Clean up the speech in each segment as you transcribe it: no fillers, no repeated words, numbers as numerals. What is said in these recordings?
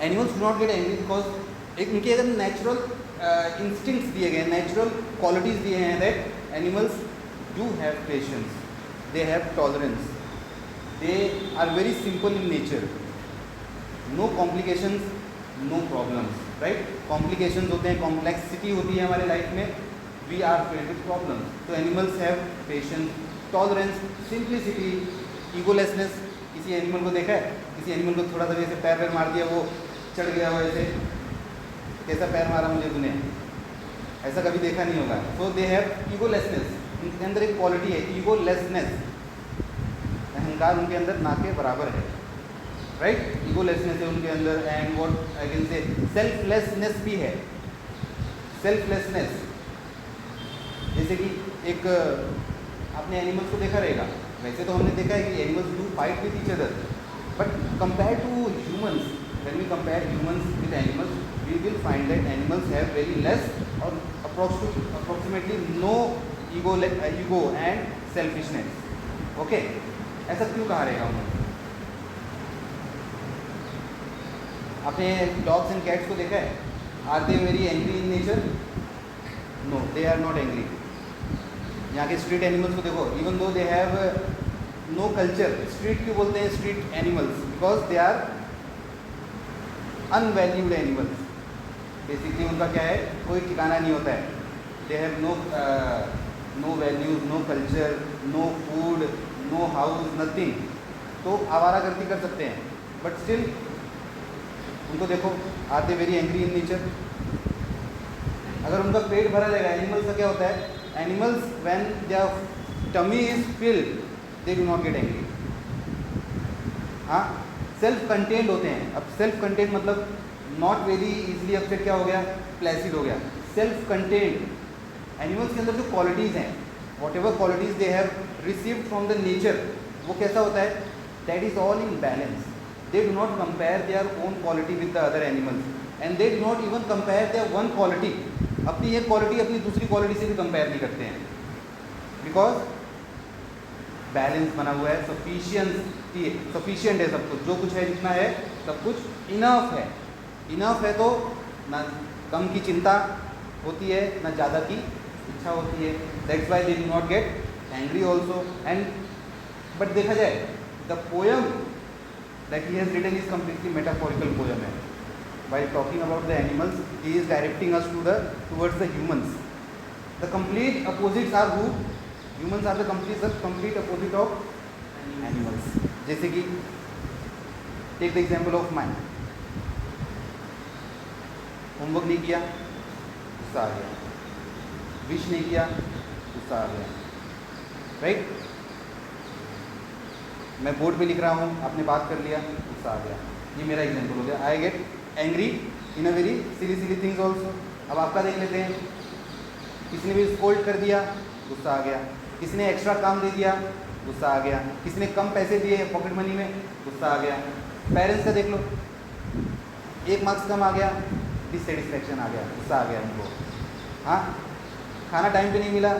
Animals do not get angry because एक उनके अगर नेचुरल इंस्टिंक्ट्स दिए गए हैं, नेचुरल क्वालिटीज़ दिए हैं that animals do have patience, they have tolerance, they are very simple in nature, no complications, no problems, right. Complications होते हैं, कॉम्प्लेक्सिटी होती है हमारे लाइफ में, we are filled with problems. तो animals have patience, tolerance, simplicity, egolessness. किसी animal को देखा है, किसी एनिमल को थोड़ा सा भी ऐसे पैर मार दिया, वो चढ़ गया हो ऐसे, कैसा पैर मारा मुझे तूने, ऐसा कभी देखा नहीं होगा। सो दे हैव ईगोलेसनेस, उनके अंदर एक क्वालिटी है ईगोलेसनेस, अहंकार उनके अंदर ना के बराबर है, राइट। ईगोलेसनेस है उनके अंदर, and what I can say selflessness भी है, सेल्फलेसनेस। जैसे कि एक आपने एनिमल्स को देखा रहेगा, वैसे तो हमने देखा है कि animals do fight with each other, but compare to humans, when we compare humans with animals, we will find that animals have very less और approximately no ego and selfishness. Okay, ऐसा क्यों कहा रहेगा उन्होंने? आपने डॉग्स एंड कैट्स को देखा है, are they very angry in nature? No, they are not angry. यहाँ के स्ट्रीट एनिमल्स को देखो, even though they have no culture, street क्यों बोलते हैं street animals? Because they are unvalued animals. Basically उनका क्या है, कोई ठिकाना नहीं होता है, they have no values, no culture, no food, no house, nothing. तो आवारागर्दी कर सकते हैं, बट स्टिल उनको देखो, are they very angry in nature? अगर उनका पेट भरा रहेगा, एनिमल्स का क्या होता है, animals when their tummy is filled they do not get angry. हाँ, सेल्फ कंटेन्ड होते हैं। अब सेल्फ कंटेन्ड मतलब नॉट वेरी इजीली अपसेट, क्या हो गया, प्लेसिड हो गया। सेल्फ कंटेन्ड एनिमल्स के अंदर जो क्वालिटीज़ हैं, what ever qualities they have received from the nature, वो कैसा होता है, that is all in balance. They do not compare their own quality with the other animals, and they do not even compare there one quality, अपनी एक quality अपनी दूसरी quality से भी कंपेयर नहीं करते हैं, बिकॉज बैलेंस बना हुआ है, सफिशिएंट है सब कुछ, जो कुछ है जितना है सब कुछ इनफ है। इनफ है तो ना कम की चिंता होती है, ना ज़्यादा की इच्छा होती है। That's why they do not get angry also. And but देखा जाए, the poem that he has written is completely metaphorical poem है। While talking about the animals, he is directing us towards the humans. The complete opposites are who? Humans are the complete opposite of animals. जैसे कि take the example of mine. Homework नहीं किया, गुस्सा आ गया। Wish नहीं किया, गुस्सा आ गया, राइट। मैं बोर्ड पे लिख रहा हूँ, आपने बात कर लिया, गुस्सा आ गया। ये मेरा एग्जाम्पल हो गया। I get angry in a very silly things also. अब आपका देख लेते हैं, किसी ने भी स्कोल्ड कर दिया, गुस्सा आ गया। किसी ने एक्स्ट्रा काम दे दिया, गुस्सा आ गया। किसी ने कम पैसे दिए पॉकेट मनी में, गुस्सा आ गया। पेरेंट्स का देख लो, 1 मार्क्स कम आ गया, डिससेटिस्फैक्शन आ गया, गुस्सा आ गया उनको। हाँ, खाना टाइम पे नहीं मिला,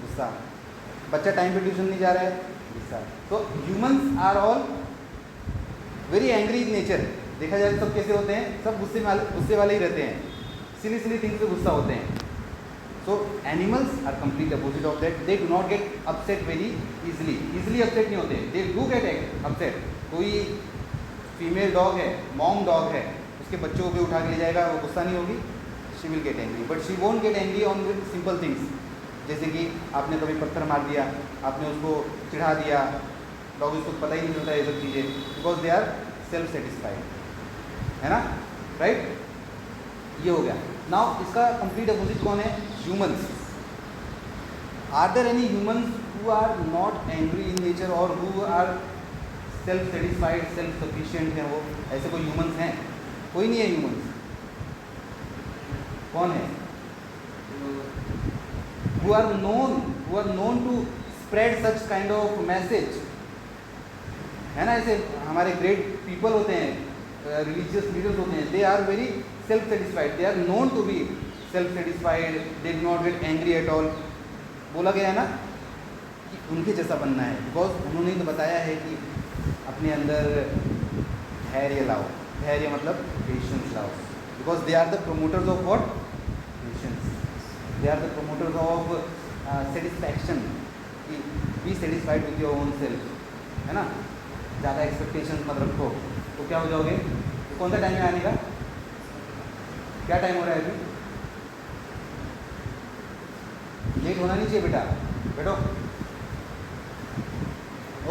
गुस्सा। बच्चा टाइम पे ट्यूशन नहीं जा रहा है, गुस्सा। तो humans are all very angry in nature. देखा जाए तो सब कैसे होते हैं, सब गुस्से वाले ही रहते हैं, सिली थिंग्स से गुस्सा होते हैं। So animals are complete opposite of that. They do not get upset very easily upset नहीं होते, दे डू गेट अपसेट। कोई फीमेल डॉग है, मॉम डॉग है, उसके बच्चों को भी उठा के ले जाएगा, वो गुस्सा नहीं होगी, she will get angry, but she won't get angry on simple things. जैसे कि आपने कभी पत्थर मार दिया, आपने उसको चिढ़ा दिया, डॉग उसको पता ही नहीं चलता ये सब चीज़ें, because they are self satisfied, है ना, राइट। ये हो गया। नाउ इसका कंप्लीट अपोजिट कौन है, humans. Are there any humans who are not angry in nature और who are self satisfied, self sufficient हैं? वो ऐसे कोई ह्यूमंस हैं? कोई नहीं है ह्यूमंस। कौन है? who are known to spread such kind of message, है ना। ऐसे हमारे ग्रेट पीपल होते हैं, रिलीजियस लीडर्स होते हैं, they are very self satisfied, they are known to be self satisfied, they do not get angry at all. बोला गया है ना कि उनके जैसा बनना है, बिकॉज उन्होंने तो बताया है कि अपने अंदर धैर्य लाओ, धैर्य मतलब पेशेंस लाओ, because they are the promoters of what, patience, they are the promoters of satisfaction, कि be satisfied with your own self, है ना। ज़्यादा एक्सपेक्टेशन मत रखो तो क्या हो जाओगे। तो कौन सा टाइम है आने का, क्या टाइम हो रहा है अभी, लेट होना नहीं चाहिए बेटा, बैठो।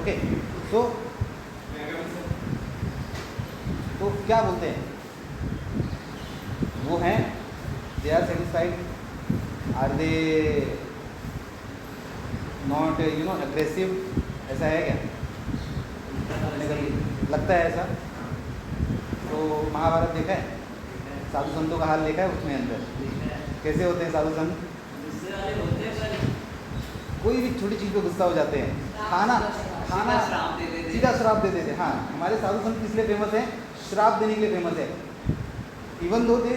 ओके, तो क्या बोलते हैं वो हैं, they are satisfied, are they not aggressive, ऐसा है क्या, लगता है ऐसा। तो महाभारत देखा है, साधु संतों का हाल देखा है उसमें अंदर कैसे होते हैं साधु संत, कोई भी छोटी चीज़ पे गुस्सा हो जाते हैं, खाना सीधा श्राप दे देते हैं। हाँ, हमारे साधु संत किस लिए फेमस हैं, श्राप देने के लिए फेमस है। Even though they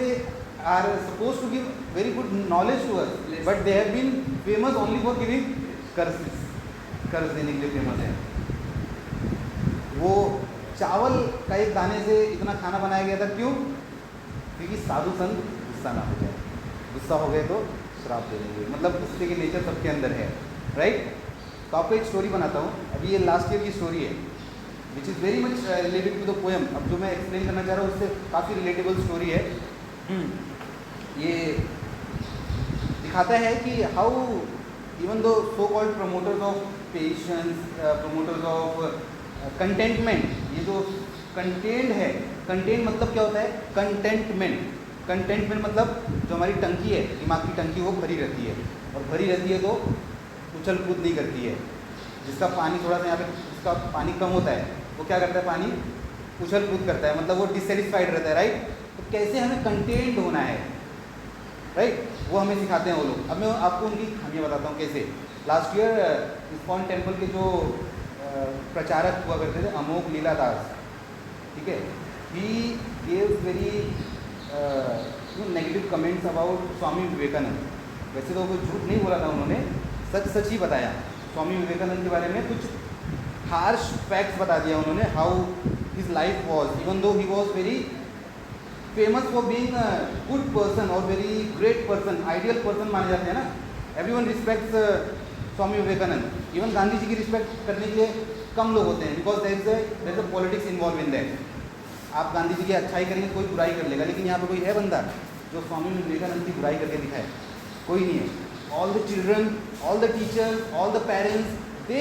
are suppose to give very good knowledge to us, but they have been famous only for giving curses, कर्ज देने के लिए फेमस है। वो चावल का एक दाने से इतना खाना बनाया गया था, क्यों, क्योंकि साधु संत गुस्सा ना हो जाए, गुस्सा हो गए तो श्राप दे देंगे, मतलब गुस्से की नेचर सबके अंदर है, राइट। तो आपको एक स्टोरी बनाता हूँ, अभी ये लास्ट ईयर की स्टोरी है, which is very much related to the poem. अब जो मैं एक्सप्लेन करना चाह रहा हूँ उससे काफ़ी रिलेटेबल स्टोरी है। ये दिखाता है कि how even though so called promoters of patience, promoters of contentment, ये जो कंटेंट है, कंटेंट मतलब क्या होता है, कंटेंटमेंट, कंटेंटमेंट मतलब जो हमारी टंकी है, दिमाग की टंकी, वो भरी रहती है, और भरी रहती है तो उछल कूद नहीं करती है। जिसका पानी थोड़ा सा यहाँ पे, जिसका पानी कम होता है वो क्या करता है, पानी उछल कूद करता है, मतलब वो डिससेटिस्फाइड रहता है, राइट। तो कैसे हमें कंटेंट होना है, राइट, वो हमें सिखाते हैं वो लोग। अब मैं आपको उनकी खामियाँ बताता हूँ कैसे। लास्ट ईयर इस्कॉन टेम्पल के जो प्रचारक हुआ करते थे, अमोघ लीला दास, ठीक है, he gave very negative comments about Swami Vivekananda. वैसे तो कोई झूठ नहीं बोला था उन्होंने, सच सच ही बताया। स्वामी विवेकानंद के बारे में कुछ हार्श फैक्ट्स बता दिया उन्होंने, how his life was, even though he was very famous for being a good person और very great person, ideal person माने जाते हैं ना। Everyone respects Swami Vivekananda. Even Gandhi ji की रिस्पेक्ट करने के लिए कम लोग होते हैं, because there is a politics involve in that. आप गांधी जी की अच्छाई करेंगे, कोई बुराई कर लेगा, लेकिन यहाँ पे कोई है बंदा जो स्वामी विवेकानंद की बुराई करके दिखाए, कोई नहीं है। All the children, all the teachers, all the parents, they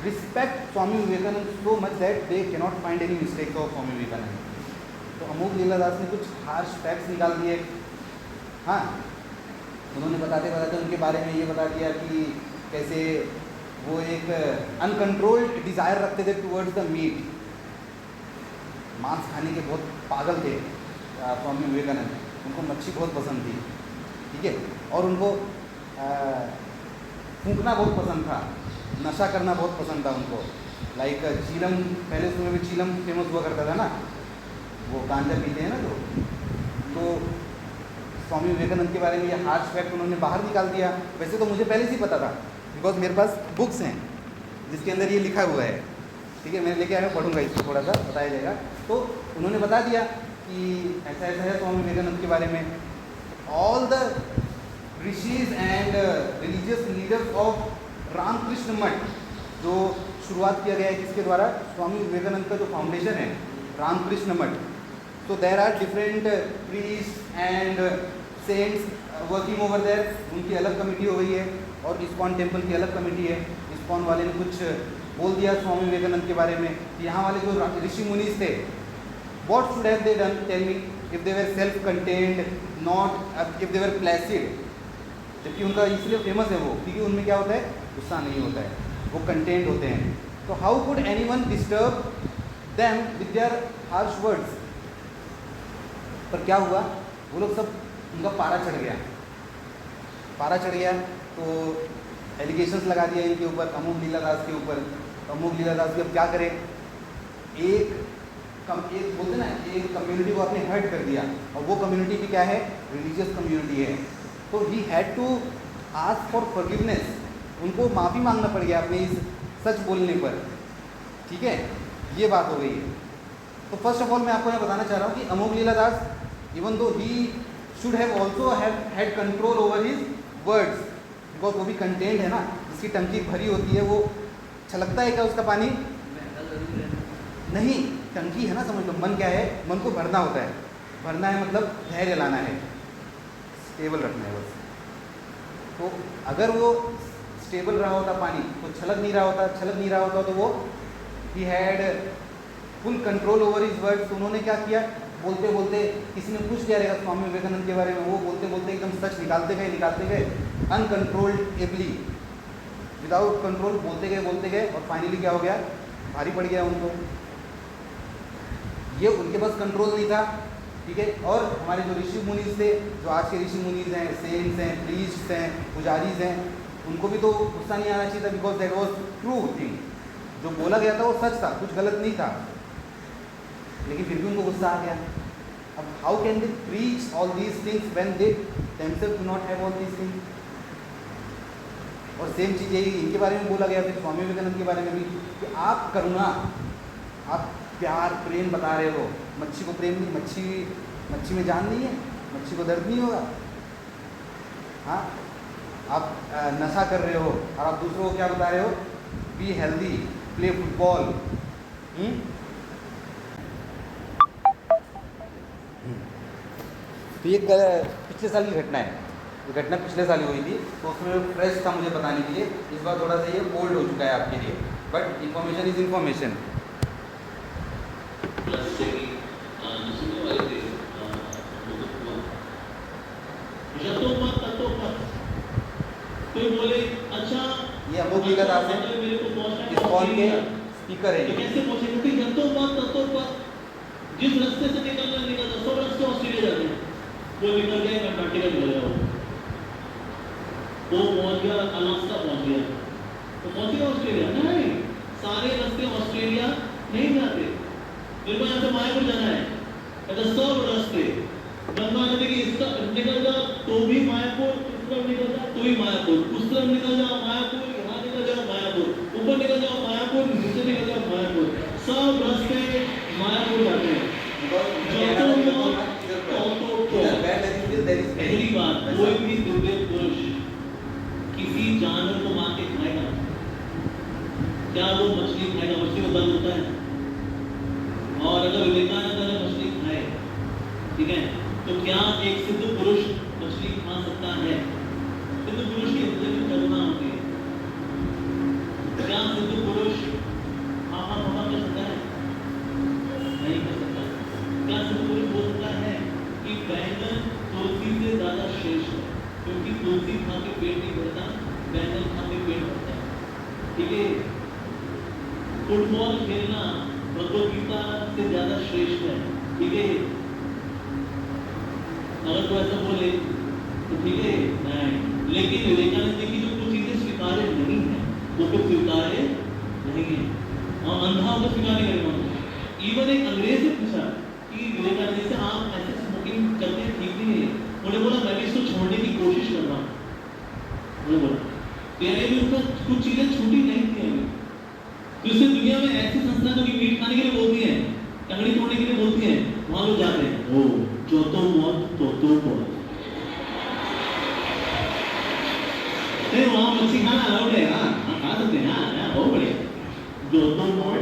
respect Swami Vivekananda so much that they cannot find any mistakes of Swami Vivekananda. तो अमोघ लीलादास ने कुछ हार्श फैक्ट्स निकाल दिए। हाँ, उन्होंने बताते बताते उनके बारे में ये बता दिया कि कैसे वो एक अनकंट्रोल्ड डिज़ायर रखते थे टुवर्ड्स द मीट, मांस खाने के बहुत पागल थे स्वामी विवेकानंद। उनको मच्छी बहुत पसंद थी, ठीक है, और उनको फूंकना बहुत पसंद था, नशा करना बहुत पसंद था उनको। लाइक चीलम, पहले समय में चीलम फेमस हुआ करता था ना, वो गांजा पीते हैं ना। तो स्वामी विवेकानंद के बारे में ये हार्श फैक्ट उन्होंने बाहर निकाल दिया। वैसे तो मुझे पहले से ही पता था, बिकॉज मेरे पास बुक्स हैं जिसके अंदर ये लिखा हुआ है, ठीक है, मैं लेके आया, पढ़ूंगा इसको, थोड़ा सा बताया जाएगा। तो उन्होंने बता दिया कि ऐसा ऐसा है स्वामी विवेकानंद के बारे में। All the rishis and religious leaders of Ramakrishna Math, जो शुरुआत किया गया है किसके द्वारा, स्वामी विवेकानंद का जो फाउंडेशन है रामकृष्ण मठ। तो there are different priest and saints working over there, उनकी अलग कमेटी हो गई है, और इस्कॉन टेम्पल की अलग कमेटी है। इस्कॉन वाले ने कुछ बोल दिया स्वामी विवेकानंद के बारे में कि यहाँ वाले जो ऋषि मुनीस थे, what should have they done, tell me, if they were self contained, not if they were placid. जबकि उनका इसलिए फेमस है वो, क्योंकि उनमें क्या होता है, गुस्सा नहीं होता है, वो कंटेंट होते हैं। तो how could anyone disturb them with their harsh words. पर क्या हुआ, वो लोग सब, उनका पारा चढ़ गया, पारा चढ़ गया, तो एलिगेशंस लगा दिया इनके ऊपर, अमोघ लीलादास के ऊपर। तो अमोघ लीलादास भी अब क्या करे, एक बोलते ना, एक कम्युनिटी को आपने हर्ट कर दिया, और वो कम्युनिटी भी क्या है, रिलीजियस कम्युनिटी है। तो he had to ask for forgiveness, उनको माफ़ी मांगना पड़ गया अपने इस सच बोलने पर, ठीक है, ये बात हो गई है। तो फर्स्ट ऑफ ऑल मैं आपको यहाँ बताना चाह रहा हूँ कि अमोघ Liladas, even though he should have also had control over his words, because वो भी कंटेंट है ना, जिसकी टंकी भरी होती है वो छलकता है क्या उसका पानी? नहीं, टंकी है ना, समझ लो। मन क्या है? मन को भरना होता है। भरना है मतलब धैर्य लाना है, स्टेबल रखना है बस। तो अगर वो स्टेबल रहा होता पानी तो छलक नहीं रहा होता तो वो he had full control over his words. तो उन्होंने क्या किया, बोलते बोलते किसी ने पूछ लिया रहेगा स्वामी विवेकानंद के बारे में, वो बोलते बोलते एकदम सच निकालते गए अनकंट्रोल्डेबली, विदाउट कंट्रोल बोलते गए और फाइनली क्या हो गया? भारी पड़ गया उनको। ये उनके पास कंट्रोल नहीं था, ठीक है। और हमारे जो ऋषि मुनीज थे, जो आज के ऋषि मुनीज हैं, सेंट्स हैं, प्रीस्ट्स हैं, पुजारीज हैं, उनको भी तो गुस्सा नहीं आना चाहिए था, because that was true thing. जो बोला गया था वो सच था, कुछ गलत नहीं था, लेकिन फिर भी उनको गुस्सा आ गया। अब how can they preach all these things when they themselves do not have all these things? और सेम चीज़ यही इनके बारे में बोला गया, फिर स्वामी विवेकानंद के बारे में भी, कि आप करुणा, आप प्यार प्रेम बता रहे हो, मच्छी को प्रेम नहीं, मच्छी में जान नहीं है, मच्छी को दर्द नहीं होगा। हाँ, आप नशा कर रहे हो और आप दूसरों को क्या बता रहे हो? Be healthy, play football. तो ये पिछले साल की घटना है, ये घटना पिछले साल हुई थी, तो उसमें फ्रेश था मुझे बताने के लिए। इस बार थोड़ा सा ये ओल्ड हो चुका है आपके लिए, बट इंफॉर्मेशन इज इंफॉर्मेशन। कोई बोले अच्छा ये अमोघ लीलादास है, इस कॉल के स्पीकर है। कैसे पहुंचे? क्योंकि तत्व पर जिस रास्ते से निकलता सब रास्ते ऑस्ट्रेलिया जाते हैं, वो निकल गया अंटार्कटिका चला गया, वो पहुंच गया अलास्का पहुंच गया, तो पहुंच गया ऑस्ट्रेलिया? नहीं, सारे रास्ते ऑस्ट्रेलिया नहीं जाते। मेरे को यहाँ से मायापुर जाना है, ऐसा सब रास्ते गंगा नदी की इस तरफ निकल जाओ तो भी मायापुर, इस तरफ निकल जाओ तो भी मायापुर, उस तरफ निकल जाओ मायापुर, यहाँ निकल जाओ मायापुर, ऊपर निकल जाओ मायापुर, नीचे निकल जाओ मायापुर, सब रास्ते मायापुर जाते हैं। पहली बात, कोई भी दिव्य पुरुष किसी जानवर को मार के खाएगा क्या? वो मछली खाएगा? मछली को दर्द होता है? और अगर विवेकानंद अगर मछली खाए, ठीक है, तो क्या एक सिद्ध पुरुष मछली खा सकता है? सिद्ध पुरुष की हृदय में करुणा होती है। क्या सिद्ध पुरुष हाँ कर सकता है? नहीं कर सकता। क्या सिद्ध पुरुष बोल सकता है कि बैंगन तुलसी से ज्यादा श्रेष्ठ है? क्योंकि तुलसी खा के पेट नहीं भरता, बैंगन खा के पेट भरता है, ठीक है। फुटबॉल खेलना भगवत गीता से ज्यादा श्रेष्ठ है, ठीक है। अगर कोई ऐसा बोले तो ठीक है, नहीं। लेकिन विवेकानंद जी की जो कुछ चीजें स्वीकार्य नहीं है, वो कुछ स्वीकार्य नहीं है, और अंधा होकर स्वीकार नहीं करेगा। इवन एक अंग्रेज से पूछा कि विवेकानंद जी से, आप ऐसे स्मोकिंग करते हैं, ठीक नहीं है। उन्होंने बोला मैं भी इसको छोड़ने की कोशिश कर रहा हूँ। उन्होंने बोला तेरे भी उनका कुछ चीजें छूटी नहीं थी अभी। तो इससे दुनिया में ऐसी संस्था जो कि मीट खाने के लिए बोलती है, टंगड़ी तोड़ने के लिए बोलती है, वहां लोग जाते हैं। ओ जो तो मौत नहीं, वहां मच्छी खाना अलाउड है, हाँ खा सकते हैं, हाँ बहुत बढ़िया। जो तो मौत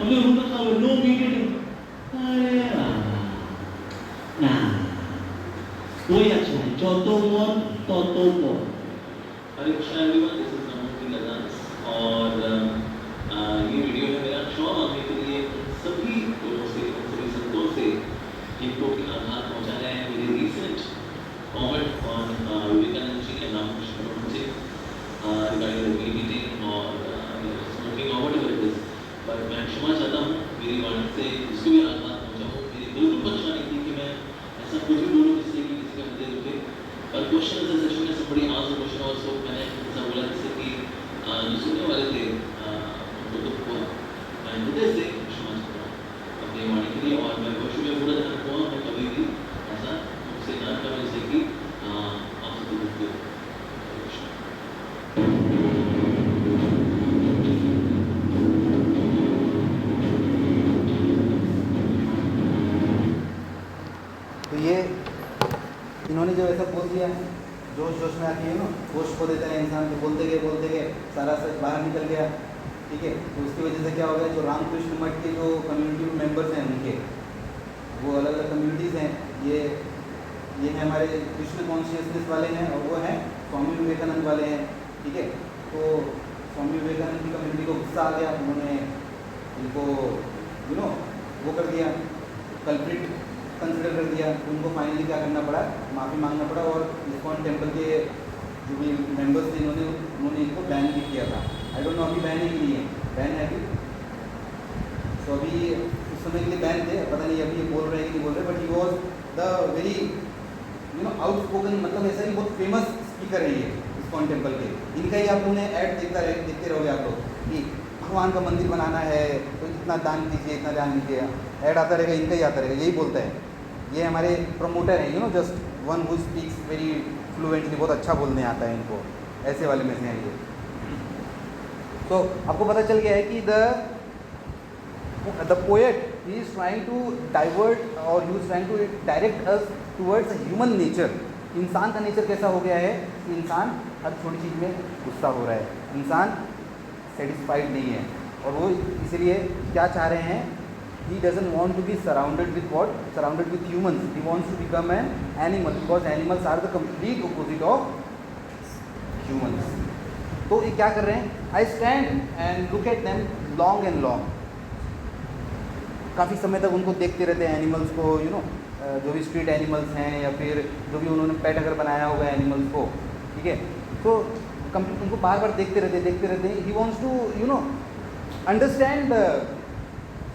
हमने रूम रखा हुआ, नो मीट ईटिंग। अरे ना वही अच्छा है, जो तो मौत हरे कृष्णा एवरीवन, दिस इज अमोघ लीलादास, और ये वीडियो है मेरा शो आपने के लिए सभी लोगों से, सभी संतों से जिनको की आघात पहुंचा है। मेरे recent comment on Vivekananda ji के नाम से रिगार्डिंग द मीटिंग और स्मोकिंग और व्हाटएवर इट इज, पर मैं क्षमा चाहता हूँ मेरी वाणी से जिसको भी आघात पहुंचा हो। मेरी बिल्कुल मंशा नहीं थी कि मैं ऐसा कुछ भी बोलूँ जिससे कि किसी का हृदय दुखे। पर क्वेश्चन इज अ सेशन में somebody asked the question also, मैंने ऐसा बोला जिससे कि जो सुनने वाले थे उनको दुख हुआ। मैं हृदय से क्षमा चाहता हूँ अपनी वाणी के लिए, और मैं भविष्य में पूरा ध्यान रखूँगा मैं कभी भी ऐसा मुझसे ना करूँ जिससे कि आपसे दुख हो। उन्होंने जब ऐसा बोल दिया, जोश जोश में आके होश खो देता है इंसान, को बोलते गए सारा सच बाहर निकल गया, ठीक है। तो उसकी वजह से क्या हो गया, जो रामकृष्ण मठ के जो कम्युनिटी मेंबर्स हैं उनके, वो अलग अलग कम्युनिटीज़ हैं, ये हैं हमारे कृष्ण कॉन्शियसनेस वाले हैं, और वो हैं स्वामी विवेकानंद वाले हैं, ठीक है। तो स्वामी विवेकानंद की कम्युनिटी को गुस्सा आ गया, उन्होंने इनको वो कर दिया, कल्प्रिट कंसिडर कर दिया। तो उनको फाइनली क्या करना पड़ा, माफ़ी मांगना पड़ा, और इस्कॉन टेम्पल के जो भी मेंबर्स थे उन्होंने इनको बैन भी किया था। आई डोंट नो अभी बैन ही नहीं है, बैन है अभी, तो अभी उस समय के लिए बैन थे, पता नहीं अभी ये बोल रहे हैं कि नहीं बोल रहे, but he was the very outspoken, मतलब ऐसा ही बहुत फेमस स्पीकर है ये इस्कॉन टेम्पल के। इनका ही आप लोगों ने ऐड देखते रहोगे आप लोग कि भगवान का मंदिर बनाना है तो इतना दान दीजिए, इतना दान दीजिए, ऐड आता रहेगा, इनका ही आता रहेगा, यही बोलता है। ये हमारे प्रमोटर हैं, just one who speaks very fluently, बहुत अच्छा बोलने आता है इनको, ऐसे वाले में से हैं ये। तो आपको पता चल गया है कि the poet he is trying to divert और he is trying to direct us towards human nature. इंसान का नेचर कैसा हो गया है कि इंसान हर छोटी चीज़ में गुस्सा हो रहा है, इंसान सेटिस्फाइड नहीं है, और वो इसलिए क्या चाह रहे हैं, he doesn't want to be surrounded with what? Surrounded with humans. He wants to become an animal, because animals are the complete opposite of humans. तो ये क्या कर रहे हैं, I stand and look at them long and long. काफ़ी समय तक उनको देखते रहते हैं एनिमल्स को, जो भी स्ट्रीट एनिमल्स हैं या फिर जो भी उन्होंने पेट अगर बनाया होगा एनिमल्स को, ठीक है, तो उनको बार बार देखते रहते हैं। He wants to understand the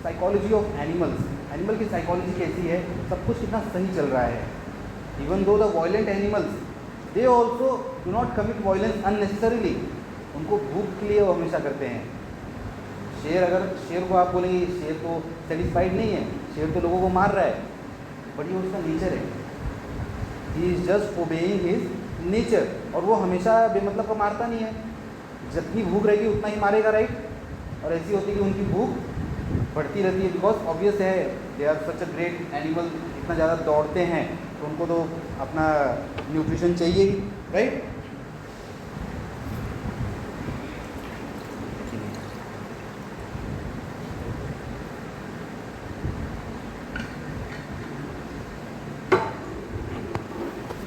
psychology of animals, animal की साइकोलॉजी कैसी है, सब कुछ कितना सही चल रहा है। इवन दो the violent animals they also do not commit violence unnecessarily, उनको भूख के लिए वो हमेशा करते हैं। शेर को आप बोलेंगे शेर तो सेटिस्फाइड नहीं है, शेर तो लोगों को मार रहा है, बट ये उसका नेचर है, he is just obeying his nature, और वो हमेशा बेमतलब का मारता नहीं है, जितनी भूख रहेगी उतना ही मारेगा, राइट। और ऐसी होती है कि उनकी भूख बढ़ती रहती है, बिकॉज ऑब्वियस है they are such a great animal, इतना ज़्यादा दौड़ते हैं तो उनको तो अपना न्यूट्रिशन चाहिए ही, राइट।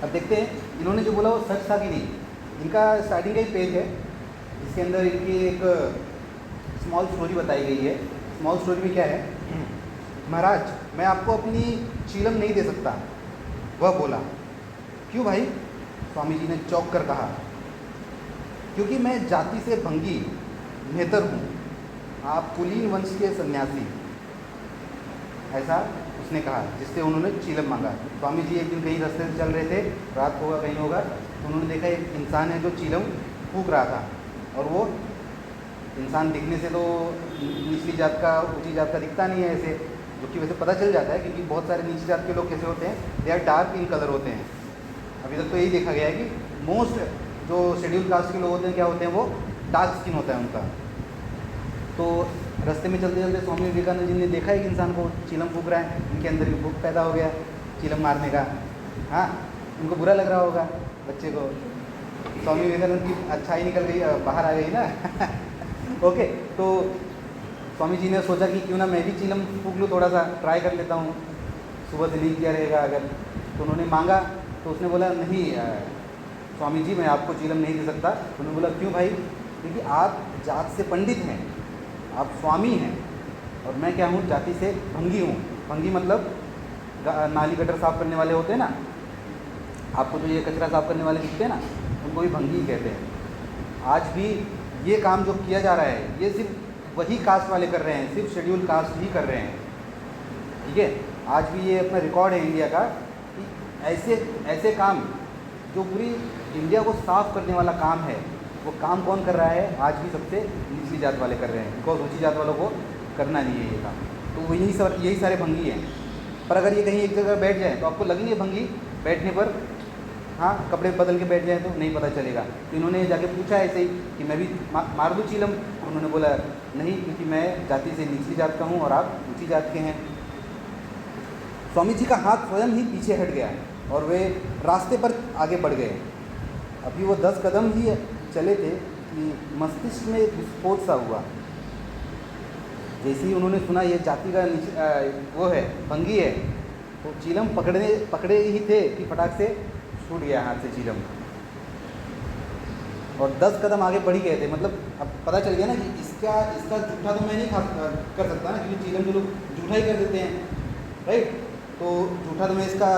अब देखते हैं इन्होंने जो बोला वो सच था कि नहीं। इनका स्टार्टिंग का ही पेज है, इसके अंदर इनकी एक स्मॉल स्टोरी बताई गई है। स्मॉल स्टोरी में क्या है, महाराज मैं आपको अपनी चीलम नहीं दे सकता, वह बोला। क्यों भाई? स्वामी जी ने चौंक कर कहा। क्योंकि मैं जाति से भंगी मेहतर हूँ, आप कुलीन वंश के सन्यासी, ऐसा उसने कहा, जिससे उन्होंने चीलम मांगा। स्वामी जी एक दिन कहीं रास्ते से चल रहे थे, रात होगा कहीं होगा, तो उन्होंने देखा एक इंसान है जो चीलम फूंक रहा था, और वो इंसान दिखने से तो निचली जात का ऊंची जात का दिखता नहीं है ऐसे, जो कि वैसे पता चल जाता है क्योंकि बहुत सारे नीची जात के लोग कैसे होते हैं, they are dark in colour होते हैं। अभी तक तो यही देखा गया है कि मोस्ट जो शेड्यूल कास्ट के लोग होते हैं क्या होते हैं, वो डार्क स्किन होता है उनका। तो रास्ते में चलते चलते स्वामी विवेकानंद जी ने देखा एक इंसान को चीलम फूंक रहा है, इनके अंदर भी भूख पैदा हो गया चीलम मारने का। हाँ, उनको बुरा लग रहा होगा बच्चे को, स्वामी विवेकानंद की अच्छाई निकल गई, बाहर आ गई ना ओके, तो स्वामी जी ने सोचा कि क्यों ना मैं भी चीलम फूंक लूँ, थोड़ा सा ट्राई कर लेता हूँ, सुबह से नहीं किया रहेगा अगर। तो उन्होंने मांगा, तो उसने बोला नहीं स्वामी जी मैं आपको चीलम नहीं दे सकता। उन्होंने बोला क्यों भाई? क्योंकि आप जात से पंडित हैं, आप स्वामी हैं, और मैं क्या हूँ, जाति से भंगी हूँ। भंगी मतलब नाली गटर साफ़ करने वाले होते हैं ना, आपको जो ये कचरा साफ़ करने वाले दिखते हैं ना, उनको भी भंगी कहते हैं। आज भी ये काम जो किया जा रहा है ये सिर्फ वही कास्ट वाले कर रहे हैं, सिर्फ शेड्यूल कास्ट ही कर रहे हैं, ठीक है। आज भी ये अपना रिकॉर्ड है इंडिया का कि ऐसे काम जो पूरी इंडिया को साफ़ करने वाला काम है, वो काम कौन कर रहा है? आज भी सबसे निचली जात वाले कर रहे हैं, बिकॉज ऊंची जात वालों को करना नहीं है ये काम। तो वो यही सारे भंगी हैं। पर अगर ये कहीं एक जगह बैठ जाए तो आपको लगेंगे भंगी, बैठने पर हाँ कपड़े बदल के बैठ जाए तो नहीं पता चलेगा। तो इन्होंने जाके पूछा ऐसे ही कि मैं भी मार दूँ चीलम? उन्होंने बोला नहीं, क्योंकि मैं जाति से निचली जात का हूँ और आप ऊँची जात के हैं। स्वामी जी का हाथ स्वयं ही पीछे हट गया और वे रास्ते पर आगे बढ़ गए। अभी वो 10 कदम ही चले थे कि मस्तिष्क में एक विस्फोट सा हुआ। जैसे ही उन्होंने सुना ये जाति का वो है, भंगी है, तो चीलम पकड़े ही थे कि फटाक से छूट गया हाथ से चीलम, और 10 कदम आगे बढ़ ही गए थे। मतलब अब पता चल गया ना कि इसका जूठा तो मैं नहीं कर सकता ना, क्योंकि चीलम के लोग जूठा ही कर देते हैं, राइट। तो जूठा तो मैं इसका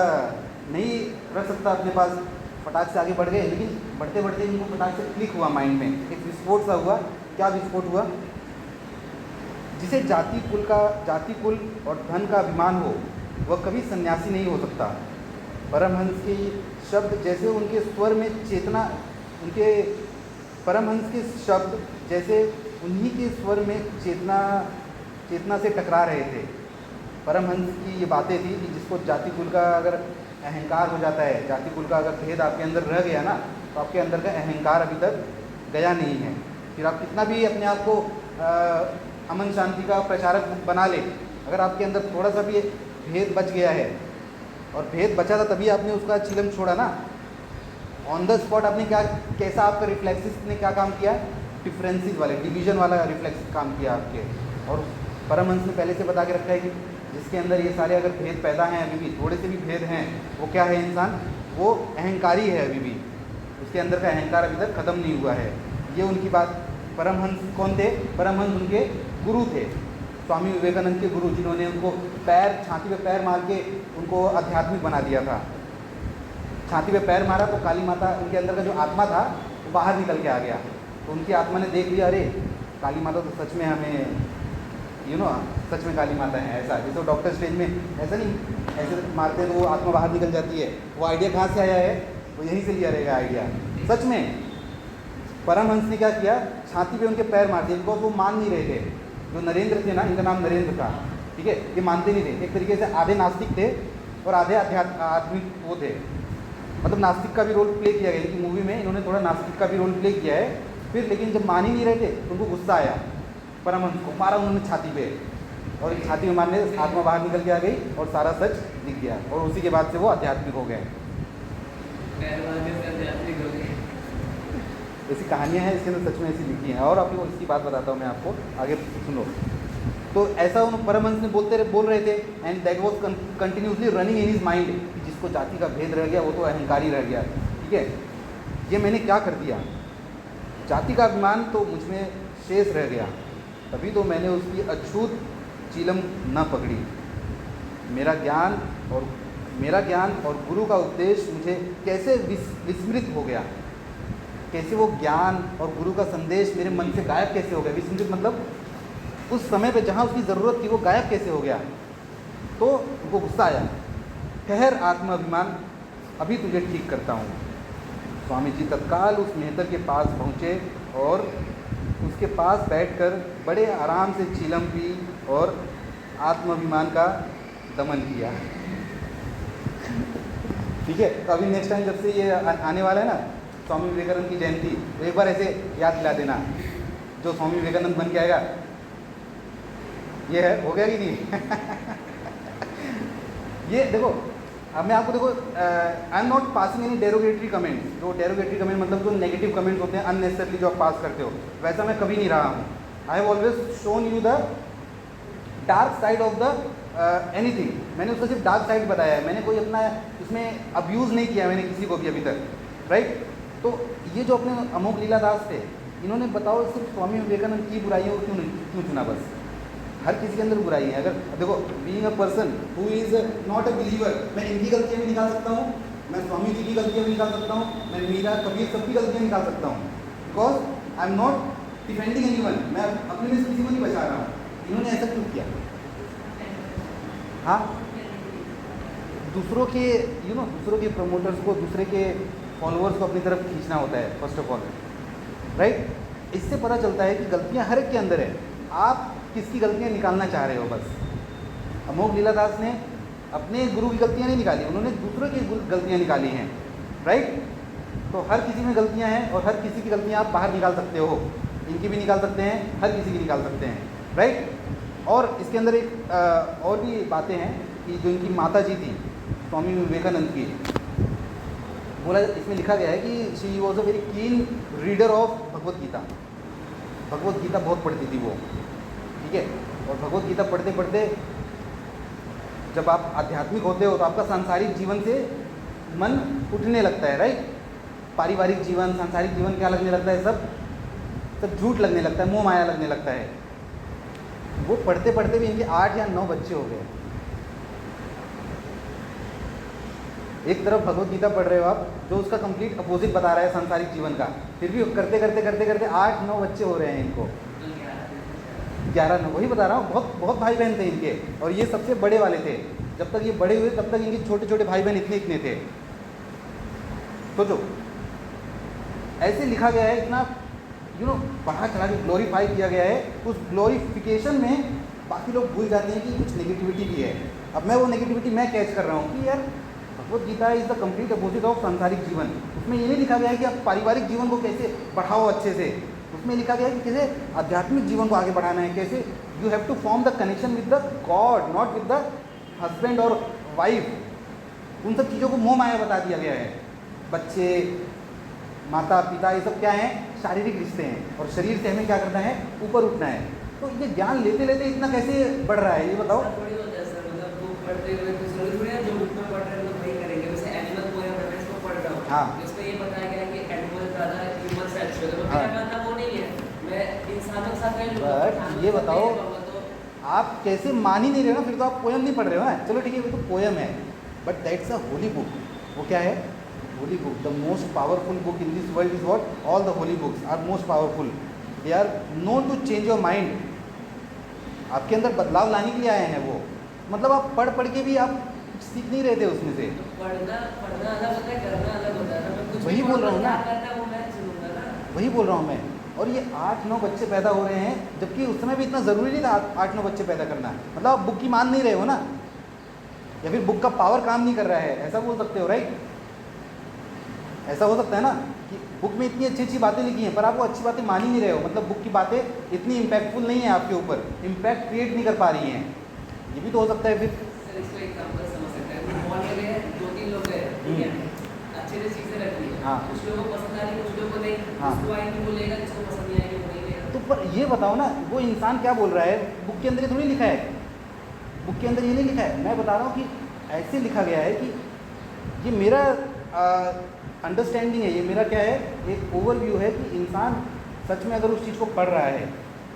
नहीं रख सकता अपने पास। फटाक से आगे बढ़ गए, लेकिन बढ़ते बढ़ते इनको फटाक से क्लिक हुआ माइंड में, एक विस्फोट सा हुआ। क्या विस्फोट हुआ? जिसे जाति कुल और धन का अभिमान हो, वह कभी सन्यासी नहीं हो सकता। परमहंस के शब्द जैसे उनके स्वर में चेतना, परमहंस के शब्द जैसे उन्हीं के स्वर में चेतना से टकरा रहे थे। परमहंस की ये बातें थी कि जिसको जाति कुल का अगर अहंकार हो जाता है, जाति कुल का अगर भेद आपके अंदर रह गया ना, तो आपके अंदर का अहंकार अभी तक गया नहीं है। फिर आप कितना भी अपने आप को अमन शांति का प्रचारक बना ले, अगर आपके अंदर थोड़ा सा भी भेद बच गया है, और भेद बचा था तभी आपने उसका चिलम छोड़ा ना। ऑन द स्पॉट आपने कैसा आपका रिफ्लेक्सिस ने क्या काम किया? डिफरेंसेस वाले, डिवीजन वाला रिफ्लेक्स काम किया आपके। और परमहंस ने पहले से बता के रखा है कि जिसके अंदर ये सारे अगर भेद पैदा हैं, अभी भी थोड़े से भी भेद हैं, वो क्या है? इंसान वो अहंकारी है अभी भी, उसके अंदर का अहंकार अभी तक ख़त्म नहीं हुआ है। ये उनकी बात। परमहंस कौन थे? परमहंस उनके गुरु थे, स्वामी विवेकानंद के गुरु, जिन्होंने उनको छाती पे पैर मार के उनको आध्यात्मिक बना दिया था। छाती पे पैर मारा तो काली माता, उनके अंदर का जो आत्मा था वो बाहर निकल के आ गया। तो उनकी आत्मा ने देख लिया, अरे काली माता तो सच में हमें सच में काली माता है। ऐसा जैसे डॉक्टर स्टेज में ऐसा नहीं, ऐसे मारते हैं तो वो आत्मा बाहर निकल जाती है। वो आइडिया कहाँ से आया है? वो यहीं से लिया रहेगा आइडिया। सच में परमहंस ने क्या किया? छाती पे उनके पैर मार दिए, बिकॉज वो मान नहीं रहे थे। जो नरेंद्र थे ना, इनका नाम नरेंद्र था, ठीक है, ये मानते नहीं थे। एक तरीके से आधे नास्तिक थे और आधे आध्यात्मिक वो थे। मतलब नास्तिक का भी रोल प्ले किया गया इनकी मूवी में, इन्होंने थोड़ा नास्तिक का भी रोल प्ले किया है। फिर लेकिन जब मान ही नहीं रहे थे तो उनको गुस्सा आया, परमहंस को मारा उन्होंने छाती पे, और छाती में मारने से आत्मा बाहर निकल के आ गई और सारा सच दिख गया, और उसी के बाद से वो आध्यात्मिक हो गए। ऐसी कहानियाँ हैं इसके अंदर, सच में ऐसी लिखी हैं। और आपको इसकी बात बताता हूँ मैं आपको, आगे सुनो। तो ऐसा उन परमहंस ने बोल रहे थे, and that was continuously running in his mind कि जिसको जाति का भेद रह गया वो तो अहंकारी रह गया, ठीक है। ये मैंने क्या कर दिया? जाति का अभिमान तो मुझ में शेष रह गया, तभी तो मैंने उसकी अछूत चीलम न पकड़ी। मेरा ज्ञान और गुरु का उपदेश मुझे कैसे विस्मृत हो गया, कैसे वो ज्ञान और गुरु का संदेश मेरे मन से गायब कैसे हो गया। विस्मृत मतलब उस समय पे जहाँ उसकी ज़रूरत थी वो गायब कैसे हो गया। तो उनको गुस्सा आया। ठहर आत्माभिमान, अभी तुझे ठीक करता हूँ। स्वामी जी तत्काल उस मेहतर के पास पहुँचे और उसके पास बैठकर बड़े आराम से चीलम पी और आत्माभिमान का दमन किया। ठीक है, तो अभी नेक्स्ट टाइम जब से ये आने वाला है ना स्वामी विवेकानंद की जयंती, तो एक बार ऐसे याद दिला देना, जो स्वामी विवेकानंद बन के आएगा। ये है, हो गया कि नहीं? ये देखो, अब मैं आपको देखो, I am not passing any derogatory comments. जो डेरोगेटरी कमेंट मतलब जो नेगेटिव कमेंट्स होते हैं अननेसेसरली जो आप पास करते हो, वैसा मैं कभी नहीं रहा हूँ। I have always shown you the dark side of the anything. मैंने उसको सिर्फ डार्क साइड बताया है, मैंने कोई अपना इसमें अब्यूज़ नहीं किया मैंने किसी को भी अभी तक, राइट। तो ये जो अपने अमोघ लीला दास थे, इन्होंने बताओ सिर्फ स्वामी विवेकानंद की बुराइयों को क्यों चुना? बस हर किसी के अंदर बुराई है। अगर देखो, being a person who is not a believer, मैं इनकी गलतियाँ भी निकाल सकता हूँ, मैं स्वामी जी की गलतियाँ भी निकाल सकता हूँ, मैं मीरा कबीर सबकी गलतियाँ निकाल सकता हूँ, because I am not defending anyone. मैं अपने में से किसी को नहीं बचा रहा हूँ। इन्होंने ऐसा क्यों किया? हाँ, दूसरों के प्रमोटर्स को, दूसरे के फॉलोअर्स को अपनी तरफ खींचना होता है फर्स्ट ऑफ ऑल, राइट। इससे पता चलता है कि गलतियाँ हर एक के अंदर है, आप किसकी गलतियाँ निकालना चाह रहे हो। बस अमोघ लीलादास ने अपने गुरु की गलतियाँ नहीं निकाली, उन्होंने दूसरों की गलतियाँ निकाली हैं, राइट। तो हर किसी में गलतियाँ हैं और हर किसी की गलतियाँ आप बाहर निकाल सकते हो। इनकी भी निकाल सकते हैं, हर किसी की निकाल सकते हैं, राइट। और इसके अंदर एक और भी बातें हैं कि जो इनकी माता जी थी स्वामी विवेकानंद की, बोला, इसमें लिखा गया है कि she was a very keen reader of Bhagavad Gita. Bhagavad Gita बहुत पढ़ती थी वो, ठीक है। और भगवत गीता पढ़ते पढ़ते जब आप आध्यात्मिक होते हो तो आपका सांसारिक जीवन से मन उठने लगता है, राइट। पारिवारिक जीवन, सांसारिक जीवन क्या लगने लगता है, सब झूठ लगने लगता है, मोह माया लगने लगता है। वो पढ़ते पढ़ते भी इनके 8 या 9 बच्चे हो गए। एक तरफ भगवत गीता पढ़ रहे हो आप, जो उसका कंप्लीट अपोजिट बता रहा है सांसारिक जीवन का, फिर भी करते करते करते करते 8-9 बच्चे हो रहे हैं इनको। 11-9, वही बता रहा हूँ, बहुत बहुत भाई बहन थे इनके, और ये सबसे बड़े वाले थे। जब तक ये बड़े हुए तब तक इनके छोटे छोटे भाई बहन इतने इतने थे। तो जो ऐसे लिखा गया है, इतना बढ़ा चढ़ा के ग्लोरीफाई किया गया है, उस ग्लोरीफिकेशन में बाकी लोग भूल जाते हैं कि कुछ नेगेटिविटी भी है। अब मैं वो नेगेटिविटी मैं कैच कर रहा हूँ कि यार Bhagavad Gita is the complete opposite of सांसारिक जीवन। उसमें ये नहीं लिखा गया है कि आप पारिवारिक जीवन को कैसे बढ़ाओ अच्छे से, उसमें लिखा गया है कि कैसे आध्यात्मिक जीवन को आगे बढ़ाना है, कैसे you have to form the connection with the god, not with the husband और वाइफ। उन सब चीज़ों को मोह माया बता दिया गया है। बच्चे, माता पिता, ये सब क्या हैं, शारीरिक रिश्ते हैं, और शरीर से हमें क्या करना है, ऊपर उठना है। तो ये ज्ञान लेते लेते इतना कैसे बढ़ रहा है, ये बताओ। हाँ, इसमें ये बताया गया कि एनिमल ज़्यादा ह्यूमन से अच्छे होते हैं, हाँ। मेरा मानना वो नहीं है, मैं इंसानों के साथ रह लूँगा। बट ये बताओ, आप कैसे मान ही नहीं रहे हो ना, फिर तो आप पोयम नहीं पढ़ रहे हो ना। चलो ठीक है, वो तो पोयम है, but that's a holy book. वो क्या है, holy book. The most powerful book in this world is what, all the holy books are most powerful. They are known to change your mind. आपके अंदर बदलाव लाने के लिए आए हैं वो। मतलब आप पढ़ पढ़ के भी आप सीख नहीं रहे थे उसमें से। पढ़ना अलग होता है, करना अलग होता है ना। मैं कुछ वही बोल रहा हूँ ना, क्या करना है वो मैं चुनूंगा ना। वही बोल रहा हूँ मैं। और ये 8-9 बच्चे पैदा हो रहे हैं, जबकि उस समय भी इतना ज़रूरी नहीं था 8-9 बच्चे पैदा करना। मतलब आप बुक की मान नहीं रहे हो ना, या फिर बुक का पावर काम नहीं कर रहा है, ऐसा बोल सकते हो, राइट। ऐसा हो सकता है ना कि बुक में इतनी अच्छी अच्छी बातें लिखी हैं, पर आप वो अच्छी बातें मान ही नहीं रहे हो। मतलब बुक की बातें इतनी इम्पैक्टफुल नहीं है आपके ऊपर, इम्पैक्ट क्रिएट नहीं कर पा रही हैं। ये भी तो हो सकता है फिर। सर इसको एग्जांपल समझ सकते हैं। मॉल में गए, 2-3 लोग गए, ठीक है, अच्छे से चीज़ें रखी है। हाँ। कुछ लोगों को पसंद आ रही है, कुछ लोगों को नहीं। हाँ। उसको आएंगे वो लेगा, जिसको पसंद नहीं आएगी वो नहीं लेगा। तो पर ये बताओ ना, वो इंसान क्या बोल रहा है, बुक के अंदर ये थोड़ी लिखा है। बुक के अंदर ये नहीं लिखा है। मैं बता रहा हूँ कि ऐसे लिखा गया है कि ये मेरा अंडरस्टैंडिंग है, ये मेरा क्या है, एक ओवरव्यू है कि इंसान सच में अगर उस चीज़ को पढ़ रहा है,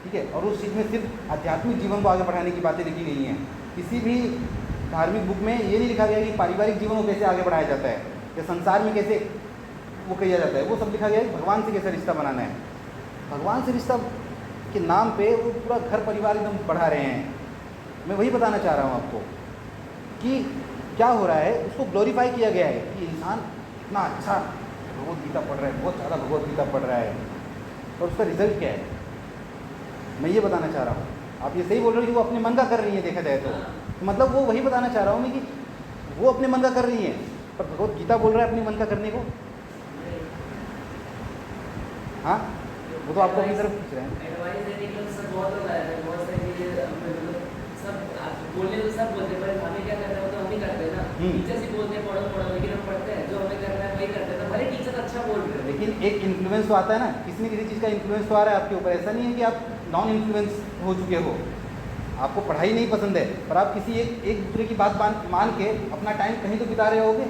ठीक है, और उस चीज़ में सिर्फ आध्यात्मिक जीवन को आगे बढ़ाने की बातें लिखी गई हैं। किसी भी धार्मिक बुक में ये नहीं लिखा गया कि पारिवारिक जीवन को कैसे आगे बढ़ाया जाता है, या संसार में कैसे वो किया जाता है। वो सब लिखा गया है भगवान से कैसे रिश्ता बनाना है। भगवान से रिश्ता के नाम पे वो पूरा घर परिवार एकदम बढ़ा रहे हैं। मैं वही बताना चाह रहा हूँ आपको कि क्या हो रहा है, उसको ग्लोरीफाई किया गया है कि इंसान इतना अच्छा भगवत गीता पढ़ रहा है, बहुत ज़्यादा भगवत गीता पढ़ रहा है, और उसका रिजल्ट क्या है, मैं ये बताना चाह रहा हूँ। आप ये सही बोल रहे हो कि वो अपने मन का कर रही है, देखा जाए तो मतलब वो वही बताना चाह रहा हूँ मैं कि वो अपने मन का कर रही है, पर भगवत गीता बोल रहा है अपने मन का करने को। हाँ, वो तो आपको अपनी तरफ खींच रहे हैं। एडवाइस देने के लिए सब बहुत लोग आए थे, बहुत सारी चीज़ें मतलब सब बोलने तो सब बोलते हैं, पर हमें क्या करना है वो तो हम ही करते हैं ना। टीचर्स ही बोलते हैं पढ़ो पढ़ो, लेकिन हम पढ़ते हैं, जो हमें करना है वही करते हैं। तो भले टीचर अच्छा बोल रहे हैं, लेकिन एक इन्फ्लुएंस तो आता है ना, किसी न किसी चीज़ का इन्फ्लुएंस तो आ रहा है आपके ऊपर। ऐसा नहीं है कि आप नॉन इन्फ्लुएंस हो चुके हो, आपको पढ़ाई नहीं पसंद है, पर आप किसी एक दूसरे की बात मान के अपना टाइम कहीं तो बिता रहे होगे।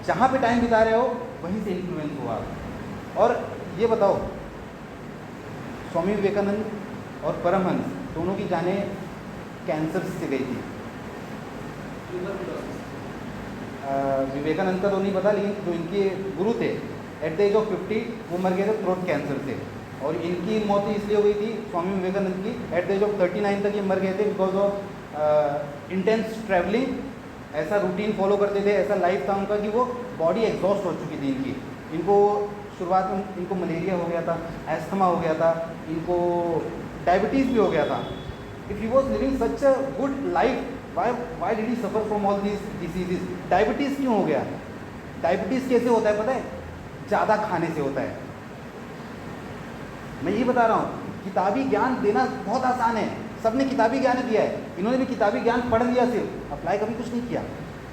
जहाँ पे टाइम बिता रहे हो वहीं से इन्फ्लुएंस हो आप। और ये बताओ, स्वामी विवेकानंद और परमहंस दोनों की जानें कैंसर से गई थी। विवेकानंद का तो नहीं पता, लेकिन जो इनके गुरु थे एट द एज ऑफ 50 वो मर गए थे थ्रोट कैंसर से। और इनकी मौत इसलिए हो गई थी, स्वामी विवेकानंद की, एट द एज ऑफ 39 तक ये मर गए थे बिकॉज ऑफ इंटेंस ट्रैवलिंग। ऐसा रूटीन फॉलो करते थे, ऐसा लाइफ था उनका कि वो बॉडी एग्जॉस्ट हो चुकी थी इनकी। इनको शुरुआत में इनको मलेरिया हो गया था, एस्थमा हो गया था, इनको डायबिटीज़ भी हो गया था। If he was living such a good life, why did he suffer from all these diseases. Diabetes क्यों हो गया? डायबिटीज़ कैसे होता है पता है? ज़्यादा खाने से होता है। मैं ये बता रहा हूँ, किताबी ज्ञान देना बहुत आसान है, सबने किताबी ज्ञान दिया है, इन्होंने भी किताबी ज्ञान पढ़ लिया, सिर्फ अप्लाई कभी कुछ नहीं किया,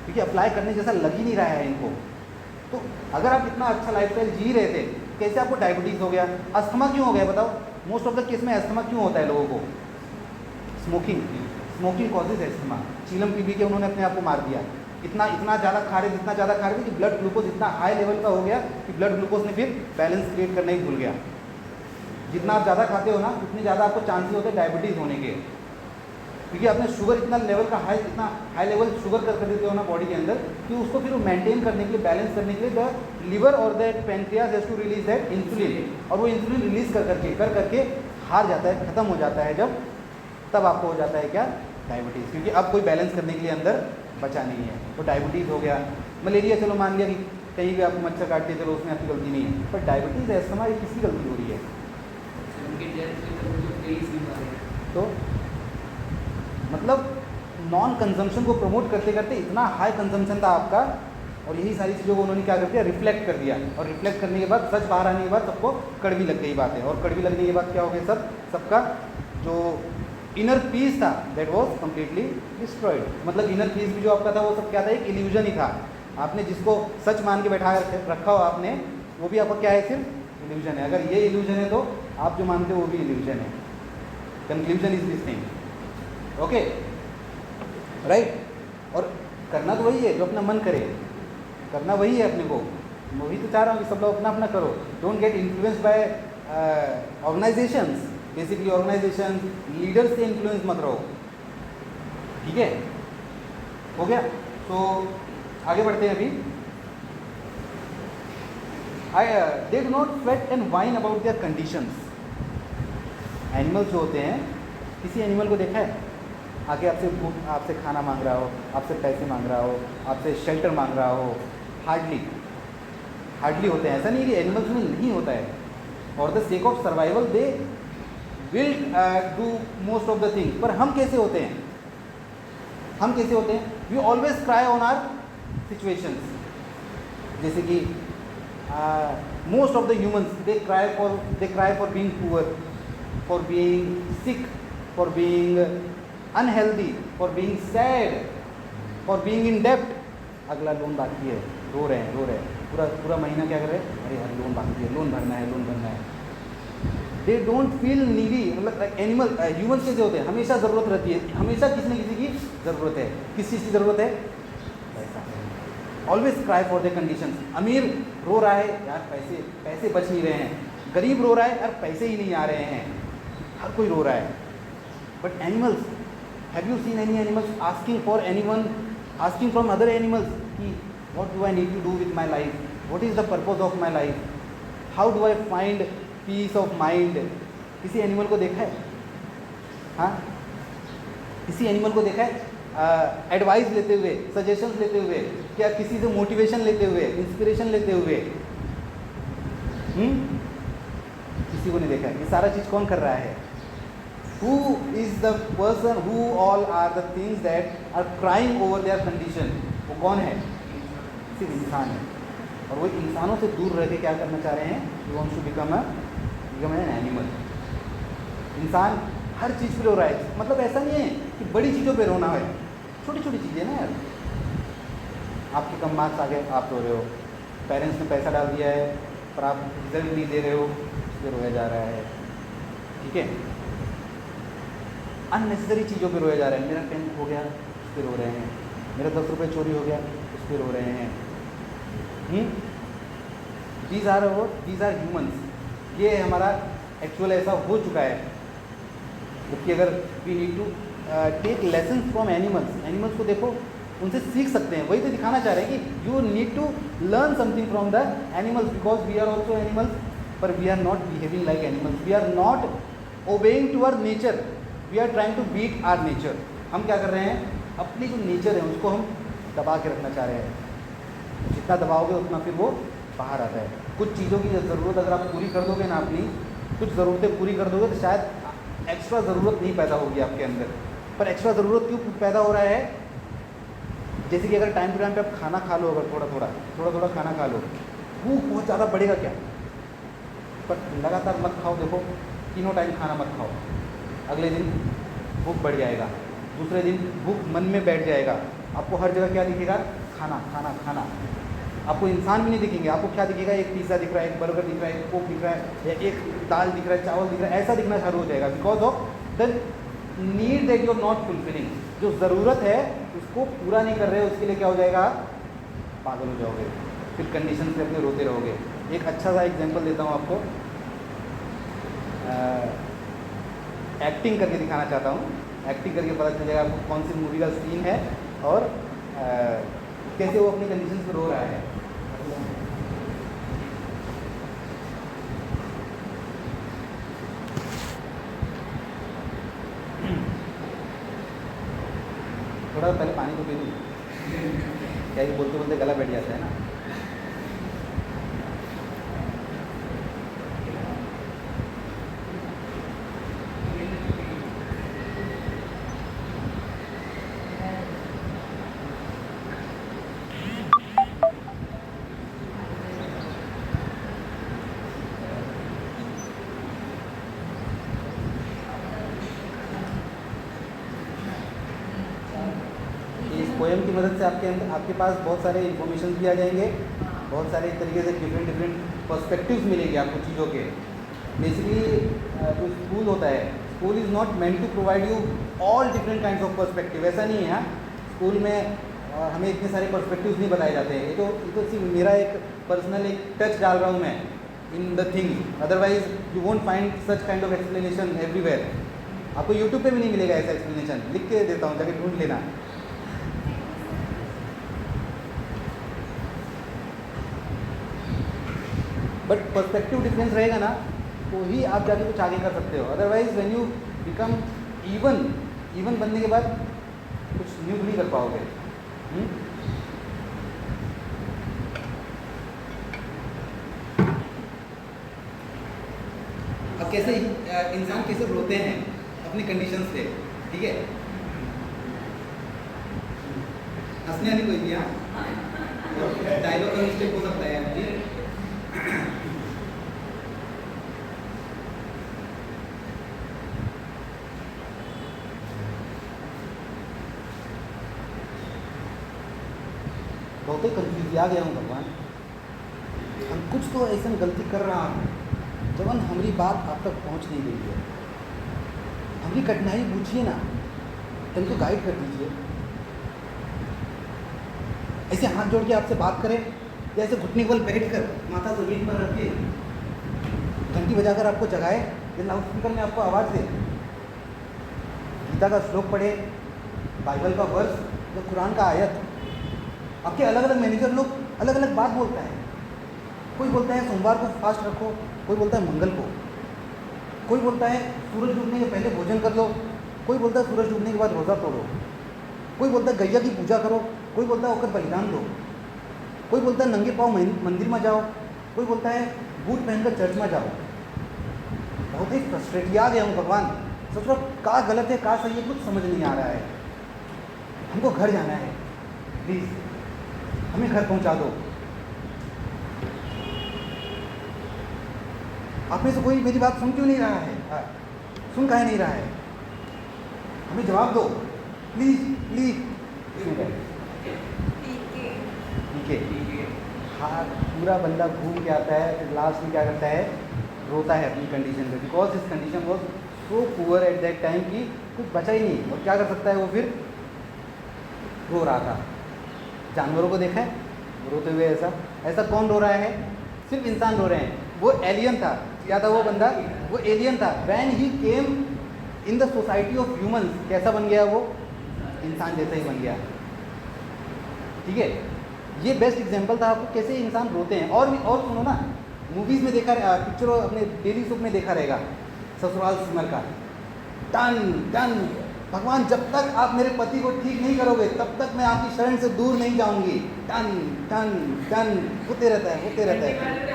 क्योंकि अप्लाई करने जैसा लग ही नहीं रहा है इनको। तो अगर आप इतना अच्छा लाइफस्टाइल जी रहे थे, कैसे आपको डायबिटीज़ हो गया? अस्थमा क्यों हो गया बताओ? मोस्ट ऑफ द केस में अस्थमा क्यों होता है लोगों को? Smoking causes asthma. चीलम पी के उन्होंने अपने आप को मार दिया। इतना ज़्यादा खा रहे थे कि ब्लड ग्लूकोज इतना हाई लेवल का हो गया कि ब्लड ग्लूकोज ने फिर बैलेंस क्रिएट करना ही भूल गया। जितना आप ज़्यादा खाते हो ना, उतने ज़्यादा आपको चांसेस होते हैं डायबिटीज़ होने के, क्योंकि आपने शुगर इतना हाई लेवल शुगर कर देते हो ना बॉडी के अंदर कि उसको फिर मेंटेन करने के लिए, बैलेंस करने के लिए द लिवर और the pancreas has to release that insulin, और वो इंसुलिन रिलीज कर करके हार जाता है, ख़त्म हो जाता है जब, तब आपको हो जाता है क्या? डायबिटीज़, क्योंकि अब कोई बैलेंस करने के लिए अंदर बचा नहीं है। तो डायबिटीज़ हो गया। मलेरिया चलो मान लिया कि कहीं भी आपको मच्छर काट दिया, चलो उसमें आपकी गलती नहीं है, पर डायबिटीज़ अस्थमा ये किसकी गलती हो रही है? तो मतलब नॉन कंजम्पशन को प्रमोट करते करते इतना हाई कंजम्पशन था आपका, और यही सारी चीज़ों को उन्होंने क्या कर दिया? रिफ्लेक्ट कर दिया, और रिफ्लेक्ट करने के बाद सच बाहर आने के बाद सबको कड़वी लग गई बातें, और कड़वी लगने के बाद क्या हो गया? सबका जो इनर पीस था दैट वाज कम्प्लीटली डिस्ट्रॉयड। मतलब इनर पीस भी जो आपका था वो सब क्या था? एक इल्यूजन ही था। आपने जिसको सच मान के बैठा रखा हो आपने, वो भी आपका क्या है? सिर्फ इल्यूजन है। अगर ये इल्यूजन है तो आप जो मानते हो वो भी इल्यूजन है। Conclusion is this thing, okay, right. और करना तो वही है जो अपना मन करे, करना वही है अपने को। मैं वही तो चाह रहा हूँ कि सब लोग अपना अपना करो। Don't get influenced by organisations. Basically organisation leaders से इन्फ्लुएंस मत रहो, ठीक है? हो गया? तो आगे बढ़ते हैं अभी। दे do not sweat and wine about their conditions. Animals जो होते हैं, किसी एनिमल को देखा है आके आपसे खाना मांग रहा हो, आपसे पैसे मांग रहा हो, आपसे शेल्टर मांग रहा हो? हार्डली होते हैं। ऐसा नहीं कि एनिमल्स में नहीं होता है। और the sake of survival they will do most of the things. पर हम कैसे होते हैं? We always cry on our situations. जैसे कि most of the humans they cry for being poor, for being sick, for being unhealthy, for being sad, for being in डेब्ट। अगला loan बाकी है, रो रहे हैं पूरा महीना क्या कर रहे हैं? अरे यार लोन बाकी है, लोन भरना है। They don't feel needy. मतलब ह्यूमन्स कैसे होते हैं? हमेशा ज़रूरत रहती है, हमेशा किसी न किसी की ज़रूरत है। किस चीज़ की ज़रूरत है? पैसा। Always cry for the conditions. अमीर रो रहा है, यार पैसे बच नहीं रहे हैं। गरीब रो रहा है, यार पैसे ही नहीं आ रहे हैं। हर कोई रो रहा है। But animals, have you seen any animals asking from other animals कि what do I need to do with my life? What is the purpose of my life? How do I find peace of mind? किसी animal को देखा है? हाँ, किसी animal को देखा है एडवाइस लेते हुए, सजेशंस लेते हुए, क्या किसी से मोटिवेशन लेते हुए, इंस्पिरेशन लेते हुए? किसी को नहीं देखा है। ये सारा चीज़ कौन कर रहा है? Who is the person, who all are the things that are crying over their condition? वो कौन है? सिर्फ इंसान है। और वो इंसानों से दूर रह के क्या करना चाह रहे हैं? He wants to become an animal. इंसान हर चीज़ पे रो रहा है। मतलब ऐसा नहीं है कि बड़ी चीज़ों पे रोना है, छोटी छोटी चीज़ें ना यार। आपके कम मार्क्स आ गए, आप रो रहे हो। पेरेंट्स ने पैसा डाल दिया है पर आप रिजल्ट नहीं दे रहे हो, इसलिए रोया जा रहा है, ठीक है? अननेसेसरी चीज़ों पे रोया जा रहा है। मेरा पेन खो गया, उस पर रो रहे हैं। मेरा 10 रुपये चोरी हो गया, उस पर रो रहे हैं। These are humans. ये हमारा एक्चुअल ऐसा हो चुका है। जबकि अगर we need to take lesson from animals को देखो, उनसे सीख सकते हैं। वही तो दिखाना चाह रहे हैं कि you need to learn something from the animals, because we are also animals, पर we are not behaving like animals. We are not obeying to our nature, we are trying to beat our nature. हम क्या कर रहे हैं? अपनी जो nature है उसको हम दबा के रखना चाह रहे हैं। जितना दबाओगे उतना फिर वो बाहर आता है। कुछ चीज़ों की ज़रूरत अगर आप पूरी कर दोगे ना, अपनी कुछ ज़रूरतें पूरी कर दोगे, तो शायद एक्स्ट्रा ज़रूरत नहीं पैदा होगी आपके अंदर। पर एक्स्ट्रा ज़रूरत क्यों पैदा हो रहा है? जैसे कि अगर टाइम टू टाइम पे आप खाना खा लो, अगर थोड़ा थोड़ा खाना खा लो, भूख बहुत ज़्यादा बढ़ेगा क्या? पर लगातार मत खाओ। देखो, तीनों टाइम खाना मत खाओ, अगले दिन भूख बढ़ जाएगा, दूसरे दिन भूख मन में बैठ जाएगा। आपको हर जगह क्या दिखेगा? खाना खाना खाना। आपको इंसान भी नहीं दिखेंगे, आपको क्या दिखेगा, एक पिज़्ज़ा दिख रहा है, एक बर्गर दिख रहा है, एक कोक दिख रहा है, या एक दाल दिख रहा है, चावल दिख रहा है, ऐसा दिखना चालू हो जाएगा because of the need that you are not fulfilling. जो ज़रूरत है उसको पूरा नहीं कर रहे, उसके लिए क्या हो जाएगा, पागल हो जाओगे, फिर कंडीशन से अपने रोते रहोगे। एक अच्छा सा एग्जांपल देता हूँ आपको, एक्टिंग करके दिखाना चाहता हूँ। एक्टिंग करके पता चल जाएगा आपको कौन सी मूवी का सीन है और कैसे वो अपनी कंडीशन पे रो रहा है। थोड़ा पहले पानी तो पी लूँ, क्या कि बोलते बोलते गला बैठ जाता है ना। इस पोएम की मदद से आपके पास बहुत सारे इन्फॉर्मेशन भी आ जाएंगे, बहुत सारे एक तरीके से डिफरेंट पर्सपेक्टिव्स मिलेंगे आपको चीज़ों के। बेसिकली जो स्कूल होता है, school is not meant to provide you all different kinds of perspective, ऐसा नहीं है। स्कूल में हमें इतने सारे पर्सपेक्टिव्स नहीं बताए जाते हैं। ये तो सिर्फ मेरा एक पर्सनल एक टच डाल रहा हूँ मैं in the thing, otherwise you won't find such kind of explanation everywhere. आपको यूट्यूब पे भी नहीं मिलेगा ऐसा एक्सप्लेनेशन, लिख के देता हूँ, जाके ढूंढ लेना। बट पर्सपेक्टिव डिफरेंस रहेगा ना, तो ही आप जाके कुछ आगे कर सकते हो। Otherwise when you become even बनने के बाद कुछ न्यू नहीं कर पाओगे। अब कैसे इंसान कैसे रोते हैं अपनी कंडीशन से, ठीक है। हंसने वाली कोई भी, हाँ डायलॉग का मिस्टेक हो सकता है जी। बहुत ही कंफ्यूज आ गया हूँ भगवान, हम कुछ तो ऐसा गलती कर रहा हूँ जबन हमारी बात आप तक पहुँच नहीं गई है। हमारी कठिनाई पूछिए ना, तभी तो गाइड कर दीजिए। ऐसे हाथ जोड़ के आपसे बात करें, या ऐसे घुटने के बल बैठ कर माथा जमीन पर रख के घंटी बजाकर आपको जगाए, या लाउड स्पीकर में आपको आवाज़ दे, गीता का श्लोक पढ़े, बाइबल का वर्स या कुरान का आयत। आपके अलग अलग मैनेजर लोग अलग अलग बात बोलता है। कोई बोलता है सोमवार को फास्ट रखो, कोई बोलता है मंगल को, कोई बोलता है सूरज डूबने के पहले भोजन कर लो, कोई बोलता है सूरज डूबने के बाद रोज़ा तोड़ो, कोई बोलता है गैया की पूजा करो, कोई बोलता है होकर बलिदान दो, कोई बोलता है नंगे पाँव मंदिर में जाओ, कोई बोलता है बूट पहनकर चर्च में जाओ। बहुत ही फ्रस्ट्रेट आ गया हूँ भगवान, सोच रहा का गलत है का सही है, कुछ समझ नहीं आ रहा है। हमको घर जाना है, प्लीज़ हमें घर पहुंचा दो। आप में से कोई मेरी बात सुन क्यों नहीं रहा है? सुन काहे नहीं रहा है? हमें जवाब दो प्लीज प्लीज। ठीक है, हाँ पूरा बंदा घूम के आता है, फिर लास्ट में क्या करता है, रोता है अपनी कंडीशन पे, because this condition was so poor at that time कि कुछ बचा ही नहीं। और क्या कर सकता है वो, फिर रो रहा था। जानवरों को देखा है रोते हुए? ऐसा कौन रो रहा है? सिर्फ इंसान रो रहे हैं। वो एलियन था, क्या था वो बंदा? वो एलियन था। When he came in the society of humans, कैसा बन गया वो? इंसान जैसा ही बन गया। ठीक है, ये बेस्ट एग्जांपल था आपको कैसे इंसान रोते हैं। और सुनो ना, मूवीज़ में देखा, पिक्चरों अपने डेली सोप में देखा रहेगा, ससुराल सिमर का टन टन, भगवान जब तक आप मेरे पति को ठीक नहीं करोगे तब तक मैं आपकी शरण से दूर नहीं जाऊंगी। टन टन टन होते रहता है।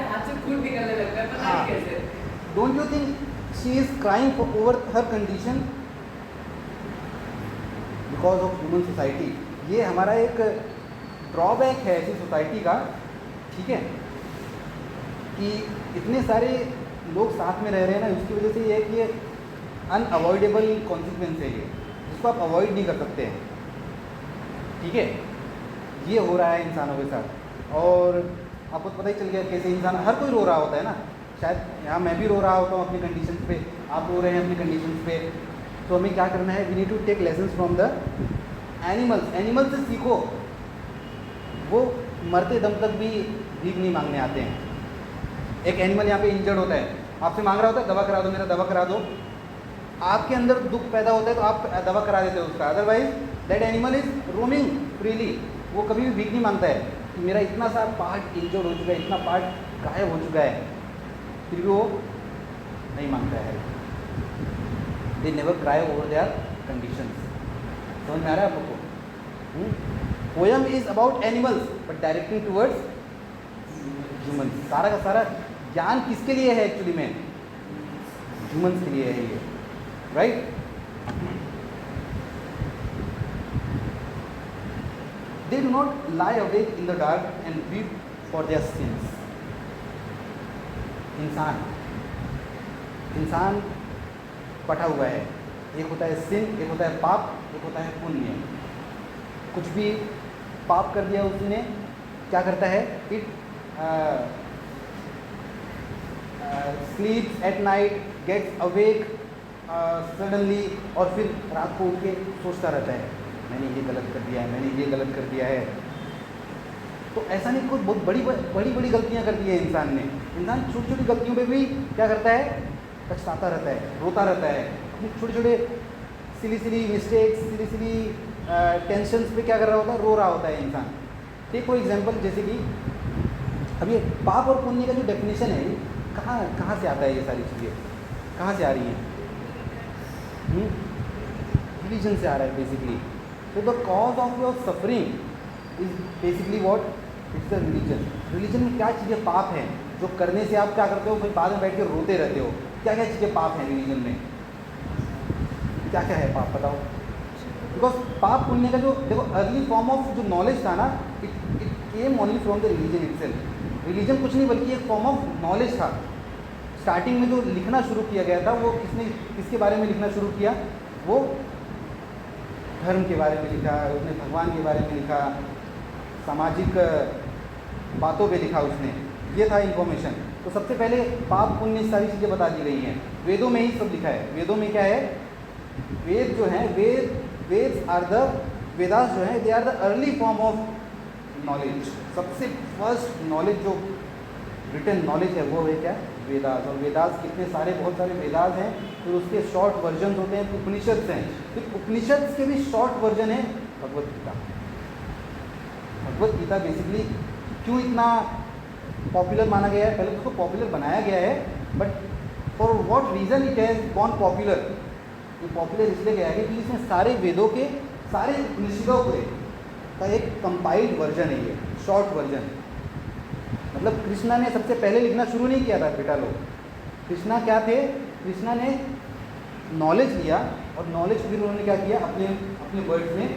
हाथ से खून निकलने लगता है, पता नहीं कैसे। Don't you think she is crying over her condition because of human society? ये हमारा एक ड्रॉबैक है ऐसी सोसाइटी का, ठीक है, कि इतने सारे लोग साथ में रह रहे हैं ना, उसकी वजह से ये है कि ये अनअवॉइडेबल कॉन्सिक्वेंस है ये, जिसको आप अवॉइड नहीं कर सकते हैं। ठीक है, ये हो रहा है इंसानों के साथ। और आपको पता ही चल गया कैसे इंसान, हर कोई रो रहा होता है ना, शायद यहाँ मैं भी रो रहा होता हूँ अपनी कंडीशंस पे, आप रो रहे हैं अपनी कंडीशंस पे। तो हमें क्या करना है, we need to take lessons from the animals. Animal से सीखो, वो मरते दम तक भी भीख नहीं मांगने आते हैं। एक एनिमल यहाँ पे इंजर्ड होता है, आपसे मांग रहा होता है दवा करा दो, मेरा दवा करा दो, आपके अंदर दुख पैदा होता है तो आप दवा करा देते हो उसका। Otherwise that animal is roaming freely, वो कभी भी भीख नहीं मांगता है कि मेरा इतना सा पार्ट इंजर्ड हो चुका है, इतना पार्ट गायब हो चुका है, फिर भी वो नहीं मांगता है। They never cry over their conditions. समझ में आ रहा है आप लोग को? Poem is about animals but directing towards humans. सारा का सारा ज्ञान किसके लिए है एक्चुअली में? ह्यूमंस के लिए है ये, right? They do not lie awake in the dark and weep for their sins. इंसान पटा हुआ है, एक होता है सिन, एक होता है पाप, एक होता है पुण्य। कुछ भी पाप कर दिया उसने, क्या करता है? It sleeps at night, gets awake suddenly, और फिर रात को उठ के सोचता रहता है मैंने ये गलत कर दिया है, मैंने ये गलत कर दिया है। तो ऐसा नहीं, कुछ बहुत बड़ी गलतियां कर दी है इंसान ने। इंसान छोटी छोटी गलतियों पे भी क्या करता है? पछताता रहता है, रोता रहता है। छोटे छोटे सिली मिस्टेक्स, सिली टेंशन्स पे क्या कर रहा होता है? रो रहा होता है इंसान। टेक फॉर एग्जांपल, जैसे कि अब ये पाप और पुण्य का जो डेफिनेशन है, कहाँ से आता है? ये सारी चीज़ें कहाँ से आ रही हैं? रिलीजन से आ रहा है बेसिकली। तो the cause of your suffering is basically what? It's the religion. Religion में क्या चीज़ें पाप हैं जो करने से आप क्या करते हो? फिर बाद में बैठ के रोते रहते हो। क्या क्या चीज़ें पाप हैं रिलीजन में? क्या क्या है पाप, बताओ? बिकॉज पाप पुण्य का जो देखो अर्ली फॉर्म ऑफ जो नॉलेज था ना, it came only from the religion itself. Religion कुछ नहीं बल्कि एक फॉर्म ऑफ नॉलेज था। स्टार्टिंग में जो लिखना शुरू किया गया था वो किसके बारे में लिखना शुरू किया? वो धर्म के बारे में लिखा, उसने भगवान के बारे में लिखा, सामाजिक बातों पे लिखा उसने। ये था इन्फॉर्मेशन। तो सबसे पहले पाप पुण्य सारी चीज़ें बता दी गई हैं, वेदों में ही सब लिखा है। वेदों में क्या है? वेद जो है, वेद्स आर द, वेदास जो है, they are the early form of knowledge. सबसे फर्स्ट नॉलेज जो रिटन नॉलेज है वो है क्या? वेदास। और वेदास कितने सारे, बहुत सारे वेदास हैं। फिर उसके शॉर्ट वर्जन होते हैं, उपनिषद हैं। फिर उपनिषद के भी शॉर्ट वर्जन है भगवत गीता। भगवत गीता बेसिकली क्यों इतना पॉपुलर माना गया है? पहले तो उसको पॉपुलर बनाया गया है, but for what reason it has gone popular? ये पॉपुलर इसलिए गया है कि इसमें सारे वेदों के, सारे उपनिषदों का एक कंपाइल्ड वर्जन है ये, शॉर्ट वर्जन। मतलब कृष्णा ने सबसे पहले लिखना शुरू नहीं किया था बेटा लोग। कृष्णा क्या थे? कृष्णा ने नॉलेज लिया और नॉलेज फिर उन्होंने क्या किया? अपने वर्ड्स में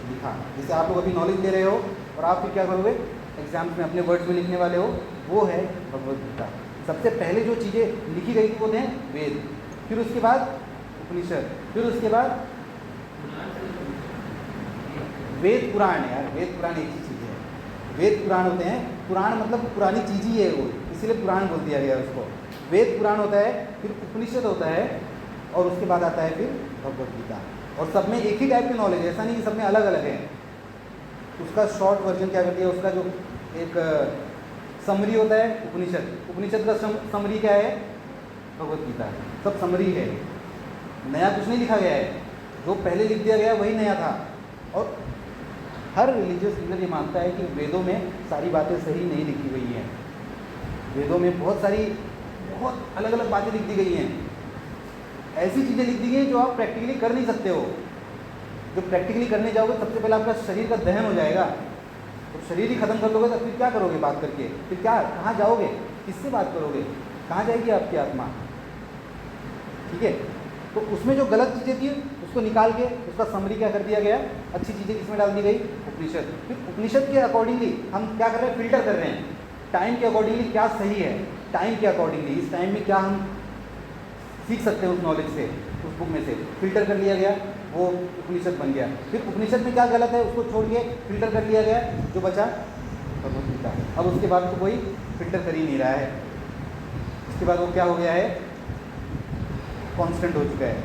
लिखा। जैसे आप लोग अभी नॉलेज ले रहे हो और आप फिर क्या करोगे? एग्जाम्स में अपने वर्ड्स में लिखने वाले हो, वो है भगवद गीता। सबसे पहले जो चीज़ें लिखी गई थी वो थे वेद, फिर उसके बाद उपनिषद, फिर उसके बाद वेद पुराण। यार वेद पुराण एक ही चीज़ है। वेद पुराण होते हैं, पुराण मतलब पुरानी चीज़ ही है वो, इसीलिए पुराण बोल दिया गया उसको। वेद पुराण होता है, फिर उपनिषद होता है, और उसके बाद आता है फिर भगवद गीता। और सब में एक ही टाइप की नॉलेज है, ऐसा नहीं कि सब में अलग अलग है। उसका शॉर्ट वर्जन क्या करती है? उसका जो एक समरी होता है उपनिषद, उपनिषद का समरी क्या है? भगवद गीता। सब समरी है, नया कुछ नहीं लिखा गया है। जो पहले लिख दिया गया वही नया था। और हर रिलीजियस लीडर ये मानता है कि वेदों में सारी बातें सही नहीं लिखी गई हैं। वेदों में बहुत अलग अलग बातें लिख दी गई हैं। ऐसी चीज़ें लिख दी गई हैं जो आप प्रैक्टिकली कर नहीं सकते हो। जो प्रैक्टिकली करने जाओगे सबसे पहले आपका शरीर का दहन हो जाएगा। तो शरीर ही खत्म कर लोगे तो फिर क्या करोगे बात करके? फिर क्या, कहाँ जाओगे? किससे बात करोगे? कहाँ जाएगी आपकी आत्मा? ठीक है। तो उसमें जो गलत चीज़ें थी उसको निकाल के उसका समरी क्या कर दिया गया? अच्छी चीज़ें किसमें डाल दी गई? उपनिषद। फिर उपनिषद के अकॉर्डिंगली हम क्या कर रहे हैं? फिल्टर कर रहे हैं। टाइम के अकॉर्डिंगली क्या सही है, टाइम के अकॉर्डिंगली इस टाइम में क्या हम सीख सकते हैं उस नॉलेज से, उस बुक में से फिल्टर कर लिया गया, वो उपनिषद बन गया। फिर उपनिषद में क्या गलत है उसको छोड़ के फिल्टर कर लिया गया, जो बचा भगवद गीता। अब उसके बाद तो कोई फिल्टर कर ही नहीं रहा है, उसके बाद वो क्या हो गया है, कांस्टेंट हो चुका है,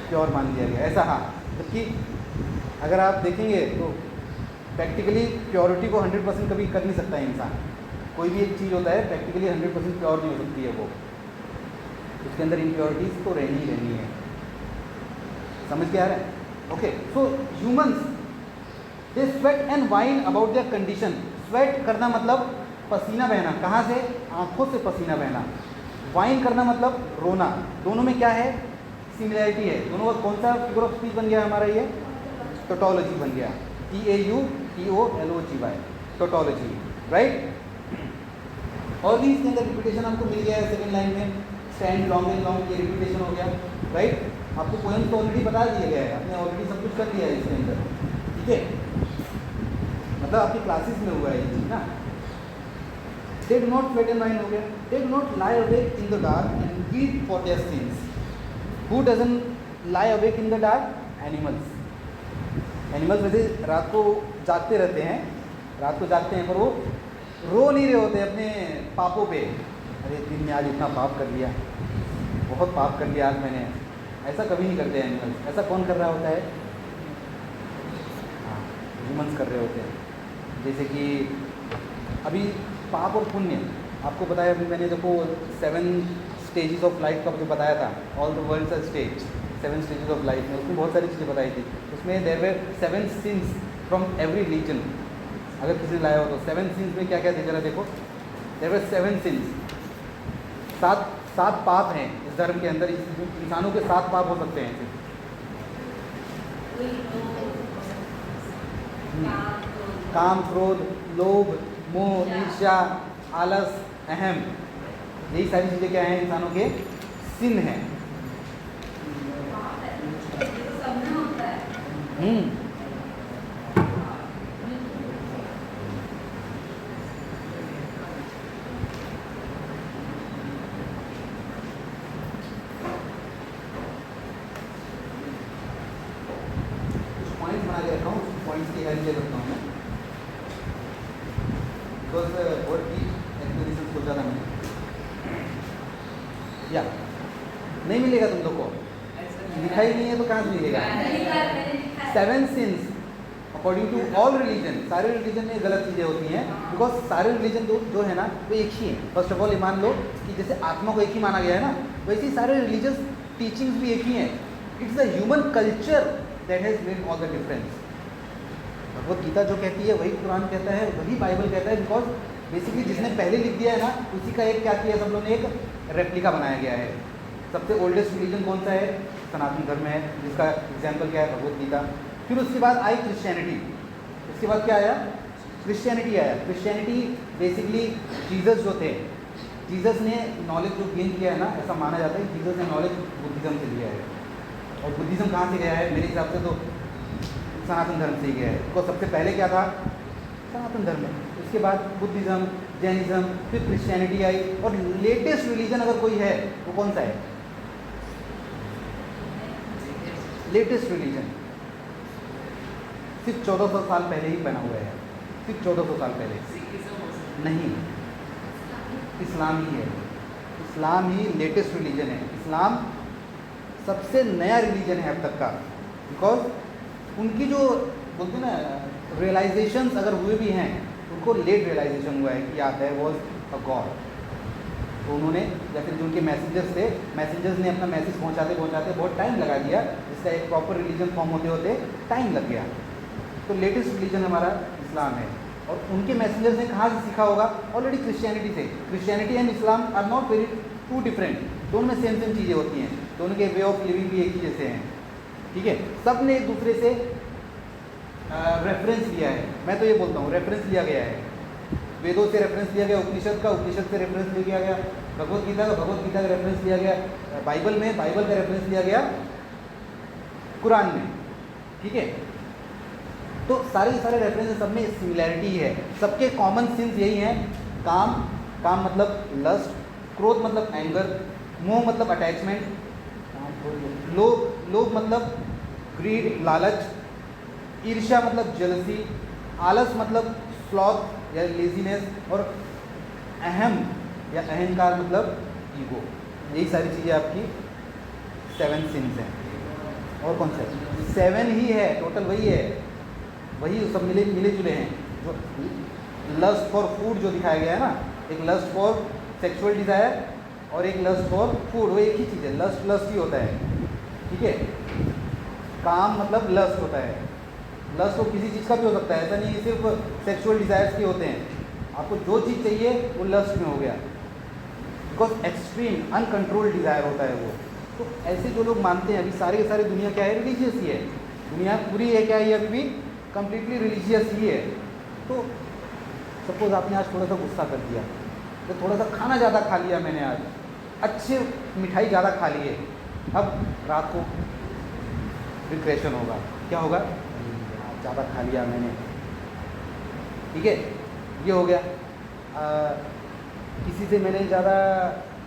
प्योर मान लिया गया ऐसा। हाँ, जबकि अगर आप देखेंगे तो प्रैक्टिकली प्योरिटी को 100% कभी कर नहीं सकता है इंसान। कोई भी एक चीज़ होता है प्रैक्टिकली 100% प्योर नहीं हो सकती है वो, उसके अंदर इम्प्योरिटीज़ तो रहनी ही रहनी है। समझ के आ रहा है? Okay, so humans they sweat and wine about their condition. Sweat करना मतलब पसीना बहना, कहाँ से? आँखों से पसीना बहना। वाइन करना मतलब रोना। दोनों में क्या है? सिमिलैरिटी है। दोनों का कौन सा फिगर ऑफ स्पीच बन गया हमारा? ये टोटोलॉजी बन गया, TAUTOLOGY, टोटोलॉजी, राइट। और भी इसके अंदर रिपीटेशन हमको मिल गया है सेकंड लाइन में, स्टैंड लॉन्ग एंड लॉन्ग, ये रिपीटेशन हो गया, राइट। आपको पोएम तो ऑलरेडी बता दिया गया है, आपने ऑलरेडी सब कुछ कर दिया है इसके अंदर, ठीक है, मतलब आपकी क्लासेस में हुआ है ये चीज़ ना। They do not sweat and wine हो गया, they do not lie awake in the dark and weep for their sins. Who doesn't lie awake in the dark? Animals. Animals वैसे रात को जागते रहते हैं, रात को जागते हैं, पर वो रो नहीं रहे होते अपने पापों पे, अरे दिन में आज इतना पाप कर लिया, बहुत पाप कर लिया आज मैंने, ऐसा कभी नहीं करते एनिमल्स। ऐसा कौन कर रहा होता है? हाँ, ह्यूमंस कर रहे होते हैं। जैसे कि अभी पाप और पुण्य आपको बताया, अभी मैंने देखो 7 स्टेजेस ऑफ लाइफ का मुझे बताया था, all the worlds are stage, 7 stages of life में, उसमें बहुत सारी चीज़ें बताई थी। उसमें there were 7 sins from every religion. अगर किसी ने लाया हो तो 7 सिंस में क्या क्या दिख रहा है देखो, देयर वर 7 सिंस, 7 पाप हैं इस धर्म के अंदर। इंसानों के 7 पाप हो सकते हैं। काम, क्रोध, लोभ, मोह, ईर्ष्या, आलस, अहम, यही सारी चीज़ें क्या हैं? इंसानों के सिन हैं। पॉइंट्स बना के रखा हूँ, पॉइंट्स की हेल्प ले सकता हूँ मैं, बिकॉज बहुत की एक्सप्लेनेशन सोचा था मैंने। या नहीं मिलेगा तुम लोग को, लिखा ही नहीं है तो कहाँ से मिलेगा? 7 sins according to all religion. सारे रिलीजन में गलत चीज़ें होती हैं, बिकॉज सारे रिलीजन जो है ना वो एक ही है। फर्स्ट ऑफ ऑल ये मान लो कि जैसे आत्मा को एक ही माना गया है ना, वैसे ही सारे रिलीजियस टीचिंग्स भी एक ही हैं। It's the human culture that has made all the difference. Bhagavad Gita जो कहती है वही कुरान कहता है, वही बाइबल कहता है, बिकॉज बेसिकली जिसने पहले लिख दिया है ना, उसी का एक क्या किया सब लोगों ने, एक रेप्लिका बनाया गया है। सबसे ओल्डेस्ट रिलीजन कौन सा है? सनातन धर्म है, जिसका एग्जाम्पल क्या है? भगवद गीता। फिर उसके बाद आई क्रिश्चियनिटी। उसके बाद क्या आया? क्रिश्चियनिटी आया। क्रिश्चियनिटी बेसिकली जीसस जो थे, जीसस ने नॉलेज जो गेन किया है ना, ऐसा माना जाता है कि जीसस ने नॉलेज बुद्धिज़्म से लिया है। और बुद्धिज़्म कहाँ से गया है? मेरे हिसाब से तो सनातन धर्म से ही गया है। तो सबसे पहले क्या था? सनातन धर्म। उसके बाद बुद्धिज़्म, जैनिज़्म, फिर क्रिश्चियनिटी आई, और लेटेस्ट रिलीजन अगर कोई है वो कौन सा है? लेटेस्ट रिलीजन सिर्फ 1400 साल पहले ही बना हुआ है, सिर्फ 1400 साल पहले। नहीं, इस्लाम ही है। इस्लाम ही लेटेस्ट रिलीजन है। इस्लाम सबसे नया रिलीजन है अब तक का, बिकॉज उनकी जो बोलते हैं ना रियलाइजेशंस अगर हुए भी हैं, उनको लेट रियलाइजेशन हुआ है कि याद है वॉज अ गॉड। तो उन्होंने या फिर जो उनके मैसेंजर्स थे, मैसेंजर्स ने अपना मैसेज पहुंचाते पहुंचाते बहुत टाइम लगा दिया, जिसका एक प्रॉपर रिलीजन फॉर्म होते होते टाइम लग गया। तो लेटेस्ट रिलीजन हमारा इस्लाम है। और उनके मैसेंजर्स ने कहाँ से सीखा होगा? ऑलरेडी क्रिश्चियनिटी से। Christianity and Islam are not very too different, दोनों में सेम चीज़ें होती हैं, दोनों के वे ऑफ लिविंग भी एक ही जैसे हैं, ठीक है। सब ने एक दूसरे से रेफरेंस लिया है। मैं तो ये बोलता हूँ रेफरेंस लिया गया है। वेदों से रेफरेंस लिया गया, उपनिषद का उपनिषद से रेफरेंस लिया गया, भगवद गीता का रेफरेंस लिया गया, बाइबल में बाइबल का रेफरेंस लिया गया कुरान में, ठीक है। तो सारे रेफरेंस सब में सिमिलैरिटी है। सबके कॉमन सिंस यही हैं। काम मतलब लस्ट, क्रोध मतलब एंगर, मोह मतलब अटैचमेंट, लोभ मतलब ग्रीड लालच, ईर्ष्या मतलब जेलसी, आलस मतलब स्लॉथ या लेजीनेस, और अहम या अहंकार मतलब ईगो। यही सारी चीज़ें आपकी 7 सिंस हैं। और कौन सा है? 7 ही है, टोटल वही है, वही सब मिले जुले हैं। जो लस्ट फॉर फूड जो दिखाया गया है ना, एक लस्ट फॉर सेक्सुअल डिज़ायर और एक लस्ट फॉर फूड, वो एक ही चीज़ है। लस्ट ही होता है, ठीक है। काम मतलब लस्ट होता है। लस्ट तो किसी चीज़ का भी हो सकता है, ऐसा नहीं है सिर्फ सेक्सुअल डिज़ायर्स के होते हैं। आपको जो चीज़ चाहिए वो लस्ट में हो गया, बिकॉज एक्सट्रीम अनकंट्रोल्ड डिज़ायर होता है वो। तो ऐसे जो लोग मानते हैं, अभी सारे के सारे दुनिया क्या है, रिलीजियस ही है। दुनिया पूरी है क्या, ये अभी भी कम्प्लीटली रिलीजियस ही है। तो सपोज आपने आज थोड़ा सा गुस्सा कर दिया, तो थोड़ा सा खाना ज़्यादा खा लिया मैंने आज, अच्छे मिठाई ज़्यादा खा लिए, अब रात को डिप्रेशन होगा। क्या होगा? ज़्यादा खा लिया मैंने, ठीक है, ये हो गया। किसी से मैंने ज़्यादा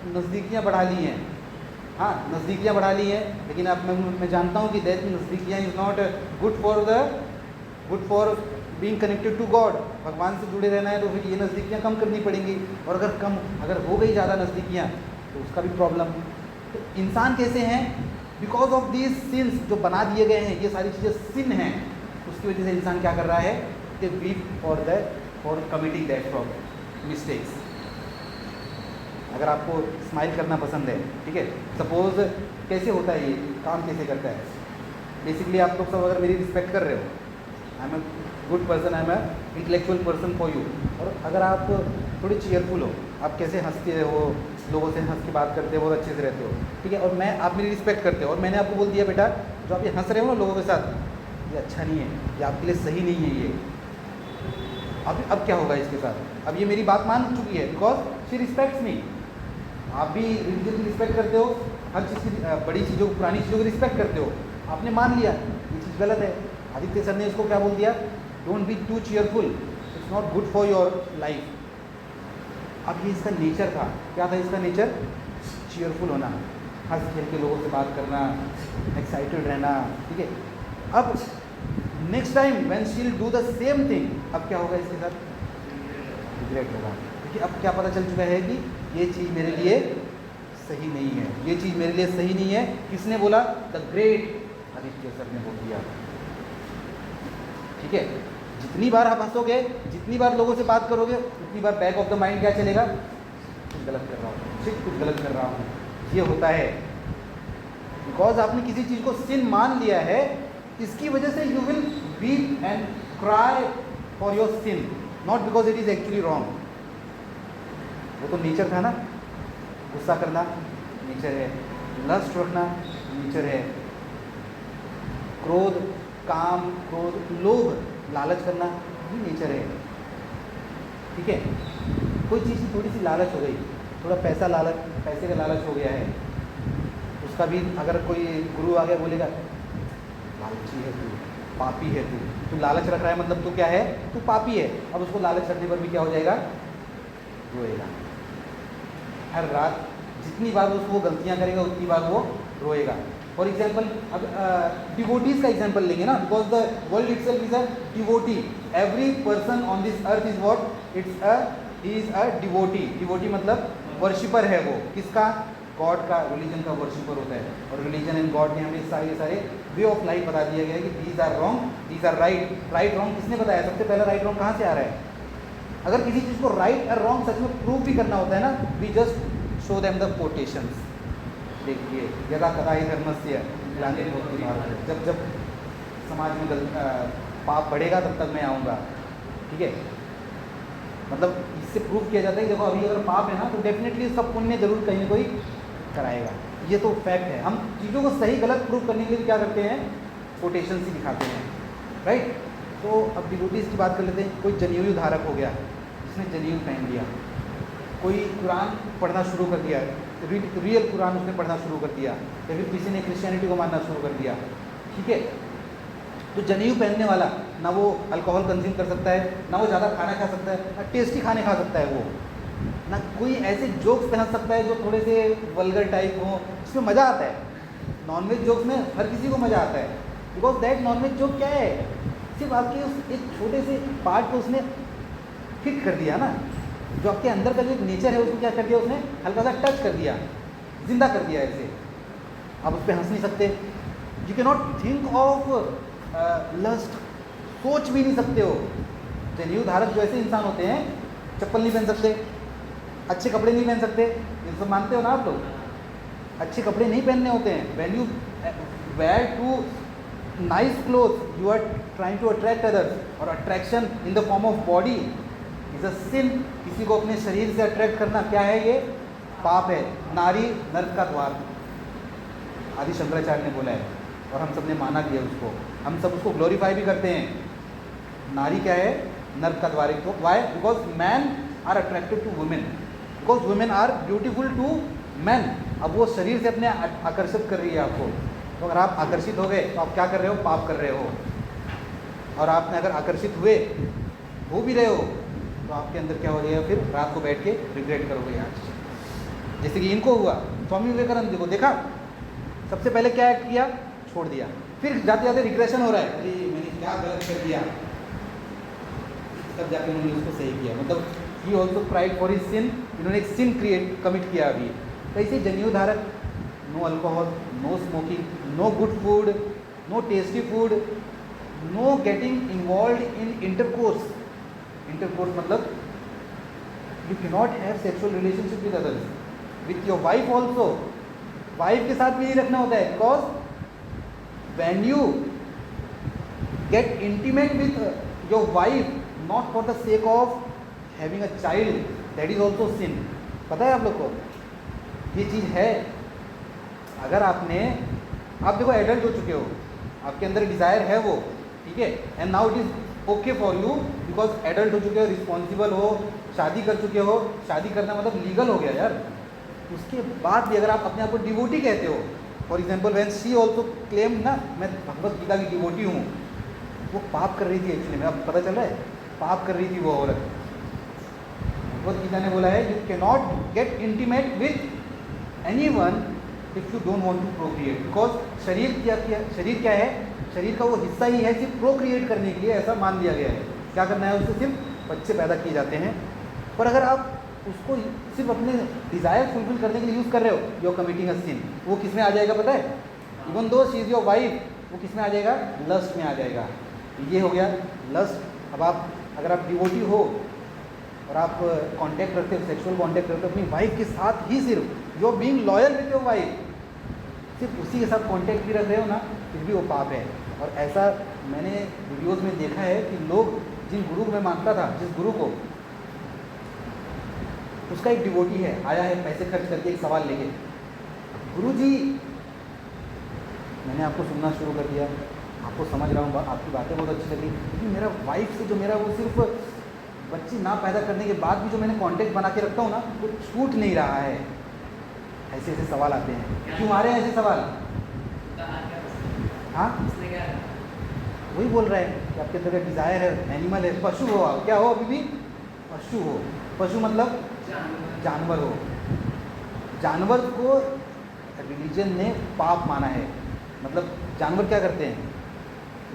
नज़दीकियाँ बढ़ा ली हैं, हाँ नज़दीकियाँ बढ़ा ली हैं, लेकिन अब मैं जानता हूँ कि दैट नज़दीकियाँ is not good for being connected to God. भगवान से जुड़े रहना है तो फिर ये नज़दीकियाँ कम करनी पड़ेंगी, और अगर हो गई ज़्यादा नज़दीकियाँ तो उसका भी प्रॉब्लम। तो इंसान कैसे हैं? बिकॉज ऑफ दीज सिंस जो बना दिए गए हैं, ये सारी चीज़ें सिन हैं, उसकी वजह से इंसान क्या कर रहा है? They weep for committing that from mistakes. अगर आपको स्माइल करना पसंद है, ठीक है, सपोज कैसे होता है, ये काम कैसे करता है? बेसिकली आप लोग सब अगर मेरी रिस्पेक्ट कर रहे हो, I am a good person, I am a intellectual person for you, और अगर आप थोड़ी चीयरफुल हो, आप कैसे हंसते हो, लोगों से हंस के बात करते हो, बहुत अच्छे से रहते हो, ठीक है, और आप मेरी रिस्पेक्ट करते हो, और मैंने आपको बोल दिया बेटा जो आप ये हंस रहे हो ना लोगों के साथ, ये अच्छा नहीं है, ये आपके लिए सही नहीं है ये। अब क्या होगा इसके साथ? अब ये मेरी बात मान चुकी है, बिकॉज शी रिस्पेक्ट्स मी। आप भी रिलीजन की रिस्पेक्ट करते हो, हर चीज़ की, बड़ी चीज़ों पुरानी चीज़ों की रिस्पेक्ट करते हो, आपने मान लिया ये चीज़ गलत है। आदित्य सर ने इसको क्या बोल दिया? Don't be too cheerful, it's not good for your life. अब ये इसका नेचर था, क्या था इसका नेचर? चीयरफुल होना, हंस खेल के लोगों से बात करना, एक्साइटेड रहना, ठीक है। अब next time when she will do the same thing, अब क्या होगा इसके साथ? रिग्रेट होगा, क्योंकि अब क्या पता चल चुका है कि ये चीज़ मेरे लिए सही नहीं है, ये चीज़ मेरे लिए सही नहीं है। किसने बोला? द ग्रेट आदित्य सर ने बोल दिया, ठीक है। जितनी बार आप हंसोगे, जितनी बार लोगों से बात करोगे, उतनी बार बैक ऑफ द माइंड क्या चलेगा? कुछ गलत कर रहा हूँ, सिर्फ कुछ गलत कर रहा हूँ। ये होता है बिकॉज आपने किसी चीज़ को सिन मान लिया है, इसकी वजह से you will weep and cry for your sin, not because it is actually wrong. वो तो नेचर था ना, गुस्सा करना नेचर है, लस्ट रखना नेचर है, क्रोध, काम, क्रोध, लोभ, लालच करना भी नेचर है, ठीक है। कोई चीज़ की थोड़ी सी लालच हो गई, थोड़ा पैसे का लालच हो गया है, उसका भी अगर कोई गुरु आ गया बोलेगा लालची है तू, पापी है तू लालच रख रहा है, मतलब तू क्या है? तू पापी है। अब उसको लालच रखने पर भी क्या हो जाएगा? रोएगा। हर रात जितनी बार उसको गलतियां करेगा उतनी बार वो रोएगा। फॉर एग्जाम्पल, अब डिवोटीज का एग्जाम्पल लेंगे ना, because the world itself is a devotee. Every person on this earth is what? He is a devotee. Devotee मतलब वर्शिपर है वो, किसका? गॉड का, रिलीजन का वर्शिपर होता है। और रिलीजन एंड गॉड ने हमें सारे वे ऑफ लाइफ बता दिया गया है कि these are wrong, these are right. Right wrong किसने बताया? सबसे पहला राइट रॉन्ग कहाँ से आ रहा है? अगर किसी चीज़ को राइट और रॉन्ग सच में प्रूव भी करना होता है ना, we just show them the quotations. देखिए, यदा कदा ही धर्मस्य ग्लानिर्भवति भारत, जब जब समाज में पाप बढ़ेगा तब तक मैं आऊँगा, ठीक है। मतलब इससे प्रूव किया जाता है कि देखो अभी अगर पाप है ना तो डेफिनेटली इसका पुण्य जरूर कहीं ना कोई कराएगा। ये तो फैक्ट है। हम चीज़ों को सही गलत प्रूव करने के लिए क्या करते हैं? कोटेशन ही दिखाते हैं, राइट। तो अब डिवोटीज़ की बात कर लेते हैं। कोई जनेऊ धारक हो गया, जिसने जनेऊ पहन लिया, कोई कुरान पढ़ना शुरू कर दिया, रियल कुरान उसने पढ़ना शुरू कर दिया, या फिर किसी ने क्रिश्चियनिटी को मानना शुरू कर दिया, ठीक है। तो जनेऊ पहनने वाला ना वो अल्कोहल कंज्यूम कर सकता है, ना वो ज़्यादा खाना खा सकता है, ना टेस्टी खाने खा सकता है वो, ना कोई ऐसे जोक्स पहन सकता है जो थोड़े से वल्गर टाइप हो, इसमें मज़ा आता है। नॉनवेज जोक्स में हर किसी को मज़ा आता है, बिकॉज दैट नॉनवेज जोक क्या है? सिर्फ आपके उस एक छोटे से पार्ट को उसने फिट कर दिया ना, जो आपके अंदर का जो एक नेचर है उसको क्या कर दिया उसने, हल्का सा टच कर दिया, जिंदा कर दिया ऐसे। आप उस पर हंस नहीं सकते, you can not think of lust, सोच भी नहीं सकते हो। जनेऊ धारक जो ऐसे इंसान होते हैं, चप्पल नहीं पहन सकते, अच्छे कपड़े नहीं पहन सकते, ये सब मानते हो ना आप लोग, अच्छे कपड़े नहीं पहनने होते हैं। When you wear too nice cloth you are trying to attract others, और attraction in the form of body is a sin. किसी को अपने शरीर से अट्रैक्ट करना क्या है, ये पाप है। नारी नर्क का द्वार, आदि शंकराचार्य ने बोला है, और हम सब ने माना भी है उसको, हम सब उसको ग्लोरीफाई भी करते हैं। नारी क्या है, नर्क का द्वार। तो why, because man are attracted to women, because women are beautiful to man. अब वो शरीर से अपने आकर्षित कर रही है आपको, तो अगर आप आकर्षित हो गए तो आप क्या कर रहे हो, पाप कर रहे हो। और आपने अगर आकर्षित हो भी रहे हो तो आपके अंदर क्या हो जाएगा, फिर रात को बैठ के रिग्रेट करोगे यार। जैसे कि इनको हुआ, स्वामी विवेकानंद जी को देखा, सबसे पहले क्या एक्ट किया, छोड़ दिया, फिर जाते जाते रिग्रेशन हो रहा है, अरे मैंने क्या गलत कर दिया, तब जाके उन्होंने उसको सही किया। मतलब he also cried for his sin, इन्होंने एक सिन कमिट किया अभी। कैसे जनेऊ धारक, no alcohol, no smoking, no good food, no tasty food, no getting involve in intercourse. Intercourse मतलब you can not have sexual relationship with others, with your wife also. Wife के साथ भी नहीं रखना होता है, because when you get intimate with your wife not for the sake of having a child, that is also sin. पता है आप लोग को ये चीज़ है। अगर आपने, आप देखो एडल्ट हो चुके हो, आपके अंदर डिज़ायर है वो, ठीक है, and now it is okay for you, because adult हो चुके हो, रिस्पॉन्सिबल हो, शादी कर चुके हो। शादी करना मतलब लीगल हो गया यार। उसके बाद भी अगर आप अपने आप को डिवोटी कहते हो, for example when she also claim ना, मैं भगवत गीता की डिवोटी हूँ, वो पाप कर रही थी एक्चुअली में, अब पता चल रहा है, पाप कर रही थी वो औरत। भगवत गीता ने बोला है you can not get intimate with anyone if you don't want to procreate, because शरीर क्या है, शरीर का वो हिस्सा ही है सिर्फ प्रोक्रिएट करने के लिए, ऐसा मान लिया गया है। क्या करना है उससे, सिर्फ बच्चे पैदा किए जाते हैं। पर अगर आप उसको सिर्फ अपने डिज़ायर फुलफिल करने के लिए यूज़ कर रहे हो, यू आर कमिटिंग अ सिन। वो किस में आ जाएगा पता है, इवन दो शी इज़ योर वाइफ, वो किस में आ जाएगा, लस्ट में आ जाएगा। ये हो गया लस्ट। अब आप, अगर आप डिवोटी हो और आप कांटेक्ट रखते हो, सेक्सुअल कांटेक्ट रखते हो अपनी वाइफ के साथ ही, सिर्फ you are being loyal with your wife, सिर्फ उसी के साथ कांटेक्ट भी रख रहे हो ना, फिर भी वो पाप है। और ऐसा मैंने वीडियोस में देखा है कि लोग, जिन गुरु को मैं मानता था, जिस गुरु को, उसका एक डिवोटी है, आया है पैसे खर्च करके एक सवाल लेके, गुरुजी मैंने आपको सुनना शुरू कर दिया, आपको समझ रहा हूँ, आपकी बातें बहुत अच्छी लगी, लेकिन मेरा वाइफ से जो मेरा वो सिर्फ बच्चे ना पैदा करने के बाद भी जो मैंने कांटेक्ट बना के रखता हूँ ना, वो छूट नहीं रहा है। ऐसे ऐसे सवाल आते हैं, क्यों आ रहे हैं ऐसे सवाल? हाँ, वही बोल रहा है कि आपके अंदर का डिज़ायर है, एनिमल है, पशु हो आप, क्या हो अभी भी, पशु हो। पशु मतलब जानवर हो। जानवर को रिलीजन ने पाप माना है। मतलब जानवर क्या करते हैं,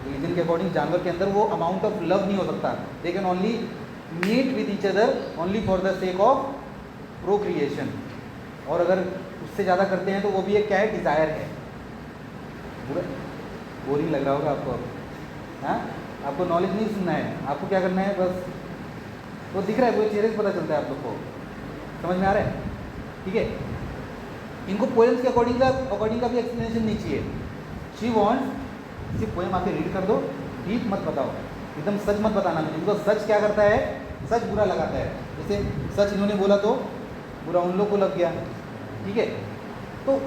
रिलीजन के अकॉर्डिंग जानवर के अंदर वो अमाउंट ऑफ लव नहीं हो सकता। They can only meet with each other only for the sake of procreation, और अगर उससे ज़्यादा करते हैं तो वो भी एक क्या है, डिज़ायर है। बोरिंग लग रहा होगा आपको अब, हाँ, आपको नॉलेज नहीं सुनना है, आपको क्या करना है, बस वो दिख रहा है, वो चेहरे से पता चलता है आप लोग को, समझ में आ रहा है, ठीक है। इनको पोएम्स के अकॉर्डिंग का भी एक्सप्लेनेशन नहीं चाहिए। शी वॉन्ट्स सिर्फ पोएम आके रीड कर दो, डीप मत बताओ, एकदम सच मत बताना मुझे, बिकॉज सच क्या करता है, सच बुरा लगाता है। जैसे सच इन्होंने बोला तो बुरा उन लोग को लग गया, ठीक है। तो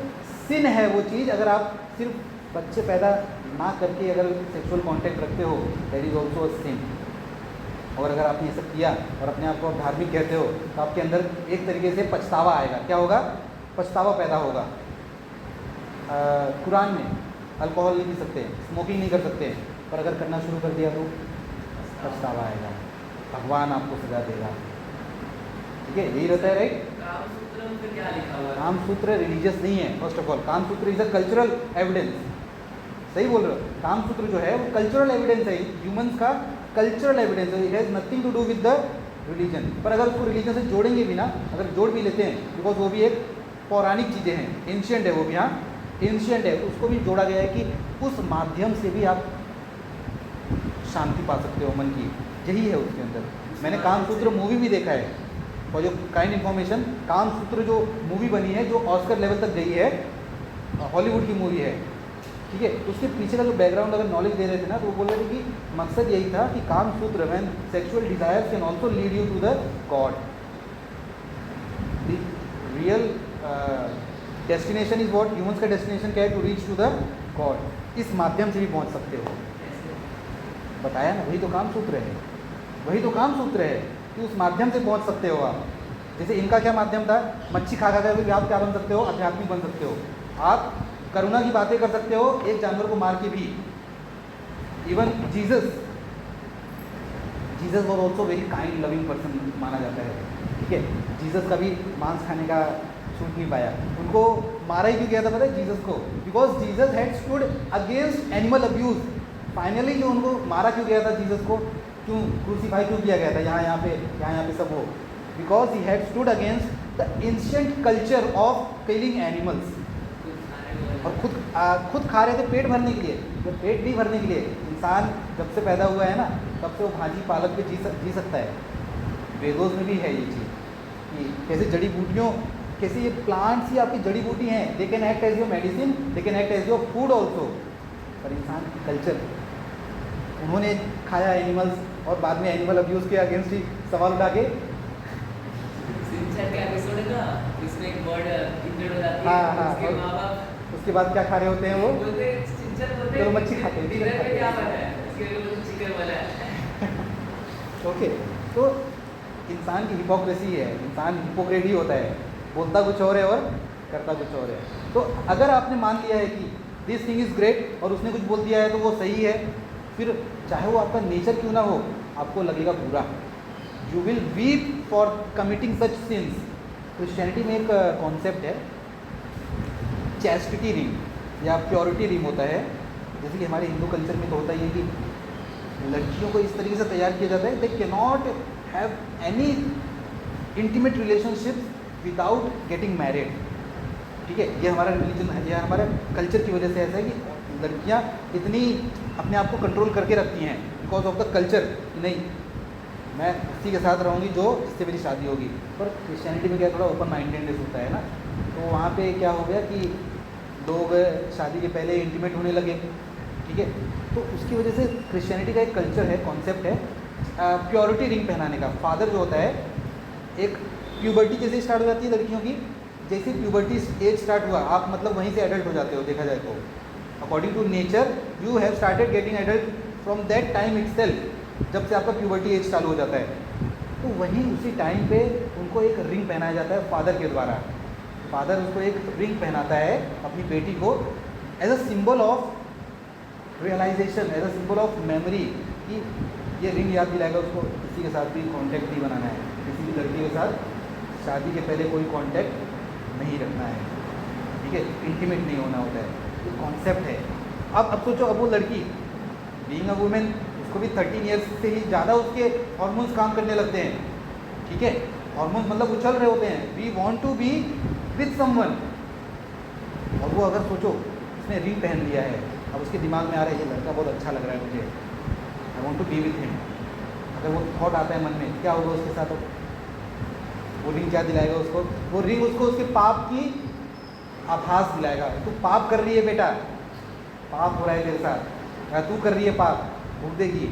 सिन है वो चीज़, अगर आप सिर्फ बच्चे पैदा ना करके अगर सेक्सुअल कांटेक्ट रखते हो, दैट इज़ ऑल्सो अ सिन। और अगर आपने ये सब किया और अपने आप को आप धार्मिक कहते हो, तो आपके अंदर एक तरीके से पछतावा आएगा। क्या होगा, पछतावा पैदा होगा। कुरान में अल्कोहल नहीं पी सकते, स्मोकिंग नहीं कर सकते, पर अगर करना शुरू कर दिया तो पछतावा आएगा, भगवान आपको सजा देगा, ठीक है। यही रहता है, राइट। कामसूत्र रिलीजियस नहीं है, first of all. Kamasutra is a cultural evidence, सही बोल रहे हो। कामसूत्र जो है वो कल्चरल एविडेंस है, ह्यूमंस का कल्चरल एविडेंस है। It has nothing to do with the religion, पर अगर उसको रिलीजन से जोड़ेंगे भी ना, अगर जोड़ भी लेते हैं, बिकॉज वो भी एक पौराणिक चीज़ें हैं, एंशियंट है वो भी, हाँ एंशियंट है, उसको भी जोड़ा गया है कि उस माध्यम से भी आप शांति पा सकते हो मन की, यही है उसके अंदर। मैंने कामसूत्र मूवी भी देखा है, और जो काइंड इन्फॉर्मेशन, कामसूत्र जो मूवी बनी है, जो ऑस्कर लेवल तक गई है, हॉलीवुड की मूवी है, ठीक है, उसके पीछे का जो बैकग्राउंड अगर नॉलेज दे रहे थे ना, तो वो बोल रहे थे कि मकसद यही था कि Kamasutra when sexual desires can also lead you to the god, the real destination is what, humans का डेस्टिनेशन क्या है, to reach to the god, इस माध्यम से भी पहुंच सकते हो। बताया ना, वही तो कामसूत्र है, वही तो कामसूत्र है कि उस माध्यम से पहुंच सकते हो आप। जैसे इनका क्या माध्यम था, मच्छी खा कर भी आप क्या बन सकते हो, आध्यात्मिक बन सकते हो, आप करुणा की बातें कर सकते हो एक जानवर को मार के भी। Even Jesus was also very kind loving person माना जाता है, ठीक है, जीसस का भी मांस खाने का छूट नहीं पाया, उनको मारा ही क्यों गया था पता है जीसस को, because Jesus had stood against animal abuse. Finally जो उनको मारा क्यों गया था जीसस को, क्यों क्रूसीफाई क्यों किया गया था, यहाँ पे सब हो, because he had stood against the ancient culture of killing animals. और खुद खा रहे थे पेट भरने के लिए, तो पेट नहीं भरने के लिए, इंसान जब से पैदा हुआ है ना, तब से वो भाजी पालक पे जी सकता है। वेदों में भी है ये चीज़ कि कैसे जड़ी बूटियों, कैसे ये प्लांट्स ही आपकी जड़ी बूटी हैं, they can act as your medicine, they can act as your food also. पर इंसान की कल्चर, उन्होंने खाया एनिमल्स, और बाद में एनिमल अब्यूज़ के अगेंस्ट ही सवाल उठा के सिंचन का एपिसोड है ना, इसमें एक बर्ड इंजर्ड हो जाती है, हाँ, उसके और माँ बाप उसके बाद क्या खा रहे होते हैं वो, बोलते हैं, सिंचन बोलते चलो मच्छी खाते हैं, डिनर चिकन में क्या खाते बना हैं। है, उसके लिए बोलते चिकन बना है। ओके, तो इंसान की हिपोक्रेसी है, इंसान हिपोक्रेट ही होता है, बोलता कुछ और है और करता कुछ और है। तो अगर आपने मान लिया है कि दिस थिंग इज़ ग्रेट और उसने कुछ बोल दिया है तो वो सही है, फिर चाहे वो आपका नेचर क्यों ना हो, आपको लगेगा बुरा, you will weep for committing such since. Christianity में एक कॉन्सेप्ट है चैस्टिटी रिंग या प्योरिटी रिंग होता है, जैसे कि हमारे हिंदू कल्चर में तो होता ही है कि लड़कियों को इस तरीके से तैयार किया जाता है, they can not have any intimate relationship without getting married, ठीक है, ये हमारा रिलीजन है, ये हमारे कल्चर की वजह से ऐसा है कि लड़कियां इतनी अपने आप को कंट्रोल करके रखती हैं बिकॉज ऑफ द कल्चर, नहीं मैं उसी के साथ रहूँगी जो जिससे मेरी शादी होगी। पर क्रिश्चियनिटी में क्या थोड़ा ओपन माइंडेडनेस होता है ना, तो वहाँ पे क्या हो गया कि लोग शादी के पहले इंटीमेट होने लगे, ठीक है, तो उसकी वजह से क्रिश्चियनिटी का एक कल्चर है, कॉन्सेप्ट है प्योरिटी रिंग पहनाने का। फादर जो होता है, एक प्यूबर्टी जैसे स्टार्ट हो जाती है लड़कियों की, जैसे प्यूबर्टी एज स्टार्ट हुआ आप मतलब वहीं से एडल्ट हो जाते हो, देखा जाए तो according to nature you have started getting adult from that time itself, जब से आपका प्यूबर्टी एज चालू हो जाता है। तो वहीं उसी टाइम पे उनको एक रिंग पहनाया जाता है फादर के द्वारा, फादर उसको एक रिंग पहनाता है अपनी बेटी को as a symbol of realisation, as a symbol of memory, कि ये रिंग याद दिलाएगा उसको किसी के साथ भी कॉन्टैक्ट नहीं बनाना है, किसी भी लड़की के साथ शादी के पहले कोई कॉन्टैक्ट नहीं रखना है, ठीक है, इंटीमेट नहीं होना होता है, ये कॉन्सेप्ट है। अब सोचो, अब वो लड़की बीइंग अ वुमेन, उसको भी 13 ईयर्स से ही ज़्यादा उसके हार्मोन्स काम करने लगते हैं, ठीक है, हार्मोन्स मतलब उछल रहे होते हैं, we want to be with someone, और वो अगर सोचो उसने रिंग पहन लिया है, अब उसके दिमाग में आ रहा है ये लड़का बहुत अच्छा लग रहा है मुझे, I want to be with him, अगर वो थॉट आता है मन में, क्या होगा उसके साथ, वो रिंग क्या दिलाएगा उसको, वो रिंग उसको उसके पाप की आभास दिलाएगा, तू पाप कर रही है बेटा, पाप हो रहा है तेरे साथ, या तू कर रही है पाप, भूख देगी।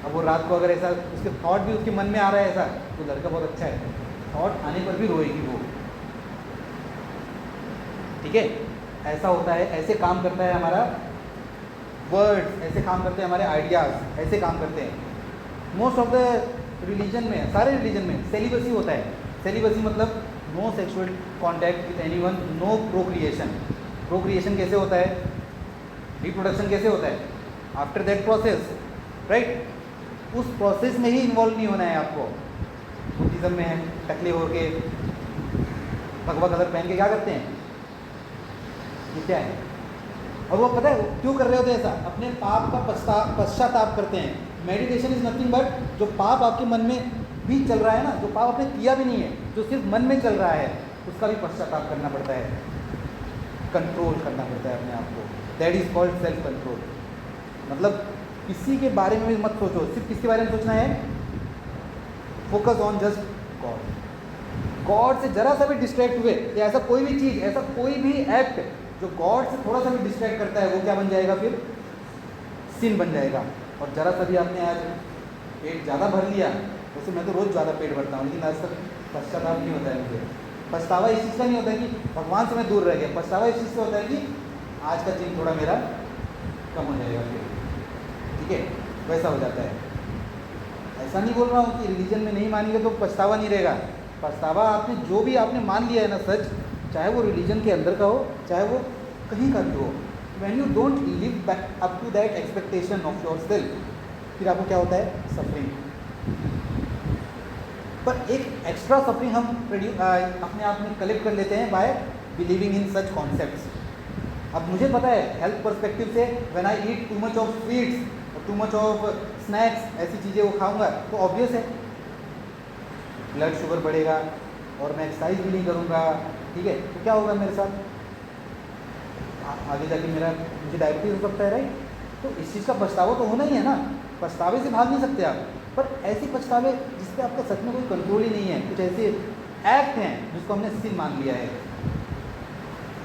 अब वो रात को अगर ऐसा उसके थॉट भी उसके मन में आ रहा है ऐसा, तो लड़का बहुत अच्छा है, थॉट आने पर भी रोएगी वो, ठीक है, ऐसा होता है, ऐसे काम करता है हमारा वर्ड्स, ऐसे काम करते हैं हमारे आइडियाज़, ऐसे काम करते हैं। मोस्ट ऑफ द रिलीजन में, सारे रिलीजन में सेलिबसी होता है, सेलिबसी मतलब no sexual contact with anyone, no procreation. Procreation कैसे होता है, रिप्रोडक्शन कैसे होता है, आफ्टर दैट प्रोसेस, राइट, उस प्रोसेस में ही इन्वॉल्व नहीं होना है आपको। बुद्धिज्म में है, टकले होके भगवा कलर पहन के क्या करते हैं, ये क्या है, और वो पता है क्यों कर रहे होते हैं ऐसा, अपने पाप का पश्चाताप करते हैं। मेडिटेशन इज नथिंग बट, जो पाप आपके मन में भी चल रहा है ना, जो पाप आपने किया भी नहीं है, जो सिर्फ मन में चल रहा है, उसका भी पश्चाताप करना पड़ता है, कंट्रोल करना पड़ता है अपने आप को। That is called self control. मतलब किसी के बारे में भी मत सोचो, सिर्फ किसके बारे में सोचना है, focus on just God. God से जरा सा भी डिस्ट्रैक्ट हुए, या ऐसा कोई भी चीज़, ऐसा कोई भी एक्ट जो गॉड से थोड़ा सा भी डिस्ट्रैक्ट करता है, वो क्या बन जाएगा, फिर सिन बन जाएगा। और जरा सा भी आपने आज पेट ज़्यादा भर लिया, वैसे मैं तो रोज़ ज़्यादा पेट भरता हूँ, लेकिन आज तक पश्चाताप नहीं होता है मुझे। पछतावा इस चीज़ का नहीं होता है कि भगवान से मैं दूर रह गया, पछतावा इस चीज़ से होता है कि आज का चिन्ह थोड़ा मेरा कम हो जाएगा फिर, ठीक है, वैसा हो जाता है। ऐसा नहीं बोल रहा हूँ कि रिलीजन में नहीं मानेंगे तो पछतावा नहीं रहेगा। पछतावा आपने जो भी आपने मान लिया है ना सच, चाहे वो रिलीजन के अंदर का हो, चाहे वो कहीं का भी हो, when you don't live back up to that expectation of your self, फिर आपको क्या होता है, सफरिंग। पर एक एक्स्ट्रा सफरिंग हम अपने आप में कलेक्ट कर लेते हैं bye believing in such concepts. अब मुझे पता है हेल्थ पर्सपेक्टिव से, when I eat too much of sweets और टू मच ऑफ स्नैक्स, ऐसी चीज़ें वो खाऊंगा तो ऑब्वियस है ब्लड शुगर बढ़ेगा और मैं एक्सरसाइज भी नहीं करूँगा, ठीक है, तो क्या होगा मेरे साथ, आगे जाके मुझे डायबिटीज हो सकता है, राइट। तो इस चीज़ का पछतावा तो होना ही है ना, पछतावे से भाग नहीं सकते आप। पर ऐसे पछतावे जिस पे आपका सच में कोई कंट्रोल ही नहीं है, कुछ ऐसे एक्ट हैं जिसको हमने सिन मान लिया है,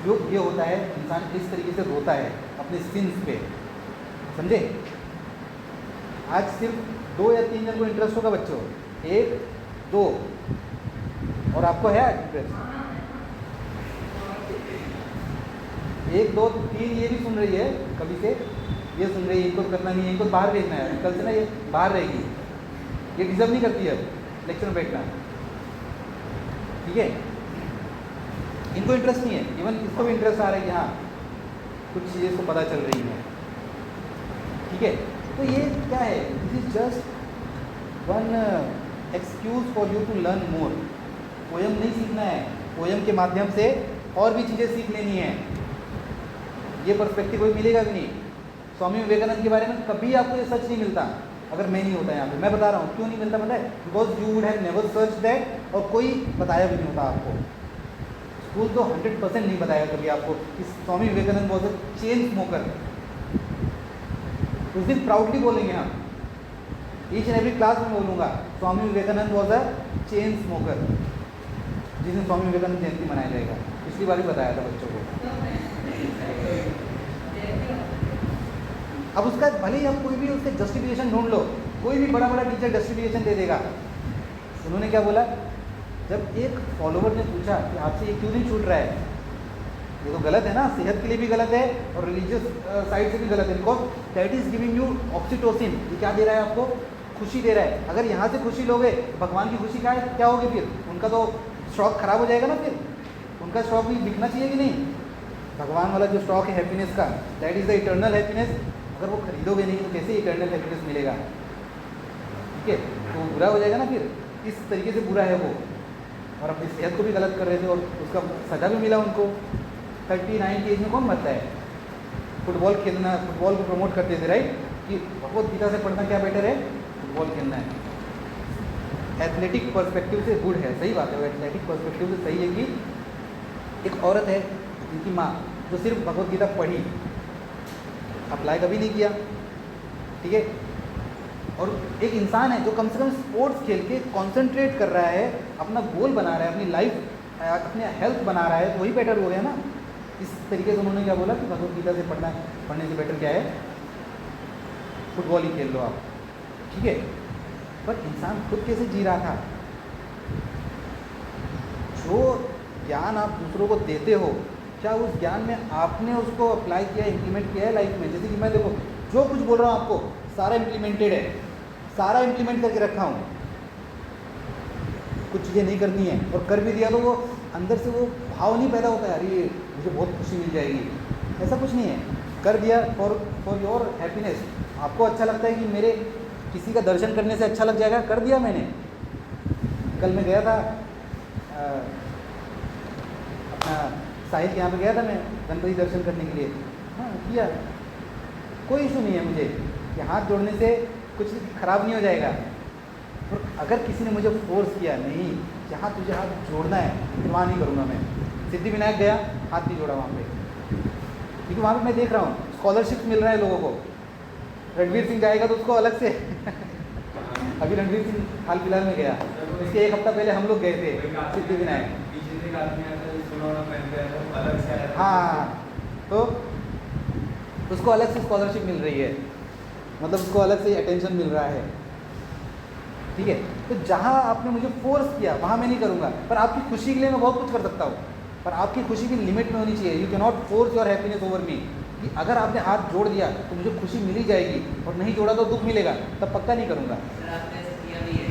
जो ये होता है, इंसान इस तरीके से रोता है अपने सिंस पे, समझे। आज सिर्फ 2 या 3 जन को इंटरेस्ट होगा बच्चों, 1 2, और आपको है इंटरेस्ट 1 2 3, ये भी सुन रही है कभी से, ये सुन रही है, इनको करना नहीं है, इनको बाहर भेजना है, कल से ना ये बाहर रहेगी, ये डिजर्व नहीं करती है लेक्चर में बैठना, ठीक है। इनको इंटरेस्ट नहीं है, इवन इसको भी इंटरेस्ट आ रहा है कि हाँ कुछ चीज़ें इसको पता चल रही हैं, ठीक है। तो ये क्या है, this is just one excuse for you to learn more. Poem नहीं सीखना है, पोयम के माध्यम से और भी चीज़ें सीख लेनी है, ये पर्सपेक्टिव कोई मिलेगा भी नहीं। स्वामी विवेकानंद के बारे में कभी आपको ये सच नहीं मिलता अगर मैं नहीं होता यहाँ पे। मैं बता रहा हूँ क्यों नहीं मिलता, पता है, because you would have never search that, और कोई बताया भी नहीं होता आपको। स्कूल तो 100% नहीं बताया कभी आपको कि Swami Vivekananda was a chain smoker. उस दिन प्राउडली बोलेंगे हम, ईच एंड एवरी क्लास में बोलूँगा Swami Vivekananda was a chain smoker, जिस दिन स्वामी विवेकानंद जयंती मनाया जाएगा। पिछली बार भी बताया था बच्चों को। अब उसका भले ही हम कोई भी उसके जस्टिफिकेशन ढूंढ लो, कोई भी बड़ा बड़ा टीचर जस्टिफिकेशन दे देगा। उन्होंने क्या बोला, जब एक फॉलोवर ने पूछा कि आपसे ये क्यों नहीं छूट रहा है, ये तो गलत है ना, सेहत के लिए भी गलत है और रिलीजियस साइड से भी गलत है, because that is giving you oxytocin. ये क्या दे रहा है आपको, खुशी दे रहा है। अगर यहाँ से खुशी लोगे, भगवान की खुशी क्या होगी फिर, उनका तो स्टॉक खराब हो जाएगा ना, फिर उनका स्टॉक भी बिकना चाहिए कि नहीं। भगवान वाला जो स्टॉक है हैप्पीनेस का, that is the eternal happiness. अगर वो खरीदोगे नहीं तो कैसे इटर्नल हैप्पीनेस मिलेगा, ठीक है। तो बुरा हो जाएगा ना फिर, इस तरीके से बुरा है वो, और अपनी सेहत को भी गलत कर रहे थे और उसका सजा भी मिला उनको। 39 की एज में कौन मरता है, फुटबॉल खेलना, फुटबॉल को प्रमोट करते थे, राइट, कि भगवत गीता से पढ़ना क्या बेटर है, फुटबॉल खेलना है। एथलेटिक पर्सपेक्टिव से गुड है, सही बात है, वो एथलेटिक पर्सपेक्टिव से सही है कि एक औरत है जिनकी माँ, जो सिर्फ भगवत गीता पढ़ी, अप्लाई कभी नहीं किया, ठीक है, और एक इंसान है जो कम से कम स्पोर्ट्स खेल के कॉन्सेंट्रेट कर रहा है, अपना गोल बना रहा है, अपनी लाइफ, अपने हेल्थ बना रहा है, तो वही बेटर हो गया ना। इस तरीके से उन्होंने क्या बोला कि भगवत गीता से पढ़ने से बेटर क्या है, फुटबॉल ही खेल लो आप, ठीक है। पर इंसान खुद कैसे जी रहा था, जो ज्ञान आप दूसरों को देते हो, क्या उस ज्ञान में आपने उसको अप्लाई किया, इम्प्लीमेंट किया है लाइफ में। जैसे कि मैं देखो जो कुछ बोल रहा हूँ आपको सारा इम्प्लीमेंटेड है, सारा इम्प्लीमेंट करके रखा हूँ। कुछ चीज़ें नहीं करनी है और कर भी दिया तो वो अंदर से वो भाव नहीं पैदा होता है, अरे मुझे बहुत खुशी मिल जाएगी, ऐसा कुछ नहीं है। कर दिया फॉर योर हैप्पीनेस। आपको अच्छा लगता है कि मेरे किसी का दर्शन करने से अच्छा लग जाएगा, कर दिया मैंने। कल मैं गया था अपना साहिल के यहाँ पे गया था मैं गणपति दर्शन करने के लिए, हाँ किया, कोई इशू नहीं है मुझे कि हाथ जोड़ने से कुछ खराब नहीं हो जाएगा। और अगर किसी ने मुझे फोर्स किया, नहीं जहाँ तुझे हाथ जोड़ना है तो वहाँ नहीं करूँगा मैं। सिद्धिविनायक गया, हाथ नहीं जोड़ा वहाँ पे, क्योंकि वहाँ पे मैं देख रहा हूँ स्कॉलरशिप मिल रहा है लोगों को। रणवीर सिंह जाएगा तो उसको अलग से अभी रणवीर सिंह हाल फिलहाल में गया, इसके एक हफ्ता पहले हम लोग गए थे सिद्धिविनायक। हाँ, तो उसको अलग से स्कॉलरशिप मिल रही है, मतलब उसको अलग से अटेंशन मिल रहा है, ठीक है। तो जहाँ आपने मुझे फोर्स किया वहाँ मैं नहीं करूँगा, पर आपकी खुशी के लिए मैं बहुत कुछ कर सकता हूँ, पर आपकी खुशी भी लिमिट में होनी चाहिए। You can not force your happiness over me, कि अगर आपने हाथ जोड़ दिया तो मुझे खुशी मिल ही जाएगी, और नहीं जोड़ा तो दुख मिलेगा, तब पक्का नहीं करूँगा। सर आपने ऐसा किया भी है,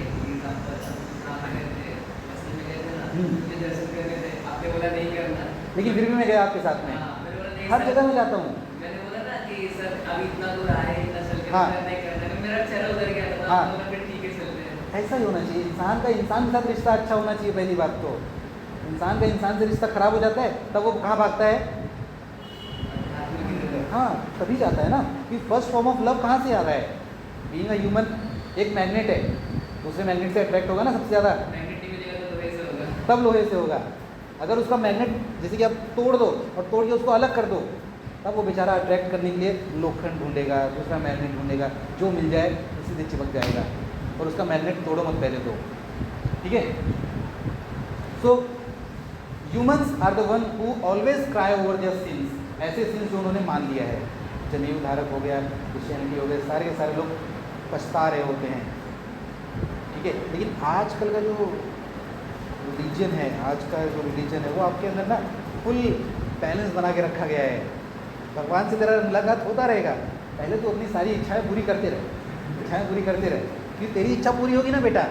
आप गए थे, बस्ती में गए थे ना, मुझे दर्शन करने थे, आपने बोला नहीं करना, लेकिन फिर भी मैं गया आपके साथ में, हाँ, मैंने बोला नहीं हर सर, जगह में जाता हूँ। मैंने बोला ना कि सर अभी इतना दूर आए, इतना चल के हाँ। नहीं करना, मेरा चेहरा उधर गया था, हाँ। तो मैं फिर ठीक है चलते हैं। ऐसा ही होना चाहिए, इंसान का इंसान के साथ रिश्ता अच्छा होना चाहिए। पहली बात तो इंसान का इंसान से रिश्ता खराब हो जाता है, तब वो कहाँ भागता है? हाँ, तभी जाता है ना, कि फर्स्ट फॉर्म ऑफ लव कहाँ से आ रहा है? बीइंग अ ह्यूमन, एक मैग्नेट है, दूसरे मैग्नेट से अट्रैक्ट होगा ना सबसे ज़्यादा, मैग्नेटिक मिलेगा तो लोहे से होगा। तब लोहे से होगा। अगर उसका मैग्नेट जैसे कि आप तोड़ दो और तोड़ के उसको अलग कर दो, तब वो बेचारा अट्रैक्ट करने के लिए लोखंड ढूंढेगा, दूसरा मैग्नेट ढूंढेगा, जो मिल जाए उसी से चिपक जाएगा, और उसका मैग्नेट तोड़ो मत पहले तो, ठीक है। So humans are the one who always cry over their sins, ऐसे सिंस जो उन्होंने मान लिया है, जनेऊ धारक हो गया, क्रिश्चियनिटी हो गया, सारे के सारे लोग पछता रहे होते हैं, ठीक है। लेकिन आजकल का जो रिलीजन है, आज का जो रिलीजन है, वो आपके अंदर ना फुल बैलेंस बना के रखा गया है। भगवान से तेरा मुलाकात होता रहेगा, पहले तो अपनी सारी इच्छाएं पूरी करते रहे, इच्छाएं पूरी करते रहे, क्योंकि तेरी इच्छा पूरी होगी ना बेटा,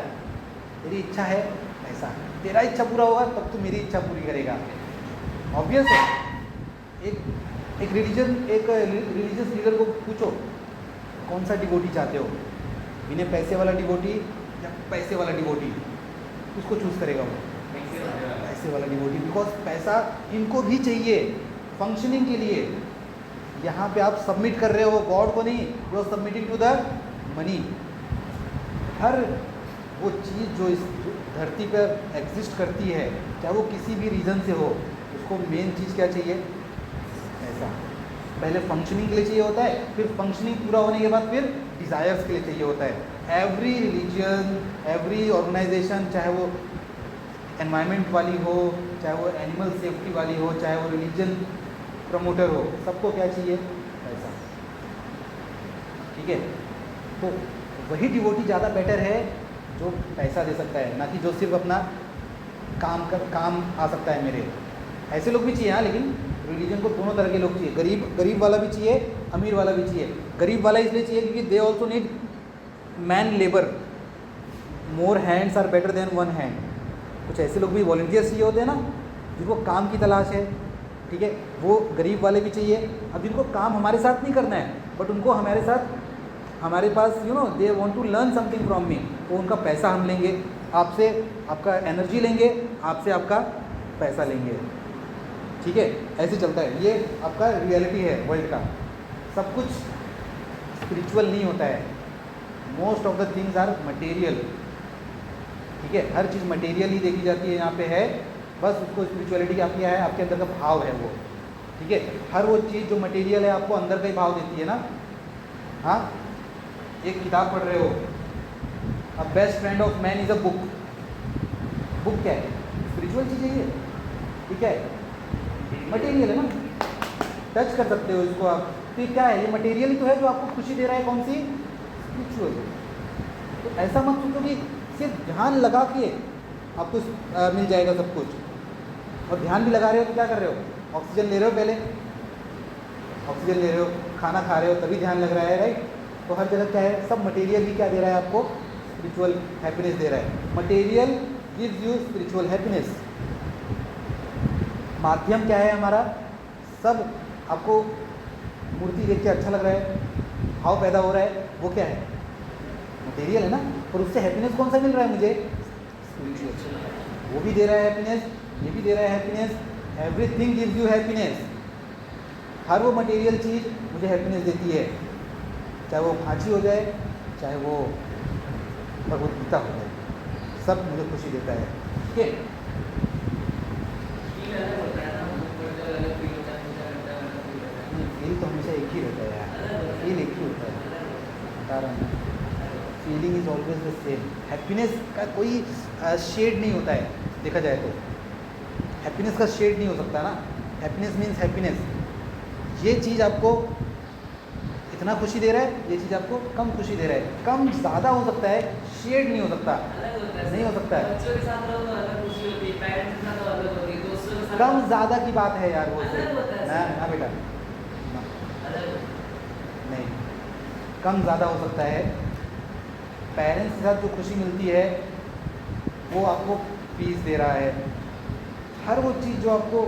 तेरी इच्छा है ऐसा, तेरा इच्छा पूरा होगा तब तू मेरी इच्छा पूरी करेगा। ऑब्वियस है। एक रिलीजियस लीडर को पूछो कौन सा डिवोटी चाहते हो, बिना पैसे वाला डिवोटी या पैसे वाला डिवोटी, उसको चूज़ करेगा वो पैसे वाला डिवोटी, बिकॉज पैसा इनको भी चाहिए फंक्शनिंग के लिए। यहाँ पे आप सबमिट कर रहे हो गॉड को नहीं, you are submitting to the money. हर वो चीज़ जो इस धरती पर एग्जिस्ट करती है, चाहे वो किसी भी रीज़न से हो, उसको मेन चीज़ क्या चाहिए? पैसा। पहले फंक्शनिंग के लिए चाहिए होता है, फिर फंक्शनिंग पूरा होने के बाद फिर डिज़ायर्स के लिए चाहिए होता है। एवरी रिलीजन, एवरी ऑर्गेनाइजेशन, चाहे वो एनवायरनमेंट वाली हो, चाहे वो एनिमल सेफ्टी वाली हो, चाहे वो रिलीजन प्रमोटर हो, सबको क्या चाहिए? पैसा, ठीक है। तो वही डिवोटी ज़्यादा बेटर है जो पैसा दे सकता है, ना कि जो सिर्फ अपना काम आ सकता है मेरे। ऐसे लोग भी चाहिए हाँ, लेकिन रिलीजन को दोनों तरह के लोग चाहिए, गरीब वाला भी चाहिए, अमीर वाला भी चाहिए। गरीब वाला इसलिए चाहिए क्योंकि they also need man labour, more hands are better than one hand. कुछ ऐसे लोग भी वॉलंटियर्स चाहिए होते हैं ना, जिनको काम की तलाश है, ठीक है, वो गरीब वाले भी चाहिए। अब जिनको काम हमारे साथ नहीं करना है, बट उनको हमारे साथ, हमारे पास they want to learn something from me, तो उनका पैसा हम लेंगे, आपसे आपका एनर्जी लेंगे, आपसे आपका पैसा लेंगे, ठीक है। ऐसे चलता है, ये आपका रियलिटी है वर्ल्ड का। सब कुछ स्पिरिचुअल नहीं होता है, most of the things are material, ठीक है। हर चीज़ मटेरियल ही देखी जाती है यहाँ पे है, बस उसको स्पिरिचुअलिटी क्या है, आपके अंदर का भाव है वो, ठीक है। हर वो चीज़ जो मटेरियल है आपको अंदर का ही भाव देती है ना। हाँ, एक किताब पढ़ रहे हो, a best friend of man is a book. Book क्या है? स्पिरिचुअल चीज़ है ये क्या है? मटेरियल है ना, टच कर सकते हो इसको आप, तो ये क्या है? ये मटेरियल ही तो है जो आपको खुशी दे रहा है। कौन सी? स्पिरिचुअल। तो ऐसा मत सोचो कि सिर्फ ध्यान लगा के आपको मिल जाएगा सब कुछ, और ध्यान भी लगा रहे हो तो क्या कर रहे हो? ऑक्सीजन ले रहे हो, पहले ऑक्सीजन ले रहे हो, खाना खा रहे हो, तभी ध्यान लग रहा है, राइट। तो हर जगह क्या है? सब मटेरियल ही क्या दे रहा है आपको? स्पिरिचुअल हैप्पीनेस दे रहा है। Material gives you spiritual happiness. माध्यम क्या है हमारा? सब आपको मूर्ति देख के अच्छा लग रहा है, भाव पैदा हो रहा है, वो क्या है? मटेरियल है ना। और उससे हैप्पीनेस कौन सा मिल रहा है मुझे? स्पिरिचुअल। वो भी दे रहा है हैप्पीनेस, ये भी दे रहा है happiness. Everything gives you happiness. हर वो मटेरियल चीज़ मुझे हैप्पीनेस देती है, चाहे वो फांसी हो जाए, चाहे वो भगवद गीता हो जाए, सब मुझे खुशी देता है। ठीक है, फील अलग होता है ना, हमको जो अलग फील होता है, मुझे लगता है अलग फील होता है। फील तो हमेशा एक ही रहता है यार, अलग होता है। फील एक ही होता है, अलग होता है। बता रहा हूँ। Feeling is always the same. Happiness का कोई शेड नहीं होता है, देखा जाए तो हैप्पीनेस का शेड नहीं हो सकता ना। Happiness means happiness. ये चीज़ आपको इतना खुशी दे रहा है, ये चीज़ आपको कम खुशी दे रहा है, कम ज़्यादा हो सकता है, शेड नहीं हो सकता, अलग होता है। नहीं हो सकता है। बच्चों के साथ रहो तो अलग खुशी होती है, पेरेंट्स के साथ तो अलग होती है, दोस्तों के साथ कम ज़्यादा की बात है यार, वो अलग होता है ना सर। ना बेटा, ना, अलग होता है। नहीं, कम ज़्यादा हो सकता है। पेरेंट्स के साथ जो खुशी मिलती है वो आपको पीस दे रहा है। हर वो चीज़ जो आपको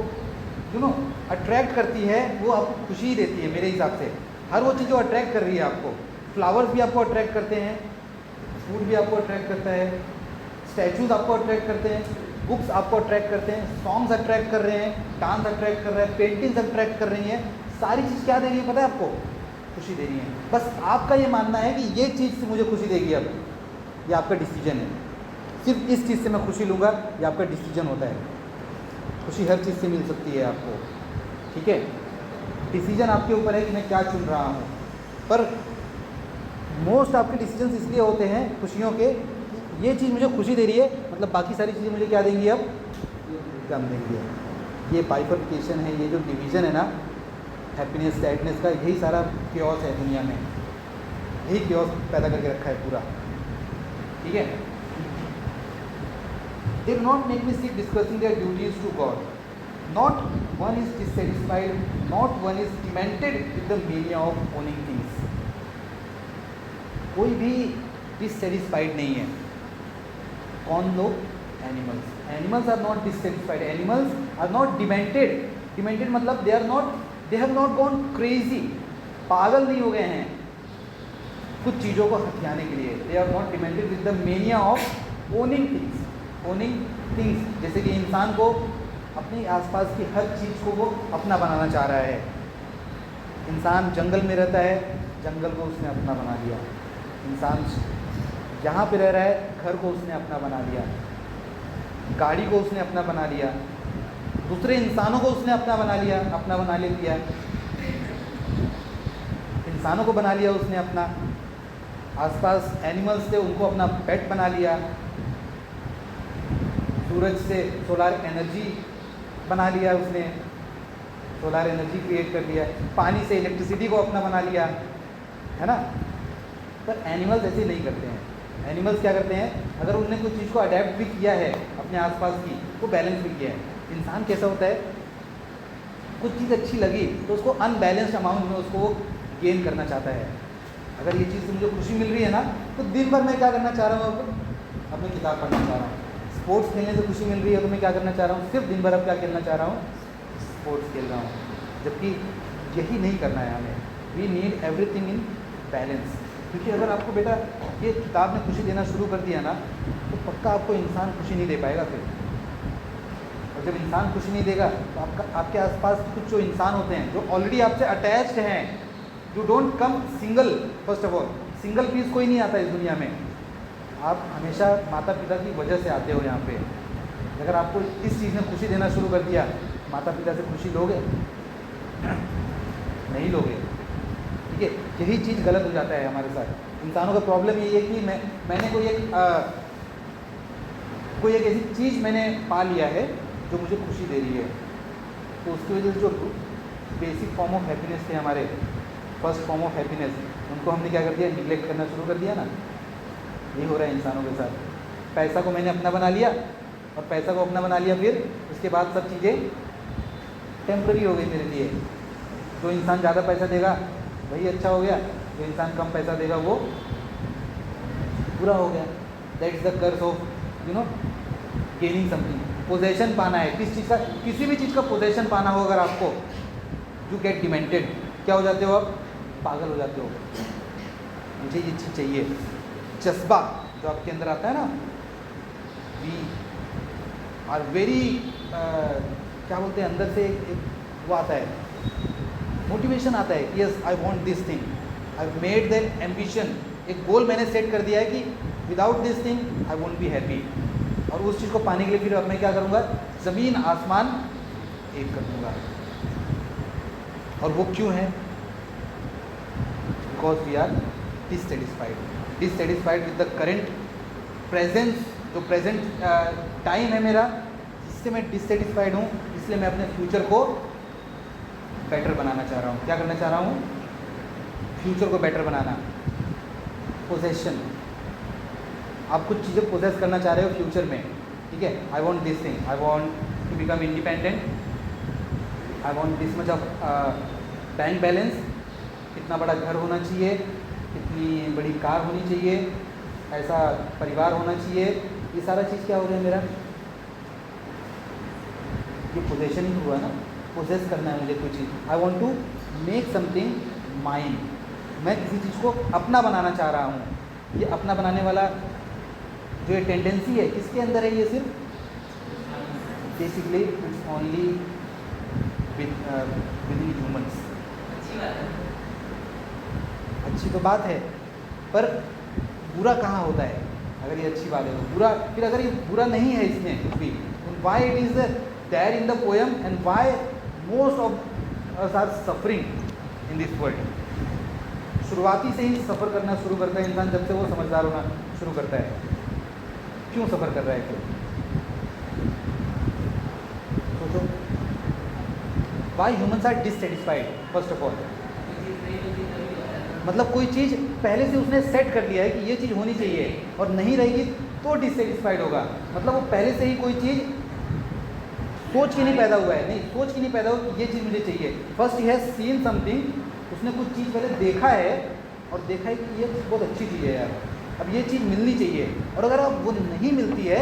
अट्रैक्ट करती है वो आपको खुशी ही देती है मेरे हिसाब से। हर वो चीज़ जो अट्रैक्ट कर रही है आपको, फ्लावर्स भी आपको अट्रैक्ट करते हैं, फूड भी आपको अट्रैक्ट करता है, स्टैचूज़ आपको अट्रैक्ट करते हैं, बुक्स आपको अट्रैक्ट करते हैं, सॉन्ग्स अट्रैक्ट कर रहे हैं, डांस अट्रैक्ट कर रहे हैं, पेंटिंग्स अट्रैक्ट कर रही हैं। सारी चीज़ क्या दे रही है पता है आपको? खुशी दे रही है। बस आपका ये मानना है कि ये चीज़ से मुझे खुशी देगी, अब ये आपका डिसीजन है। सिर्फ इस चीज़ से मैं खुशी लूँगा, ये आपका डिसीजन होता है। खुशी हर चीज़ से मिल सकती है आपको, ठीक है। डिसीजन आपके ऊपर है कि मैं क्या चुन रहा हूँ। पर मोस्ट आपके डिसीजंस इसलिए होते हैं खुशियों के, ये चीज़ मुझे खुशी दे रही है, मतलब बाकी सारी चीज़ें मुझे क्या देंगी, अब कम देंगी। ये बाइफर्केशन है, ये जो डिवीज़न है ना हैप्पीनेस सैडनेस का, यही सारा क्योस है दुनिया में, यही क्योस पैदा करके रखा है पूरा, ठीक है। They do not make me sit discussing their duties to God. Not one is dissatisfied, not one is demented with the mania of owning things. कोई भी dissatisfied नहीं है। कौन लोग? Animals. Animals are not dissatisfied. Animals are not demented. Demented मतलब they have not gone crazy. पागल नहीं हो गए हैं कुछ चीज़ों को हथियाने के लिए। They are not demented with the mania of owning things. Owning things, जैसे कि इंसान को अपने आसपास की हर चीज़ को वो अपना बनाना चाह रहा है। इंसान जंगल में रहता है, जंगल को उसने अपना बना लिया। इंसान जहाँ पे रह रहा है, घर को उसने अपना बना लिया, गाड़ी को उसने अपना बना लिया, दूसरे इंसानों को उसने अपना बना लिया, इंसानों को बना लिया उसने अपना। आसपास एनिमल्स थे, उनको अपना पेट बना लिया। सूरज से सोलार एनर्जी बना लिया उसने, सोलार एनर्जी क्रिएट कर लिया। पानी से इलेक्ट्रिसिटी को अपना बना लिया, है ना। पर एनिमल्स ऐसे नहीं करते हैं। एनिमल्स क्या करते हैं, अगर उनने कुछ चीज़ को अडेप्ट भी किया है अपने आसपास की, वो बैलेंस भी किया है। इंसान कैसा होता है, कुछ चीज़ अच्छी लगी तो उसको अनबैलेंस्ड अमाउंट में उसको गेन करना चाहता है। अगर ये चीज़ से मुझे खुशी मिल रही है ना, तो दिन भर मैं क्या करना चाह रहा हूँ, अब मैं किताब पढ़ना चाह रहा हूँ। स्पोर्ट्स खेलने से खुशी मिल रही है तो मैं क्या करना चाह रहा हूँ, सिर्फ दिन भर अब क्या खेलना चाह रहा हूँ, स्पोर्ट्स खेल रहा हूँ। जबकि यही नहीं करना है हमें। We need everything in balance. क्योंकि अगर आपको बेटा ये किताब ने खुशी देना शुरू कर दिया ना, तो पक्का आपको इंसान खुशी नहीं दे पाएगा फिर। और जब इंसान खुशी नहीं देगा तो आपके आसपास कुछ जो इंसान होते हैं जो ऑलरेडी आपसे अटैच्ड हैं, you don't come single. First of all single piece कोई नहीं आता इस दुनिया में। आप हमेशा माता पिता की वजह से आते हो यहाँ पे। अगर आपको इस चीज़ ने खुशी देना शुरू कर दिया, माता पिता से खुशी लोगे? नहीं लोगे, ठीक है। यही चीज़ गलत हो जाता है हमारे साथ। इंसानों का प्रॉब्लम यही है कि मैंने कोई एक ऐसी चीज़ मैंने पा लिया है जो मुझे खुशी दे रही है, तो उसकी वजह से जो बेसिक फॉर्म ऑफ हैप्पीनेस थे हमारे, फर्स्ट फॉर्म ऑफ हैप्पीनेस, उनको हमने क्या कर दिया, निगलेक्ट करना शुरू कर दिया ना। ये हो रहा है इंसानों के साथ। पैसा को मैंने अपना बना लिया, और पैसा को अपना बना लिया, फिर उसके बाद सब चीज़ें टेम्पररी हो गई मेरे लिए। जो इंसान ज़्यादा पैसा देगा वही अच्छा हो गया, जो इंसान कम पैसा देगा वो बुरा हो गया। That's the curse of gaining something. Possession पाना है किस चीज़ का, किसी भी चीज़ का पोजेशन पाना हो अगर आपको, यू गेट डिमेंटेड। क्या हो जाते हो आप? पागल हो जाते हो। मुझे ये चीज़ चाहिए, जज्बा जो आपके अंदर आता है ना, वी आर वेरी क्या बोलते हैं, अंदर से एक वो आता है, मोटिवेशन आता है, yes I want this thing, I made that ambition. एक गोल मैंने सेट कर दिया है कि without this thing I won't be happy. और उस चीज़ को पाने के लिए फिर अब मैं क्या करूँगा, ज़मीन आसमान एक कर दूँगा। और वो क्यों है? Because we are dissatisfied with the current presence, जो प्रेजेंट टाइम है मेरा, जिससे मैं डिससेटिस्फाइड हूँ। इसलिए मैं अपने फ्यूचर को बेटर बनाना चाह रहा हूँ। क्या करना चाह रहा हूँ? फ्यूचर को बेटर बनाना। पोजेशन, आप कुछ चीज़ें पोजेस करना चाह रहे हो फ्यूचर में, ठीक है। I want this thing, I want to become independent, I want this much of bank balance, कितना बड़ा घर होना चाहिए, कितनी बड़ी कार होनी चाहिए, ऐसा परिवार होना चाहिए। ये सारा चीज़ क्या हो रहा है मेरा? ये पोजेशन ही हुआ ना, पोजेस करना है मुझे कोई चीज़। I want to make something mine, मैं किसी चीज़ को अपना बनाना चाह रहा हूँ। ये अपना बनाने वाला जो ये टेंडेंसी है, किसके अंदर है? ये सिर्फ basically it's only with in humans. अच्छी बात है। अच्छी तो बात है, पर बुरा कहाँ होता है? अगर ये अच्छी बात है तो बुरा, फिर अगर ये बुरा नहीं है इसमें कुछ भी, why it is there in the poem and why most of us are suffering in this world. शुरुआती से ही सफ़र करना शुरू करता है इंसान, जब से वो समझदार होना शुरू करता है। क्यों सफ़र कर रहा है? क्यों? सोचो, why humans are dissatisfied first of all. मतलब कोई चीज़ पहले से उसने सेट कर लिया है कि ये चीज़ होनी चाहिए, और नहीं रहेगी तो डिससेटिस्फाइड होगा। मतलब वो पहले से ही कोई चीज़ सोच के नहीं पैदा हुआ है, नहीं सोच के नहीं पैदा हुआ कि ये चीज़ मुझे चाहिए। First he has seen something, उसने कुछ चीज़ पहले देखा है और देखा है कि ये चीज़ बहुत अच्छी चीज़ है यार, अब ये चीज़ मिलनी चाहिए। और अगर अब वो नहीं मिलती है,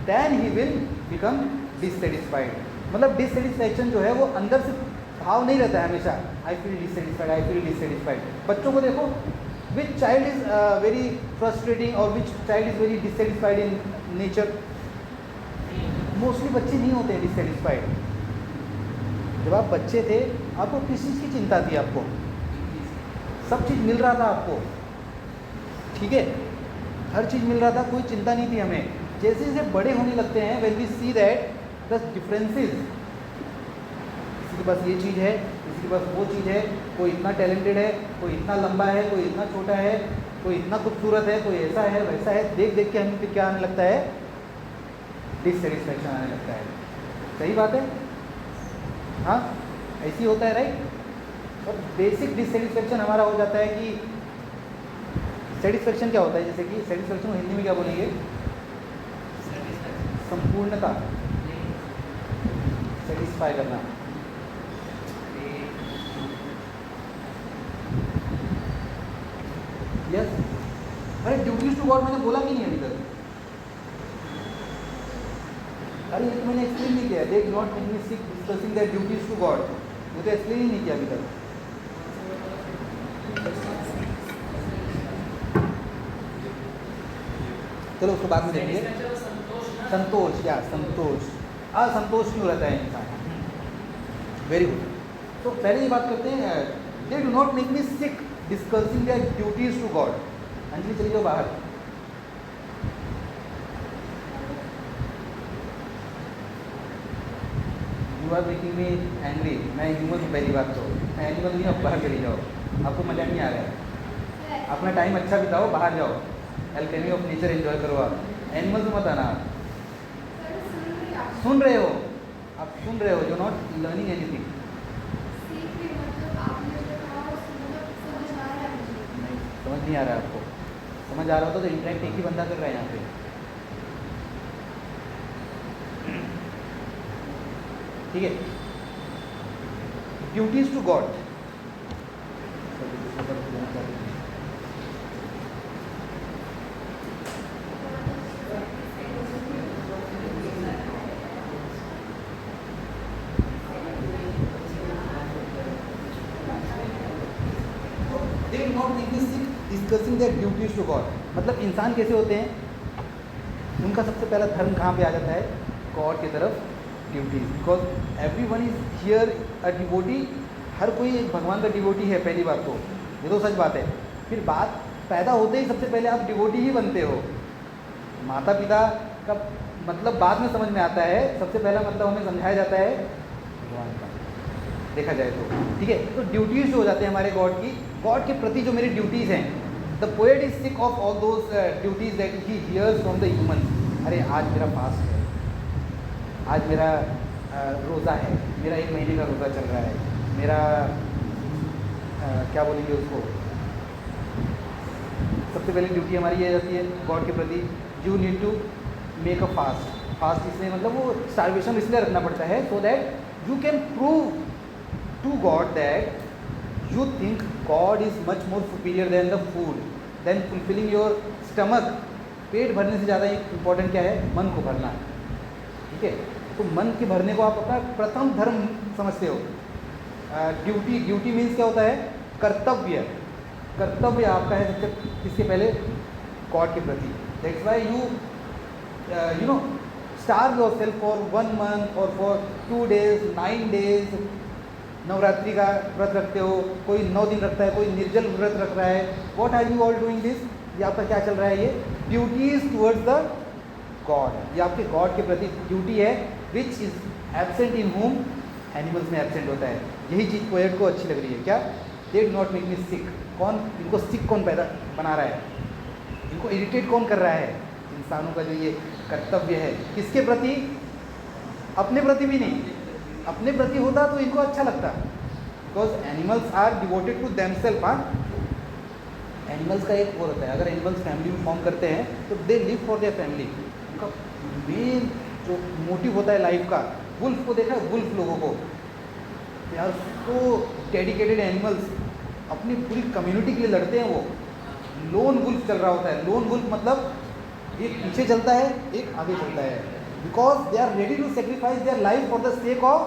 then he will become dissatisfied. मतलब डिससेटिस्फैक्शन जो है वो अंदर से भाव नहीं रहता है हमेशा, I feel dissatisfied, I feel dissatisfied. बच्चों को देखो, which child is very frustrating और which child is very dissatisfied in nature? Mostly बच्चे नहीं होते हैं डिससेटिस्फाइड। जब आप बच्चे थे, आपको किस चीज़ की चिंता थी? आपको सब चीज़ मिल रहा था आपको, ठीक है, हर चीज़ मिल रहा था, कोई चिंता नहीं थी हमें। जैसे जैसे बड़े होने लगते हैं, when we see that the differences, किसी के पास ये चीज़ है, किसी के पास वो चीज़ है, कोई इतना टैलेंटेड है, कोई इतना लंबा है, कोई इतना छोटा है, कोई इतना खूबसूरत है, कोई ऐसा है वैसा है, देख देख के हमें फिर क्या आने लगता है? डिससेटिस्फैक्शन आने लगता है। सही बात है, हाँ ऐसी होता है, राइट। और बेसिक डिससेटिस्फैक्शन हमारा हो जाता है कि सेटिस्फैक्शन क्या होता है? जैसे कि सेटिस्फैक्शन हिंदी में क्या बोलेंगे? संपूर्णता, सेटिस्फाई करना। यस, अरे ड्यूटीज टू गॉड मैंने बोला कि नहीं अभी तक? अरे ये तो मैंने एक्सप्लेन नहीं किया। They do not make me sick discussing their duties to god, वो तो एक्सप्लेन ही नहीं किया अभी तक। चलो उसको बाद में देखेंगे। संतोष, या संतोष, असंतोष क्यों रहता है इंसान? Very good. तो पहले ये बात करते हैं, they do not make me sick discussing their duties to god. Anjali चली जाओ बाहर। You are making me angry. मैं ह्यूमन हूँ पहली बात तो, मैं एनिमल नहीं हूँ। बाहर चली जाओ, आपको मज़ा नहीं आ रहा है। अपना टाइम अच्छा बिताओ, बाहर जाओ, एल्केमी ऑफ नेचर एंजॉय करो। आप एनिमल तो मत आना। सुन रहे हो, आप सुन रहे हो, यू नॉट लर्निंग एनीथिंग। नहीं समझ नहीं आ रहा है आपको। समझ आ रहा होता तो इंटरेक्ट एक ही बंदा कर रहा है यहाँ पे। ठीक है, duties to god. Discussing their duties to god, मतलब इंसान कैसे होते हैं, उनका सबसे पहला धर्म कहाँ पे आ जाता है? गॉड की तरफ duties. Because everyone is here a devotee, हर कोई एक भगवान का डिवोटी है। पहली बात तो ये तो सच बात है। फिर बात पैदा होते ही सबसे पहले आप डिवोटी ही बनते हो। माता पिता का मतलब बाद में समझ में आता है, सबसे पहला मतलब हमें समझाया जाता है भगवान का, देखा जाए तो, ठीक है। तो ड्यूटीज़ जो हो जाते हैं हमारे गॉड की, गॉड के प्रति जो मेरी ड्यूटीज़ हैं, the poet is sick of all those duties that he hears from the human. अरे आज मेरा फास्ट है, आज मेरा रोज़ा है, मेरा 1 महीने का रोज़ा चल रहा है, मेरा क्या बोलेंगे उसको, सबसे पहली ड्यूटी हमारी ये रहती है गॉड के प्रति, you need to make a fast. Fast इसलिए मतलब वो स्टारवेशन इसलिए रखना पड़ता है so that you can prove to God that you think God is much more superior than the food, than fulfilling your stomach. पेट भरने से ज़्यादा इम्पोर्टेंट क्या है, मन को भरना, ठीक है। तो मन के भरने को आप अपना प्रथम धर्म समझते हो। ड्यूटी मीन्स क्या होता है, कर्तव्य। कर्तव्य आपका है सबसे किसके पहले, गॉड के प्रति। That's why you know starve yourself for 1 month और फॉर 2 days 9 days। नवरात्रि का व्रत रखते हो, कोई 9 दिन रखता है, कोई निर्जल व्रत रख रहा है। What are you all doing this, ये आपका क्या चल रहा है, ये ड्यूटीज टुवर्ड्स ड गॉड, ये आपके गॉड के प्रति ड्यूटी है, which is absent in home, animals में एब्सेंट होता है। यही चीज़ पोएट को अच्छी लग रही है, क्या, they do not make me sick. कौन इनको सिक कौन पैदा बना रहा है, इनको इरिटेट कौन कर रहा है, इंसानों का जो ये कर्तव्य है, किसके प्रति, अपने प्रति भी नहीं, अपने प्रति होता तो इनको अच्छा लगता, because animals are devoted to themselves. हाँ, एनिमल्स का एक और होता है, अगर एनिमल्स फैमिली में फॉर्म करते हैं तो they live for their family. उनका मेन जो मोटिव होता है लाइफ का, वुल्फ को देखा है, वुल्फ लोगों को, they are so dedicated animals, अपनी पूरी कम्युनिटी के लिए लड़ते हैं वो। लोन वुल्फ चल रहा होता है, लोन वुल्फ मतलब एक पीछे चलता है, एक आगे चलता है, because they are ready to sacrifice their life for the sake of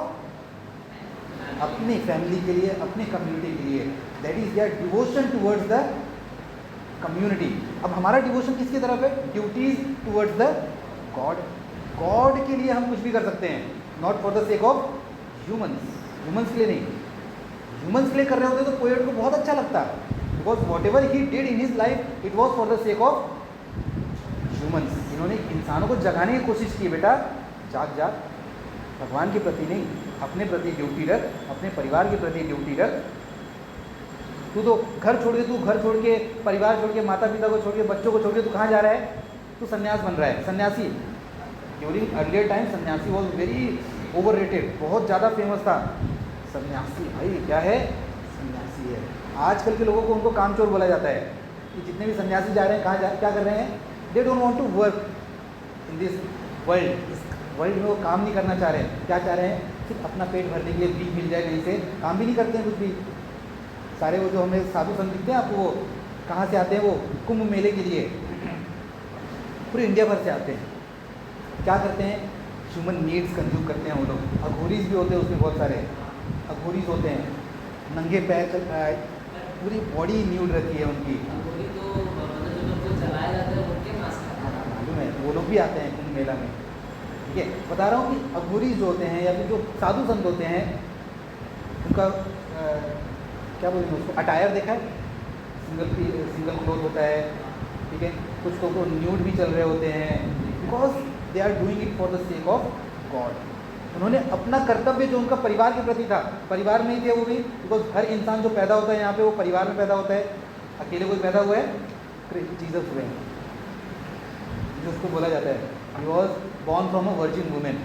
अपनी फैमिली के लिए, अपनी कम्युनिटी के लिए। That is their devotion towards the community. अब हमारा डिवोशन किसकी तरफ है, duties towards the god. God के लिए हम कुछ भी कर सकते हैं, not for the sake of humans, humans के लिए नहीं। ह्यूमंस के लिए कर रहे होते तो पोएट को बहुत अच्छा लगता, because what ever he did in his life it was for the sake of humans. इन्होंने इंसानों को जगाने की कोशिश की, बेटा जाग जाग, भगवान के प्रति नहीं, अपने प्रति ड्यूटी रख, अपने परिवार के प्रति ड्यूटी रख। तू तो घर छोड़ के, तू घर छोड़ के, परिवार छोड़ के, माता पिता को छोड़ के, बच्चों को छोड़ के तू कहाँ जा रहा है, तू सन्यास बन रहा है, सन्यासी। ड्यूरिंग अर्लियर टाइम सन्यासी वॉज वेरी ओवर रेटेड, बहुत ज़्यादा फेमस था सन्यासी। भाई क्या है, सन्यासी है। आजकल के लोगों को उनको कामचोर बोला जाता है कि जितने भी सन्यासी जा रहे हैं, कहाँ क्या कर रहे हैं, they don't want to work in this world. इस वर्ल्ड में वो काम नहीं करना चाह रहे हैं, क्या चाह रहे हैं, सिर्फ अपना पेट भरने के लिए भीख मिल जाए कहीं से, काम भी नहीं करते हैं कुछ भी। सारे वो जो हमें साधु संत दिखते हैं आपको, वो कहाँ से आते हैं, वो कुंभ मेले के लिए पूरे इंडिया भर से आते हैं। क्या करते हैं, ह्यूमन नीड्स कंज्यूम करते हैं वो लोग। अघोरीज भी होते हैं उसमें, बहुत सारे अघोरीज होते हैं, नंगे पैर, पूरी बॉडी न्यूड रहती है उनकी। अघोरी तो मतलब जो चलाया जाता है उनके मांस खाते हैं। मालूम है, वो लोग भी आते हैं कुंभ मेला में, ठीक है। बता रहा हूँ कि अघोरीज जो होते हैं या फिर जो साधु संत होते हैं, उनका क्या बोलेंगे उसको, अटायर देखा है, सिंगल क्लोथ होता है, ठीक है। कुछ लोग तो न्यूड भी चल रहे होते हैं, because they are doing it for the sake of god. उन्होंने अपना कर्तव्य जो उनका परिवार के प्रति था, परिवार में ही थे वो भी, बिकॉज हर इंसान जो पैदा होता है यहाँ पे वो परिवार में पैदा होता है। अकेले कोई पैदा हुआ है, जीसस हुए हैं, जीसस को बोला जाता है he was born from a virgin women,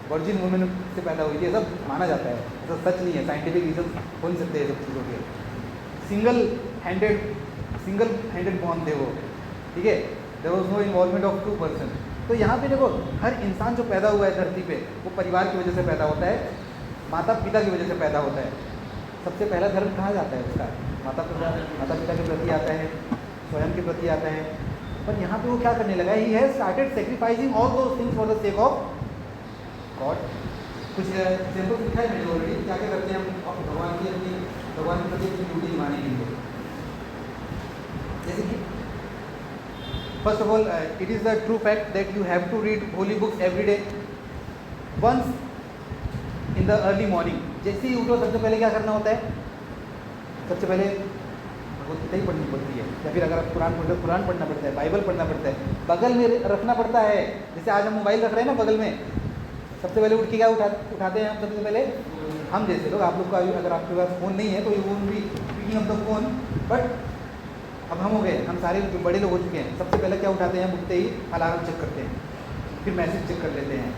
virgin women से पैदा हुई थी, ऐसा माना जाता है। ऐसा सच नहीं है, साइंटिफिक रीजन हो नहीं सकते सब चीज़ों के। सिंगल हैंडेड बॉर्न थे वो, ठीक है। There was no involvement of 2 person. तो यहाँ पे देखो, हर इंसान जो पैदा हुआ है धरती पे, वो परिवार की वजह से पैदा होता है, माता पिता की वजह से पैदा होता है। सबसे पहला धर्म कहाँ जाता है उसका, माता पिता के प्रति आता है, स्वयं के प्रति आता है। पर यहाँ पे वो क्या करने लगा, he has started sacrificing all those things for the sake of God. कुछ सिंपल दिखा है मैंने ऑलरेडी, क्या क्या करते हैं हम भगवान के प्रति अपनी ड्यूटी निभाने के लिए। जैसे कि first of all, it is the true fact that you have to read holy books every day once in the early morning. जैसे ही उठो सबसे पहले क्या करना होता है, सबसे पहले भगवद्गीता ही पढ़नी पड़ती है, या फिर अगर आप कुरान पढ़ रहे हो कुरान पढ़ना पड़ता है, बाइबल पढ़ना पड़ता है, बगल में रखना पड़ता है। जैसे आज हम मोबाइल रख रहे हैं ना बगल में, सबसे पहले उठ के क्या उठाते हैं हम सबसे पहले, हम जैसे लोग, आप लोग का अगर आपके पास फ़ोन नहीं है तो you won't be picking up the phone, but अब हम हो गए, हम सारे जो बड़े लोग हो चुके हैं, सबसे पहले क्या उठाते हैं, उठते ही अलार्म चेक करते हैं, फिर मैसेज चेक कर लेते हैं।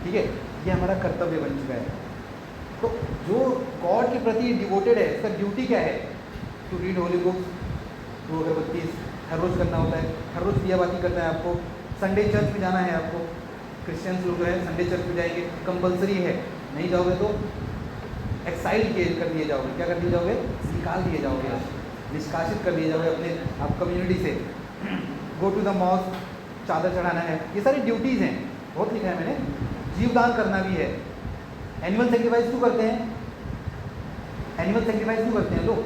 ठीक है, ये हमारा कर्तव्य बन चुका है। तो जो गॉड के प्रति डिवोटेड है, उसका ड्यूटी क्या है, to read holy books, to अगरबत्ती हर रोज़ करना होता है, हर रोज़ दियाबाती करना है आपको, संडे चर्च में जाना है आपको, क्रिश्चियंस लोग हैं संडे चर्च में जाएंगे, कंपलसरी है, नहीं जाओगे तो एक्साइल कर दिए जाओगे, क्या कर दिए जाओगे, निकाल दिए जाओगे, निष्कासित कर दिए जाओगे अपने आप कम्युनिटी से। गो टू द मॉस्क, चादर चढ़ाना है, ये सारी ड्यूटीज़ हैं, बहुत लिखा है मैंने। जीवदान करना भी है। एनिमल सेक्रीफाइस क्यों करते हैं, एनिमल सेक्रीफाइस क्यों करते हैं लोग,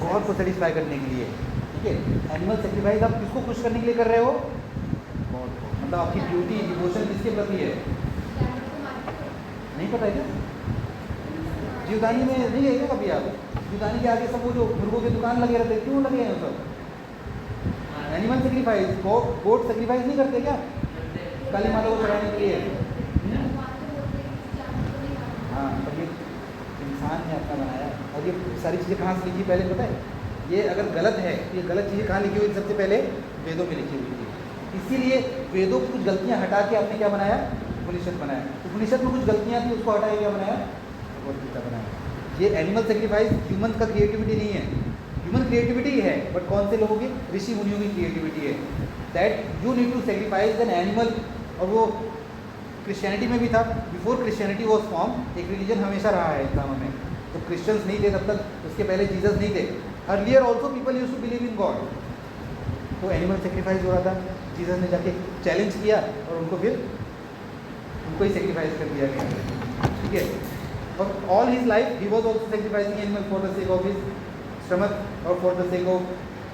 गॉड को सेटिस्फाई करने के लिए। ठीक है, एनिमल सेक्रीफाइस आप किसको खुश करने के लिए कर रहे हो, गॉड को, मतलब आपकी ड्यूटी डिवोशन किसके प्रति है, नहीं पता है क्या, जीवदानी में नहीं है क्या कभी आप, जीवदानी के आगे सब वो जो मुर्गों की दुकान लगे रहते हैं, क्यों लगे हैं सब, एनिमल सेक्रीफाइस, गॉड सेक्रीफाइस नहीं करते क्या, काली माता को चढ़ाने के लिए। हाँ, पर ये इंसान ने अपना बनाया, और ये सारी चीज़ें कहाँ से लिखी पहले पता है, ये अगर गलत है, ये गलत चीज़ें कहाँ लिखी हुई, सबसे पहले वेदों में लिखी हुई थी। इसीलिए वेदों की कुछ गलतियाँ हटा के आपने क्या बनाया, उपनिषद बनाया। उपनिषद में कुछ गलतियाँ थी, उसको हटा के क्या बनाया, भगवद्गीता बनाया। ये एनिमल सेक्रीफाइस ह्यूमन का क्रिएटिविटी नहीं है, ह्यूमन क्रिएटिविटी है, बट कौन से लोगों की, ऋषि मुनियों की क्रिएटिविटी है, that you need to sacrifice an animal. और वो क्रिश्चियनिटी में भी था, बिफोर क्रिश्चियनिटी वॉज फॉर्म, एक रिलीजन हमेशा रहा है इस्लाम में, तो क्रिश्चियंस नहीं थे तब तक, उसके पहले जीसस नहीं थे, earlier also people use to believe in God, तो एनिमल सेक्रीफाइस हो रहा था, जीसस ने जाके चैलेंज किया और उनको फिर उनको ही सेक्रीफाइस कर दिया गया। ठीक है, और all his life he was also sacrificing animal for the sake of his stomach और for the sake of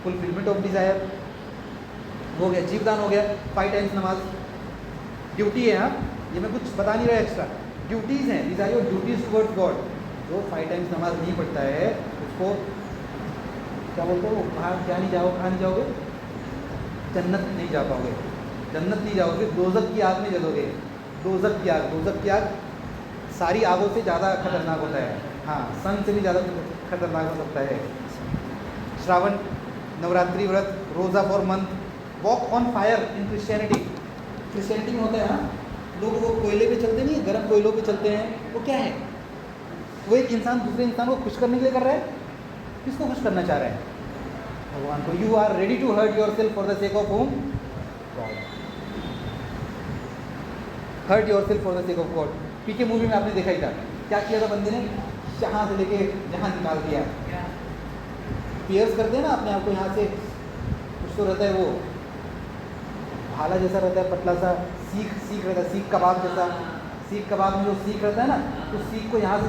fulfilment of desire. हो गया, जीवदान हो गया, 5 टाइम्स नमाज ड्यूटी है। हाँ, ये मैं कुछ बता नहीं रहा एक्स्ट्रा, ड्यूटीज़ हैं, these are your duties towards God. जो 5 टाइम्स नमाज नहीं पढ़ता है उसको क्या बोलते हो, कहाँ क्या नहीं जाओ, कहाँ नहीं जाओगे, जन्नत नहीं जा पाओगे, जन्नत नहीं जाओगे, दोज़ख की आग में जलोगे। दोज़ख की आग, दोज़ख की आग सारी आगों से ज़्यादा खतरनाक होता है, हाँ, सन से भी ज़्यादा खतरनाक हो सकता है। श्रावण नवरात्रि व्रत, रोज़ा for month, walk on fire in Christianity, Christianity में होता है। हाँ, लोग वो कोयले पे चलते नहीं है, गर्म कोयलों पे चलते हैं, वो क्या है, वो एक इंसान दूसरे इंसान को खुश करने के लिए कर रहा है, किसको खुश करना चाह रहा है, भगवान को। You are ready to hurt yourself for the sake of home, God, hurt yourself for the sake of God. PK movie में आपने देखा ही था, क्या किया था बंदे ने, यहाँ से लेके जहाँ निकाल दिया, पियर्स करते हैं ना अपने आप को, यहाँ से कुछ तो रहता है, वो भाला जैसा रहता है, पतला सा सीख रहता है, सीख कबाब जैसा, सीख कबाब में जो सीख रहता है ना, तो सीख को यहाँ से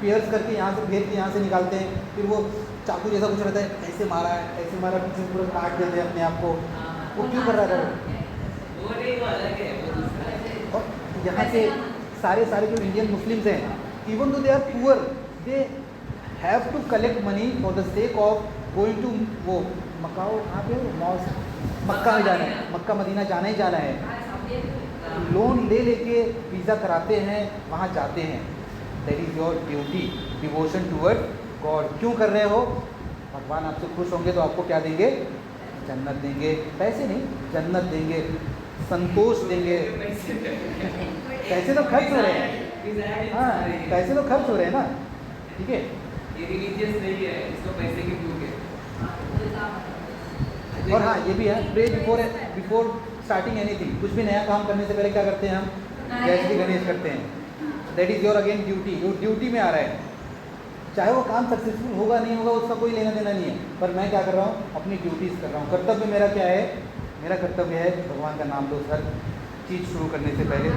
पियर्स करके यहाँ से घेर के यहाँ से निकालते हैं, फिर वो चाकू जैसा कुछ रहता है, ऐसे मारा है, ऐसे मारा, पीछे पूरा काट देते हैं अपने आप को। वो क्यों कर रहा था वो? और यहाँ से सारे जो इंडियन मुस्लिम्स हैं, even though they are poor, they have to collect money for the sake of going to वो मकाओ, कहाँ पे मॉस्क, मक्का में जाना है, मक्का मदीना जाना ही जाना है, लोन ले लेके वीज़ा कराते हैं, वहाँ जाते हैं। That is your duty, devotion toward God. क्यों कर रहे हो? भगवान आपसे खुश होंगे तो आपको क्या देंगे? जन्नत देंगे, पैसे नहीं, जन्नत देंगे, संतोष देंगे। पैसे तो खर्च हो रहे हैं, हाँ, पैसे तो खर्च हो रहे हैं ना, ठीक है। ये रिलीजियस नहीं है, इसको पैसे की भूख है। और हाँ, ये भी है, प्रे बिफोर स्टार्टिंग एनीथिंग। कुछ भी नया काम करने से पहले क्या करते हैं हम? जय श्री गणेश करते हैं। That is your again duty, जो ड्यूटी में आ रहा है। चाहे वो काम सक्सेसफुल होगा नहीं होगा, उसका कोई लेना देना नहीं है, पर मैं क्या कर रहा हूँ? अपनी ड्यूटीज़ कर रहा हूँ। कर्तव्य मेरा क्या है? मेरा कर्तव्य है भगवान का नाम लो हर चीज़ शुरू करने से पहले।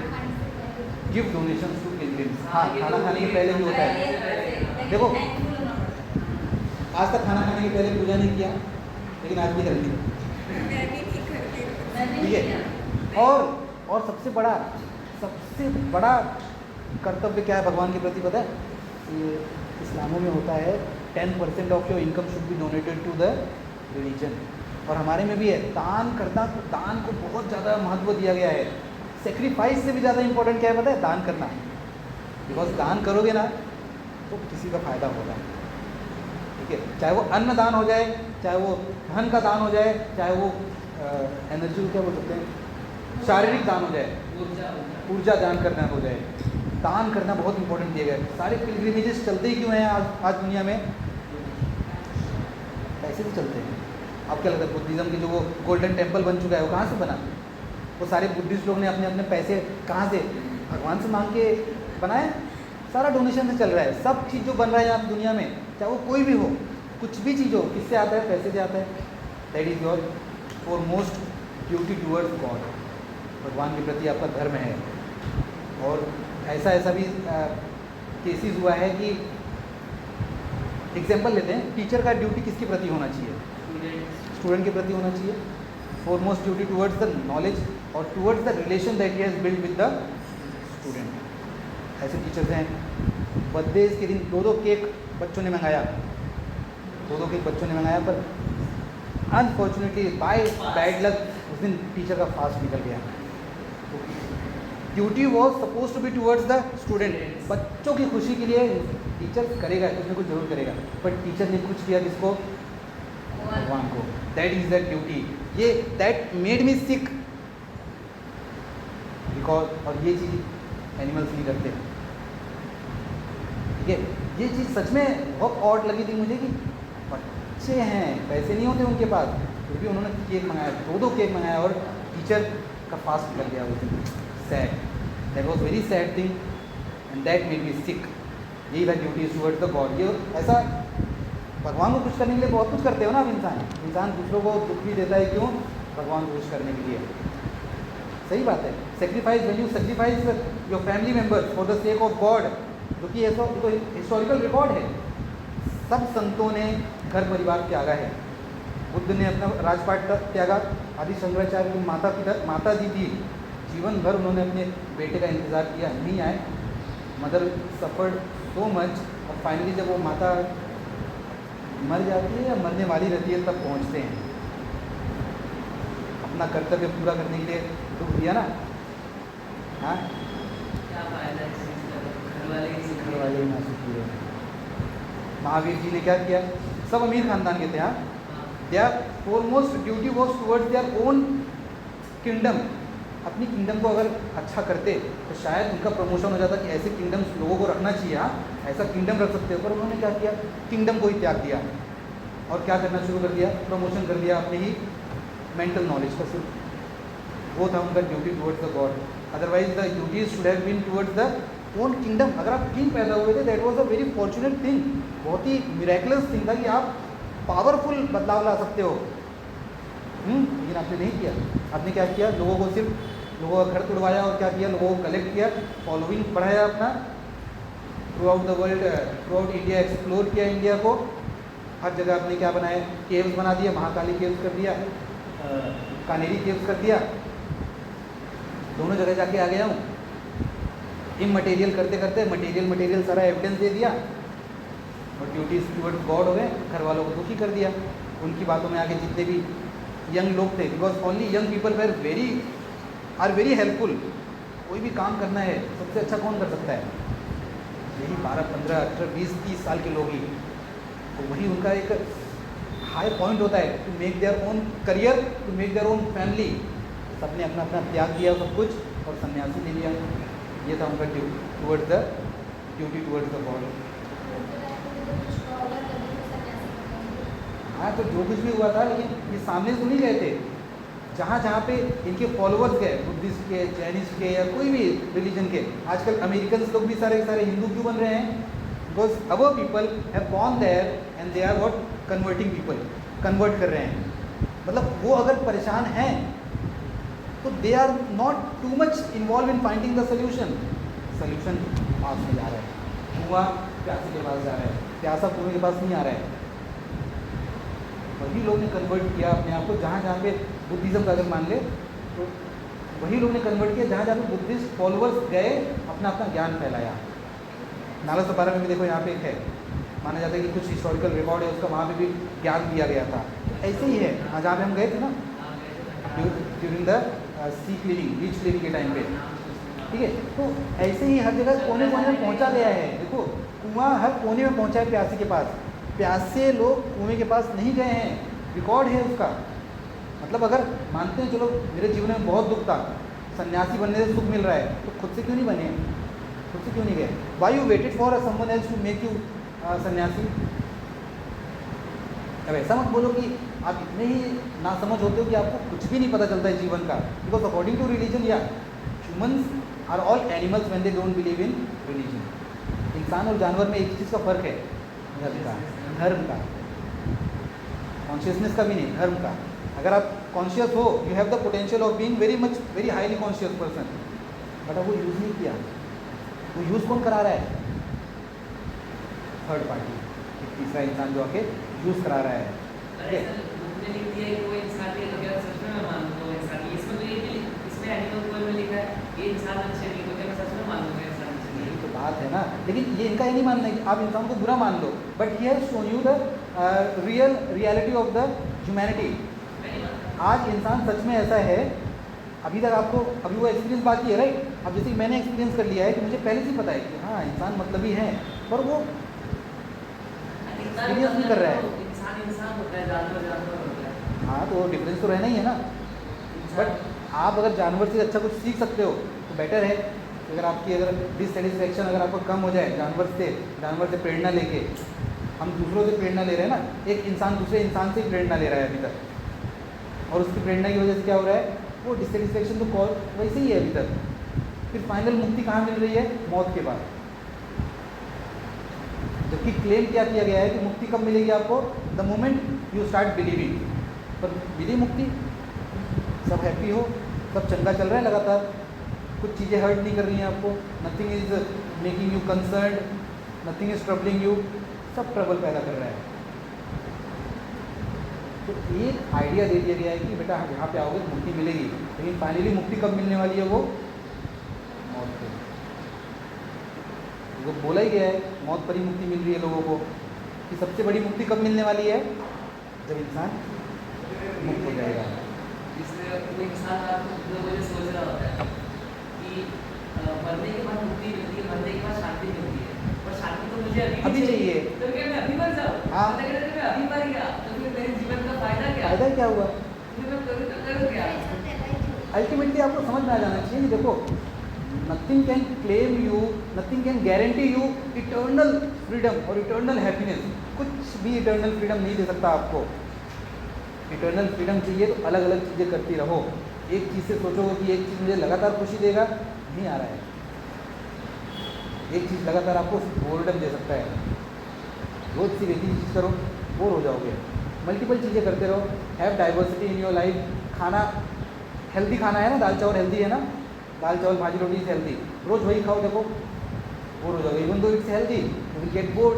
Give donation to pilgrims. हाँ, खाना खाने के पहले भी होता है। देखो, आज तक खाना खाने के पहले पूजा नहीं किया, लेकिन आज भी कर ली, ठीक है। और सबसे बड़ा कर्तव्य क्या है भगवान के प्रति, पता है? ये इस्लामों में होता है 10% of your income should be donated to the religion. और हमारे में भी है दान करना, दान को बहुत ज़्यादा महत्व दिया गया है। सेक्रीफाइस से भी ज़्यादा इंपॉर्टेंट क्या है पता है? दान करना। बिकॉज दान करोगे ना तो किसी का फ़ायदा होगा, ठीक है। चाहे वो अन्न दान हो जाए, चाहे वो धन का दान हो जाए, चाहे वो एनर्जी क्या बोल सकते हैं, शारीरिक दान हो जाए, ऊर्जा दान करना हो जाए। दान करना बहुत इंपॉर्टेंट दिया गया है। सारे पिलग्रिमेजेस चलते ही क्यों हैं आज दुनिया में? पैसे से चलते हैं। अब क्या लगता है बुद्धिज़्म के जो वो गोल्डन टेम्पल बन चुका है वो कहाँ से बना? वो सारे बुद्धिस्ट लोग ने अपने अपने पैसे कहाँ से? भगवान से मांग के बनाए। सारा डोनेशन से चल रहा है। सब चीज़ जो बन रहा है यहाँ दुनिया में, चाहे वो कोई भी हो, कुछ भी चीज़ हो, किससे आता है? पैसे से आता है। That is your foremost duty towards God. भगवान के प्रति आपका धर्म है। और ऐसा भी केसेस हुआ है कि एग्जाम्पल लेते हैं, टीचर का ड्यूटी किसके प्रति होना चाहिए? स्टूडेंट के प्रति होना चाहिए। Foremost duty towards the knowledge और towards the relation that he has build with the student. ऐसे टीचर्स हैं, बर्थडे के दिन 2-2 केक बच्चों ने मंगाया, 2-2 केक बच्चों ने मंगाया, पर अनफॉर्चुनेटली बाय बैड लक उस दिन टीचर का फास्ट निकल गया। Duty was suppose to be towards the student. बच्चों की खुशी के लिए टीचर करेगा, कुछ ना कुछ जरूर करेगा, बट टीचर ने कुछ किया किसको? भगवान को। That is the duty. ये that made me sick because, और ये चीज़ एनिमल्स नहीं करते, ठीक है। ये चीज़ सच में बहुत ऑड लगी थी मुझे कि बच्चे हैं, पैसे नहीं होते उनके पास, फिर भी उन्होंने केक मंगाया, 2-2 केक मंगाया और टीचर का फास्ट निकल गया उस दिन। Sad, that was very sad thing and that made me sick. यही था ड्यूटी टुवर्ड्स द गॉड। ये ऐसा भगवान को खुश करने के लिए बहुत कुछ करते हो ना आप। इंसान दूसरों को दुख भी देता है, क्यों? भगवान को खुश करने के लिए। सही बात है। Sacrifice, when you sacrifice your family members for the sake of God, जो कि ऐसा तो हिस्टोरिकल रिकॉर्ड है। सब संतों ने घर परिवार त्यागा है। बुद्ध ने अपना राजपाट त्यागा। आदि शंकराचार्य की माता जी थी, जीवन भर उन्होंने अपने बेटे का इंतज़ार किया, नहीं आए। मदर सफर्ड सो मच, और फाइनली जब वो माता मर जाती है या मरने वाली रहती है तब पहुंचते हैं। अपना कर्तव्य पूरा करने के लिए दुख दिया ना। हाँ, क्या फायदा इस चीज़ का? घर वाले ही ना सुखी है। महावीर जी ने क्या किया? सब अमीर खानदान के थे। हाँ, their foremost duty was towards their own kingdom. अपनी किंगडम को अगर अच्छा करते तो शायद उनका प्रमोशन हो जाता कि ऐसे किंगडम्स लोगों को रखना चाहिए। हाँ, ऐसा किंगडम रख सकते हो, पर उन्होंने क्या किया? किंगडम को ही त्याग दिया और क्या करना शुरू कर दिया? प्रमोशन कर दिया अपने ही मेंटल नॉलेज का। सिर्फ वो था उनका duty towards the God. Otherwise the duties should have been towards the own kingdom. अगर आप किंग पैदा हुए थे, that was a very fortunate thing. बहुत ही मिरेकलस थिंग था कि आप पावरफुल बदलाव ला सकते हो। लेकिन आपने नहीं किया। आपने क्या किया? लोगों को सिर्फ लोगों का घर तोड़वाया और क्या किया? लोगों को कलेक्ट किया, फॉलोइंग बढ़ाया अपना, through out the world, through out India explore किया इंडिया को। हर जगह आपने क्या बनाया? केव्स बना दिया, महाकाली केव्स कर दिया, कानेरी केव्स कर दिया। दोनों जगह जाके आ गया हूँ। इमटेरियल करते करते मटेरियल सारा एविडेंस दे दिया और ड्यूटीज टुवर्ड्स गॉड हो गए। घर वालों को दुखी कर दिया। उनकी बातों में आगे जितने भी यंग लोग थे, because only young people are very helpful. कोई भी काम करना है सबसे अच्छा कौन कर सकता है? यही 12, 15, 18, 20, 30 साल के लोग ही। तो वही उनका एक हाई पॉइंट होता है, to make their own career, to make their own family. सबने अपना अपना त्याग दिया सब कुछ और सन्यासी ले लिया। ये था उनका ड्यूटी टुवर्ड्स द गॉड। हाँ, तो जो कुछ भी हुआ था, लेकिन ये सामने से नहीं गए थे। जहाँ पे इनके फॉलोअर्स गए, बुद्धिस्ट के, जैनिस्ट के या कोई भी रिलीजन के। आजकल अमेरिकन लोग भी सारे हिंदू क्यों बन रहे हैं? Because our people have gone there and they are what? Converting people, convert कर रहे हैं। मतलब वो अगर परेशान हैं तो they are not too much involve in finding the solution पास में जा रहा है। कुआं प्यासे के पास जा रहा है, प्यासा कुएं के पास नहीं आ रहा है। वही लोग ने कन्वर्ट किया अपने आप को। जहाँ पे बुद्धिज़्म का अगर मान ले तो वही लोग ने कन्वर्ट किया। जहाँ पे बुद्धिस्ट फॉलोअर्स गए, अपना ज्ञान फैलाया। नालंदा 12 में भी देखो, यहाँ पे एक है माना जाता है कि कुछ हिस्टोरिकल रिकॉर्ड है उसका, वहाँ पे भी ज्ञान दिया गया था। तो ऐसे ही है, हाँ जहाँ पे हम गए थे ना during the sea cleaning, beach cleaning के टाइम पे, ठीक है। तो ऐसे ही हर जगह कोने कोने में पहुँचा गया है। देखो कुआँ हर कोने में पहुँचा है प्यासे के पास, प्यासे लोग कुएँ के पास नहीं गए हैं, रिकॉर्ड है उसका। मतलब अगर मानते हैं चलो मेरे जीवन में बहुत दुख था, सन्यासी बनने से सुख मिल रहा है, तो खुद से क्यों नहीं बने, खुद से क्यों नहीं गए? Why you waited for someone else to make you sannyasi? अब ऐसा मत बोलो कि आप इतने ही ना समझ होते हो कि आपको कुछ भी नहीं पता चलता है जीवन का। बिकॉज अकॉर्डिंग टू रिलीजन या humans are all animals when they don't believe in religion. इंसान और जानवर में एक चीज़ का फ़र्क है, धर्म का, कॉन्शियसनेस का भी नहीं, धर्म का। अगर आप कॉन्शियस हो, you have the potential of being very highly conscious person, but अब वो यूज़ नहीं किया। वो यूज़ कौन करा रहा है? थर्ड पार्टी, एक तीसरा इंसान जो आके यूज़ करा रहा है। अरे सर, बुक में लिख दिया है कि वो इंसान है, तो क्या सच में मैं मान लूँगा वो इंसान है? इसमें तो ये भी इसमें एनिमल कोई में लिखा है ये इंसान अच्छे नहीं, तो क्या मैं सच में मान लूँगा इंसान अच्छे नहीं? यही तो बात है ना। लेकिन ये इनका ये नहीं मानना है कि आप इंसान को बुरा मान लो, but he has shown you the reality of the humanity. मैं नहीं मानता। आज इंसान सच में ऐसा है, अभी तक आपको अभी वो एक्सपीरियंस बाकी है, राइट? अब जैसे मैंने एक्सपीरियंस कर लिया है कि मुझे पहले से ही पता है कि हाँ इंसान मतलबी है, पर वो एक्सपीरियंस नहीं कर रहा है। इंसान होता है, जानवर होता है। हाँ तो वो डिफरेंस तो रहना ही है ना। बट आप अगर जानवर से अच्छा कुछ सीख सकते हो तो बेटर है। अगर आपकी अगर डिससेटिस्फेक्शन अगर आपको कम हो जाए जानवर से प्रेरणा लेके, हम दूसरों से प्रेरणा ले रहे हैं ना, एक इंसान दूसरे इंसान से ही प्रेरणा ले रहा है अभी तक, और उसकी प्रेरणा की वजह से क्या हो रहा है, वो डिससेटिस्फेक्शन तो कॉल वैसे ही है अभी तक। फिर फाइनल मुक्ति कहाँ मिल रही है? मौत के बाद। जबकि क्लेम क्या किया गया है कि मुक्ति कब मिलेगी आपको? The moment you start believing. पर मिली मुक्ति, सब हैप्पी हो, सब चंगा चल रहा है लगातार, कुछ चीज़ें हर्ट नहीं कर रही हैं आपको, nothing is making you concerned, nothing is troubling you, सब ट्रबल पैदा कर रहा है। तो एक आइडिया दे दिया गया है कि बेटा यहाँ पे आओगे तो मुक्ति मिलेगी, लेकिन फाइनली मुक्ति कब मिलने वाली है? वो मौत पे। वो बोला ही गया है, मौत पर ही मुक्ति मिल रही है लोगों को, कि सबसे बड़ी मुक्ति कब मिलने वाली है? जब इंसान मुक्त हो जाएगा। इसलिए वो इंसान आपको दो वजह सोच रहा होता है कि मरने के बाद मुक्ति मिलती है, मरने के बाद शांति मिलती है, पर शांति तो मुझे अभी चाहिए। तो क्या मैं अभी मर जाऊँ? हाँ। मैं अभी मर गया तो फिर मेरे जीवन का फायदा क्या? फायदा क्या हुआ? फिर मैं करूँ क्या? अल्टीमेटली आपको समझ में आ जाना चाहिए कि देखो, nothing can claim you, nothing can guarantee you eternal freedom और इटर्नल हैप्पीनेस। कुछ भी इटर्नल फ्रीडम नहीं दे सकता आपको। इटर्नल फ्रीडम चाहिए तो अलग अलग चीज़ें करती रहो। एक चीज़ से सोचोगे कि एक चीज़ मुझे लगातार खुशी देगा, नहीं आ रहा है। एक चीज़ लगातार आपको बोर्डम दे सकता है, रोज सिर्फ एक ही चीज़ करो, बोर हो जाओगे। मल्टीपल चीज़ें करते रहो, have diversity in your life. खाना हेल्दी खाना है ना, दाल चावल हेल्दी है ना, दाल चावल भाजी रोटी इज हेल्दी, रोज़ वही खाओ, देखो बोर हो जाओगे। Even though it's healthy you will get bored.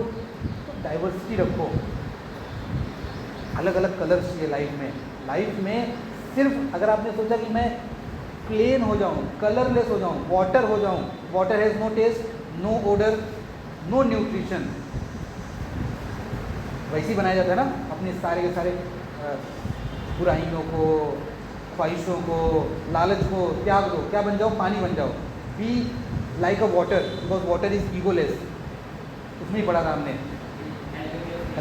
तो डाइवर्सिटी रखो, अलग अलग कलर्स चाहिए लाइफ में। लाइफ में सिर्फ अगर आपने सोचा कि मैं प्लेन हो जाऊँ, कलरलेस हो जाऊँ, वाटर हो जाऊँ, water has no taste, no odour, no nutrition, वैसे ही बनाया जाता है ना अपने सारे के सारे बुराइयों को, ख्वाहिशों को, लालच को त्याग दो, क्या बन जाओ? पानी बन जाओ। Be like a water, because water is egoless. उसमें ही पढ़ा था हमने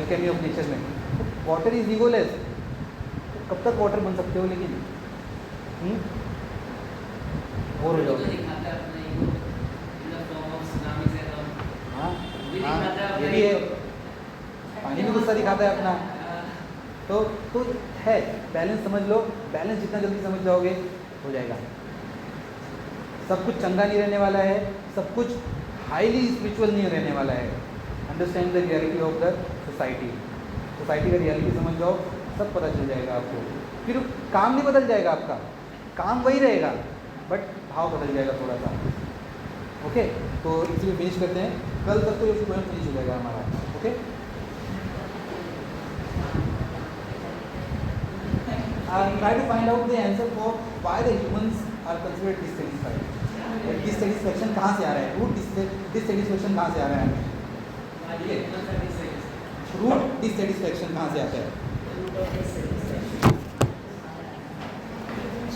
एल्केमी ऑफ नेचर में, वाटर इज ईगोलेस। तो कब तक वाटर बन सकते हो? लेकिन बोर हो जाओगे। हाँ हाँ, ये भी है, पानी भी गुस्सा दिखाता है अपना। तो है, बैलेंस समझ लो। बैलेंस जितना जल्दी समझ जाओगे हो जाएगा। सब कुछ चंगा नहीं रहने वाला है, सब कुछ हाईली स्पिरिचुअल नहीं रहने वाला है। Understand the reality of the society. Society का रियलिटी समझ जाओ, सब पता चल जाएगा आपको। फिर काम नहीं बदल जाएगा आपका, काम वही रहेगा, बट भाव बदल जाएगा थोड़ा सा। ओके, तो इसलिए फिनिश करते हैं। कल तक तो ये पोएम फिनिश हो जाएगा हमारा। Okay, try to find out the answer for why the humans are considered dissatisfied. Dissatisfaction कहाँ से आ रहा है? रूट dissatisfaction कहाँ से आ रहा है? रूट डिससेटिस्फैक्शन कहाँ से आता है?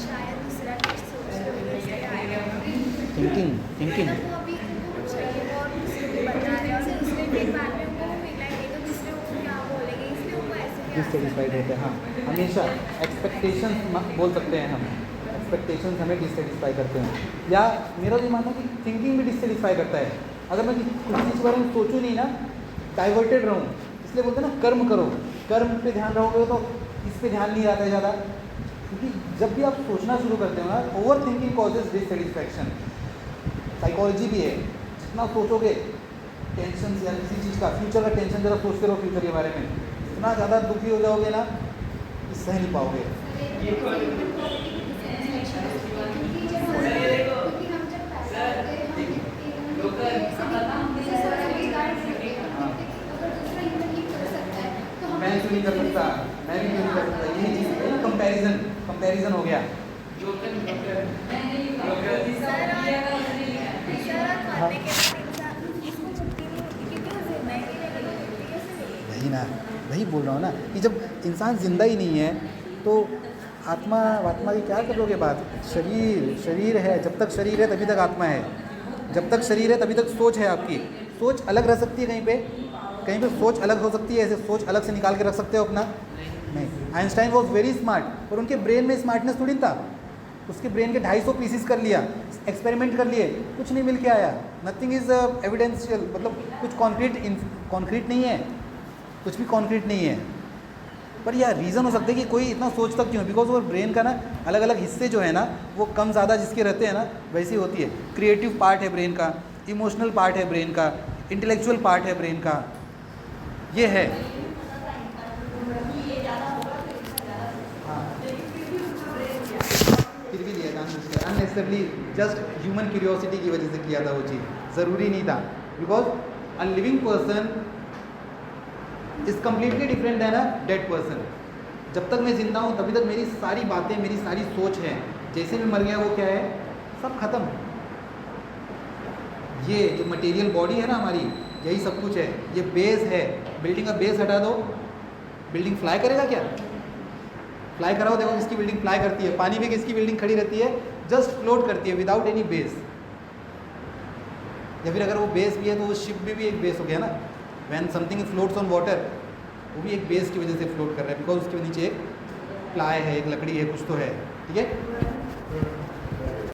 शायद दूसरा कुछ सोचने की वजह से आया। थिंकिंग मतलब वो अभी उनको कुछ चाहिए और दूसरे को बता रहे हैं और दूसरे फिर बाद में उनको वो मिला ही नहीं तो दूसरे को क्या बोलेंगे इसलिए उनको ऐसे क्या डिससेटिस्फाइड रहते हैं। हाँ, हमेशा एक्सपेक्टेशंस बोल सकते हैं हम, एक्सपेक्टेशंस हमें डिससेटिस्फाई करते हैं। या मेरा जो मानना है कि थिंकिंग भी डिससेटिस्फाई करता है। अगर मैं कुछ चीज़ के बारे में सोचूं नहीं ना, डाइवर्टेड रहूँ, इसलिए बोलते हैं ना कर्म करो, कर्म पे ध्यान रहोगे तो इस पे ध्यान नहीं रहता है ज़्यादा। क्योंकि जब भी आप सोचना शुरू करते हो ना, over thinking causes dissatisfaction. Psychology भी है, जितना सोचोगे टेंशन या किसी चीज़ का, फ्यूचर का टेंशन जरा सोचते रहो फ्यूचर के बारे में, इतना ज़्यादा दुखी हो जाओगे ना कि सह नहीं पाओगे। मैं क्यों नहीं कर सकता, मैं भी क्यों नहीं कर सकता, यही चीज़ है ना, कंपैरिजन हो गया। वही ना, वही बोल रहा हूँ ना कि जब इंसान जिंदा ही नहीं है तो आत्मा की क्या करोगे बात? शरीर है, जब तक शरीर है तभी तक आत्मा है, जब तक शरीर है तभी तक सोच है। आपकी सोच अलग रह सकती है, कहीं पे सोच अलग हो सकती है, ऐसे सोच अलग से निकाल के रख सकते हो अपना? नहीं। आइंस्टाइन वॉज वेरी स्मार्ट, पर उनके ब्रेन में स्मार्टनेस थोड़ी था। उसके ब्रेन के 250 पीसीस कर लिया, एक्सपेरिमेंट कर लिए, कुछ नहीं मिल के आया। नथिंग इज़ एविडेंशियल, मतलब कुछ कॉन्क्रीट नहीं है, कुछ भी कॉन्क्रीट नहीं है। पर यह रीज़न हो सकता है कि कोई इतना सोचता क्यों है, बिकॉज वो ब्रेन का ना अलग अलग हिस्से जो है ना वो कम ज़्यादा जिसके रहते हैं ना वैसी होती है। क्रिएटिव पार्ट है ब्रेन का, इमोशनल पार्ट है ब्रेन का, इंटेलेक्चुअल पार्ट है ब्रेन का, ये है। फिर भी दिया था अननेसेसरली, जस्ट ह्यूमन क्यूरियोसिटी की वजह से किया था वो चीज़, ज़रूरी नहीं था। Because a living person is completely different than a dead person. जब तक मैं जिंदा हूँ तभी तक मेरी सारी बातें, मेरी सारी सोच है, जैसे मैं मर गया वो क्या है, सब खत्म। ये जो मटेरियल बॉडी है ना हमारी, यही सब कुछ है, ये बेस है। बिल्डिंग का बेस हटा दो, बिल्डिंग फ्लाई करेगा क्या? फ्लाई कराओ, देखो किसकी बिल्डिंग फ्लाई करती है, पानी में किसकी बिल्डिंग खड़ी रहती है, जस्ट फ्लोट करती है विदाउट एनी बेस। या फिर अगर वो बेस भी है तो वो शिप भी एक बेस हो गया ना। When something floats on water, वो भी एक बेस की वजह से फ्लोट कर रहा है, बिकॉज उसके नीचे एक प्लाई है, एक लकड़ी है, कुछ तो है, ठीक है।